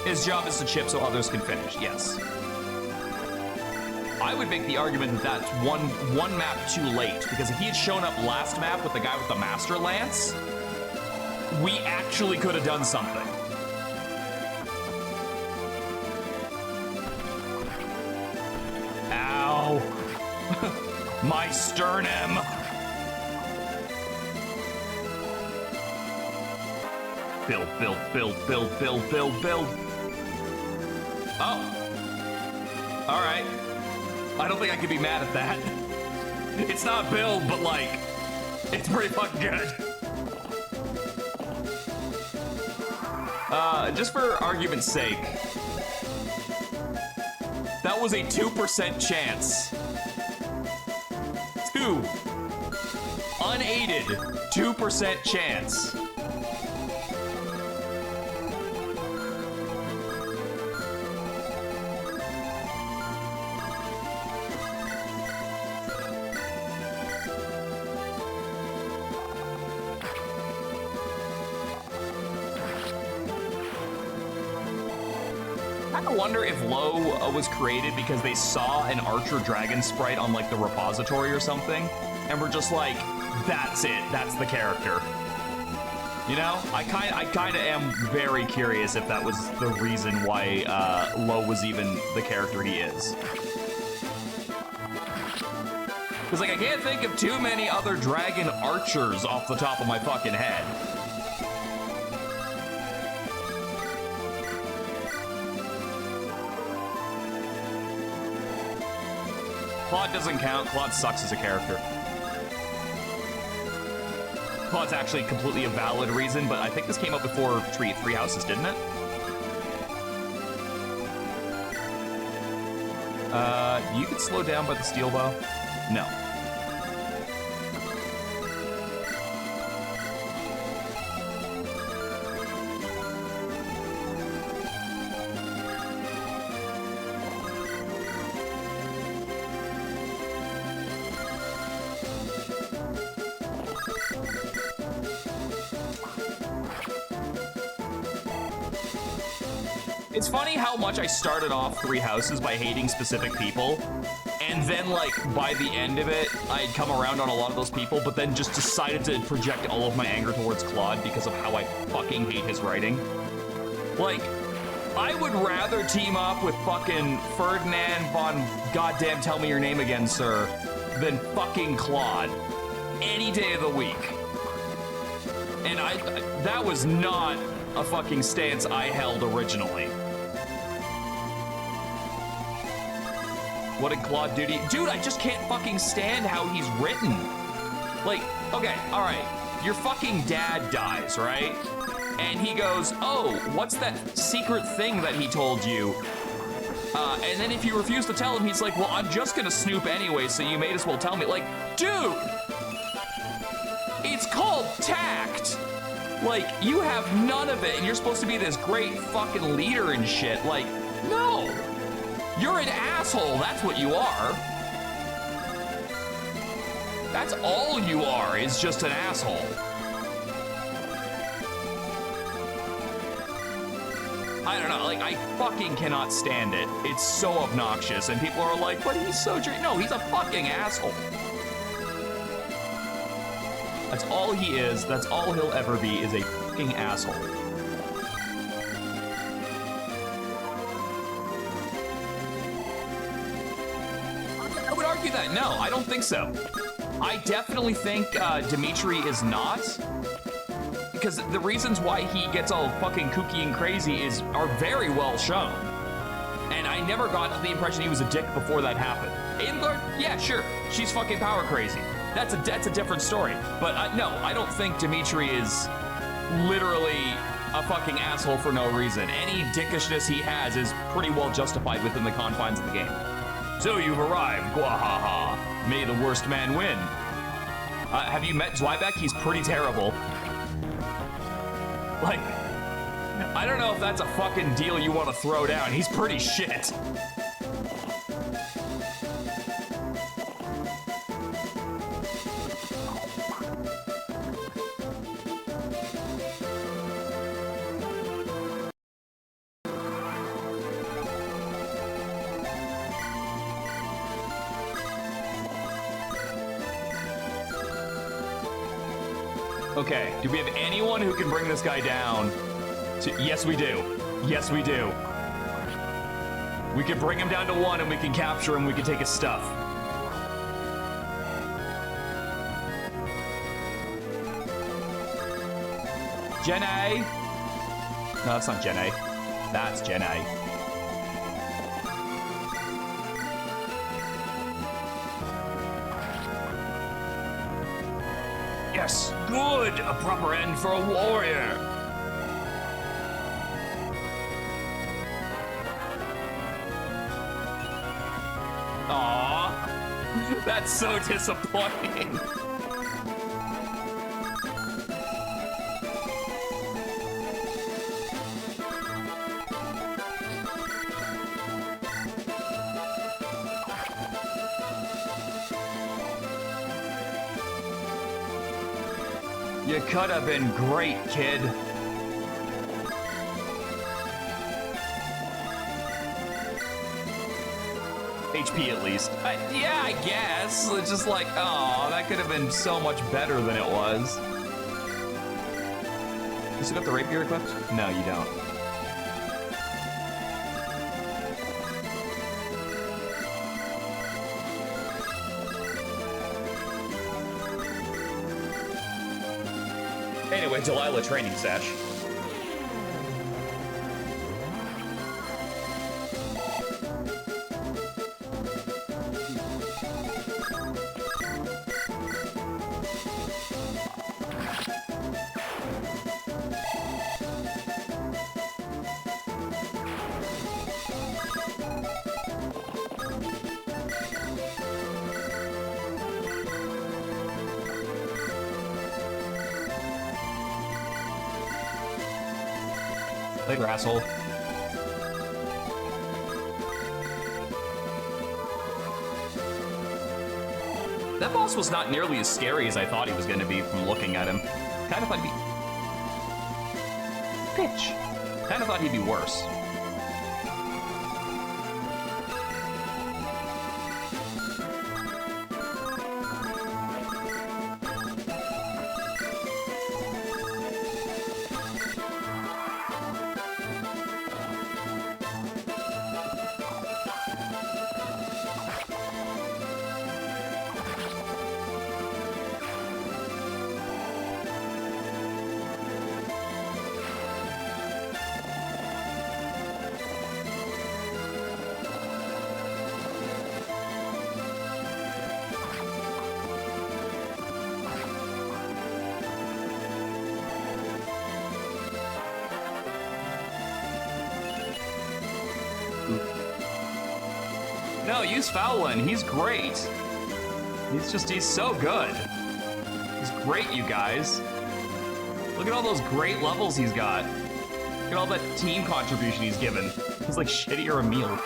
His job is to chip so others can finish, yes. I would make the argument that that's one map too late, because if he had shown up last map with the guy with the Master Lance, we actually could have done something. Ow. My sternum. Build. Oh. All right. I don't think I could be mad at that. It's not build, but like, it's pretty fucking good. Just for argument's sake, that was a 2% chance. 2. Unaided, 2% chance. kind of wonder if Lo was created because they saw an Archer Dragon sprite on like the repository or something, and were just like, that's it, that's the character. You know, I kind of am very curious if that was the reason why Lo was even the character he is. Because, like, I can't think of too many other dragon archers off the top of my fucking head. Claude doesn't count. Claude sucks as a character. Claude's actually completely a valid reason, but I think this came up before Three Houses, didn't it? You could slow down by the steel bow? No. It's funny how much I started off Three Houses by hating specific people, and then, like, by the end of it, I'd come around on a lot of those people, but then just decided to project all of my anger towards Claude because of how I fucking hate his writing. Like, I would rather team up with fucking Ferdinand von goddamn tell me your name again, sir, than fucking Claude any day of the week. And that was not a fucking stance I held originally. What did Claude do to you? Dude, I just can't fucking stand how he's written. Like, okay, all right. Your fucking dad dies, right? And he goes, oh, what's that secret thing that he told you? And then if you refuse to tell him, he's like, well, I'm just gonna snoop anyway, so you may as well tell me. Like, dude, it's called tact. Like, you have none of it, and you're supposed to be this great fucking leader and shit. Like, no. You're an asshole, that's what you are. That's all you are, is just an asshole. I don't know, like, I fucking cannot stand it. It's so obnoxious, and people are like, but he's so no, he's a fucking asshole. That's all he is, that's all he'll ever be, is a fucking asshole. I would argue that, no, I don't think so. I definitely think Dimitri is not, because the reasons why he gets all fucking kooky and crazy are very well shown. And I never got the impression he was a dick before that happened. Edenguard, yeah, sure, she's fucking power crazy. That's a different story. But no, I don't think Dimitri is literally a fucking asshole for no reason. Any dickishness he has is pretty well justified within the confines of the game. So you've arrived, Gwahaha. May the worst man win. Have you met Zweibeck? He's pretty terrible. Like, I don't know if that's a fucking deal you want to throw down. He's pretty shit. Okay, do we have anyone who can bring this guy down? Yes, we do. Yes, we do. We can bring him down to 1 and we can capture him, we can take his stuff. Jenny! No, that's not Jenny. That's Jenny. Yes, good! A proper end for a warrior! Aww, that's so disappointing. You could have been great, kid. HP at least. Yeah, I guess. It's just like, oh, that could have been so much better than it was. You still got the rapier equipped? No, you don't. Anyway, Delilah training sesh. Big asshole. That boss was not nearly as scary as I thought he was going to be from looking at him. Kind of thought he'd be... Bitch. Kind of thought he'd be worse. No, use Fowlin. He's great. He's so good. He's great, you guys. Look at all those great levels he's got. Look at all that team contribution he's given. He's like shittier Emil.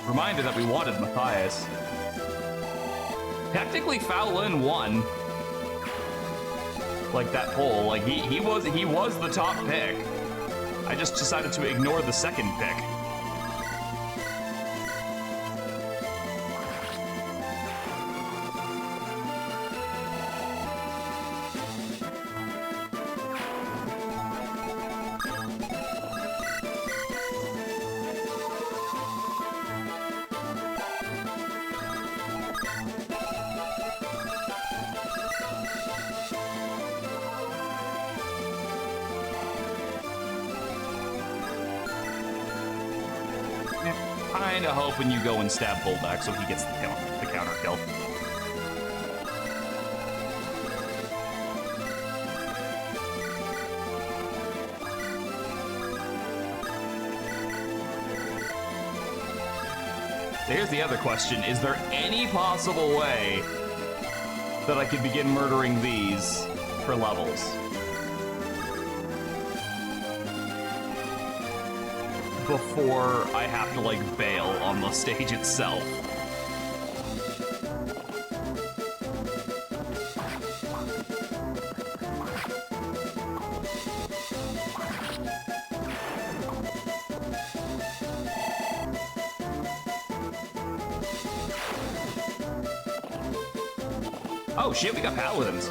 Reminded that we wanted Matthias. Technically, Fowlin won. Like that poll, like he was the top pick. I just decided to ignore the second pick. Kinda hoping you go and stab Bulldog so he gets the counter kill. So here's the other question. Is there any possible way that I could begin murdering these for levels? Before I have to, like, bail on the stage itself. Oh shit, we got paladins.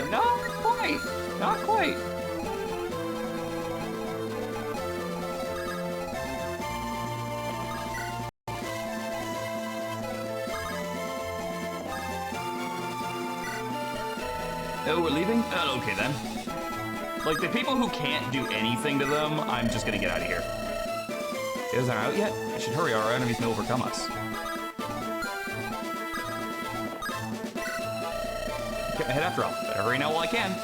Not quite. Not quite. Oh, we're leaving? Oh, okay then. Like, the people who can't do anything to them, I'm just gonna get out of here. It isn't out yet? I should hurry, our enemies may overcome us. Get my head after all. Better hurry now while I can.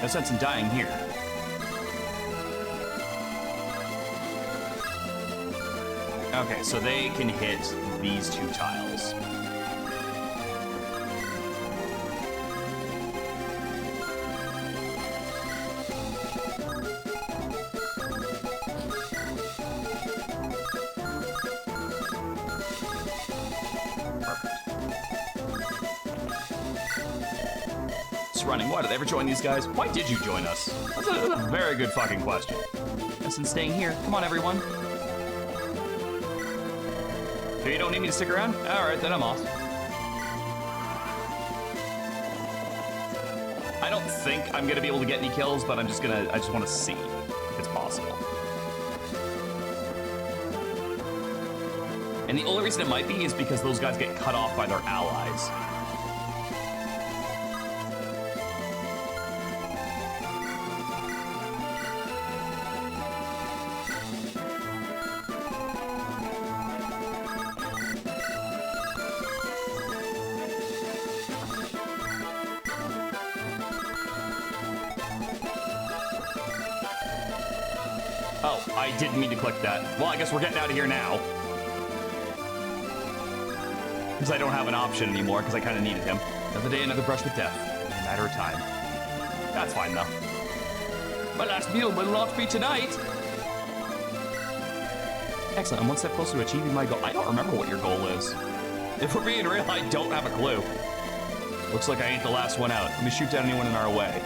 No sense in dying here. Okay, so they can hit these two tiles. Running. Why did they ever join these guys? Why did you join us? That's a very good fucking question. Listen, staying here. Come on, everyone. You don't need me to stick around? Alright, then I'm off. I don't think I'm gonna be able to get any kills, but I just want to see if it's possible. And the only reason it might be is because those guys get cut off by their allies. Oh, I didn't mean to click that. Well, I guess we're getting out of here now. Because I don't have an option anymore, because I kind of needed him. Another day, another brush with death. Only a matter of time. That's fine, though. My last meal will not be tonight. Excellent, I'm one step closer to achieving my goal. I don't remember what your goal is. If we're being real, I don't have a clue. Looks like I ain't the last one out. Let me shoot down anyone in our way.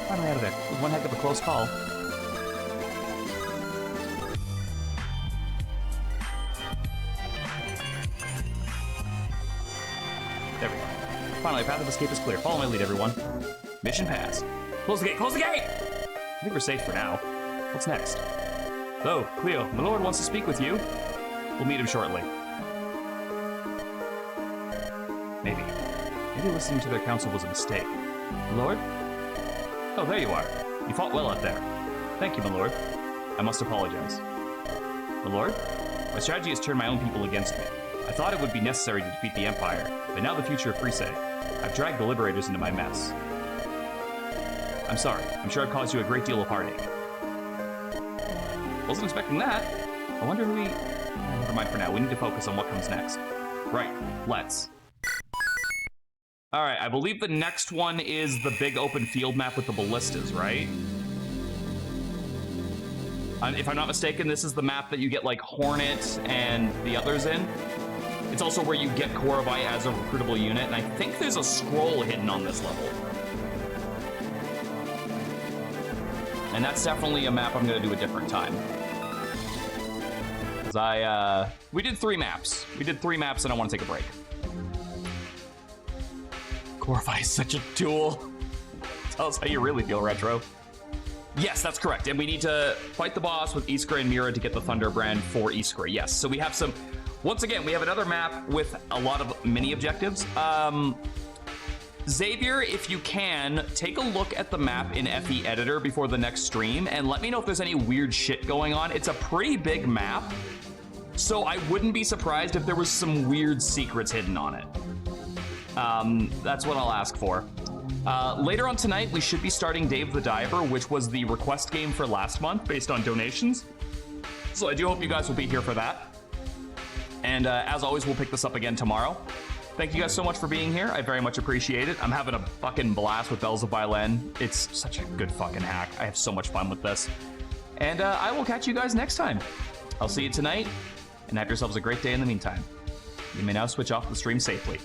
Finally out of there. It was one heck of a close call. There we go. Finally, path of escape is clear. Follow my lead, everyone. Mission passed. Close the gate! Close the gate! I think we're safe for now. What's next? Oh, Cleo, my lord wants to speak with you. We'll meet him shortly. Maybe listening to their counsel was a mistake. Lord? Oh, there you are. You fought well out there. Thank you, my lord. I must apologize. My lord? My strategy has turned my own people against me. I thought it would be necessary to defeat the Empire, but now the future of Frise. I've dragged the Liberators into my mess. I'm sorry. I'm sure I've caused you a great deal of heartache. Wasn't expecting that. I wonder who we... Never mind for now. We need to focus on what comes next. Right. Let's. All right, I believe the next one is the big open field map with the ballistas, right? If I'm not mistaken, this is the map that you get like Hornet and the others in. It's also where you get Korovai as a recruitable unit, and I think there's a scroll hidden on this level. And that's definitely a map I'm gonna do a different time. Because we did 3 maps. We did 3 maps and I wanna take a break. Korovai is such a tool. Tell us how you really feel, Retro. Yes, that's correct. And we need to fight the boss with Iskra and Mira to get the Thunder Brand for Iskra. Yes, so we have some... Once again, we have another map with a lot of mini objectives. Xavier, if you can, take a look at the map in FE Editor before the next stream and let me know if there's any weird shit going on. It's a pretty big map, so I wouldn't be surprised if there was some weird secrets hidden on it. That's what I'll ask for. Later on tonight, we should be starting Dave the Diver, which was the request game for last month based on donations. So I do hope you guys will be here for that. And as always, we'll pick this up again tomorrow. Thank you guys so much for being here. I very much appreciate it. I'm having a fucking blast with Bells of Byelen. It's such a good fucking hack. I have so much fun with this. And I will catch you guys next time. I'll see you tonight, and have yourselves a great day in the meantime. You may now switch off the stream safely.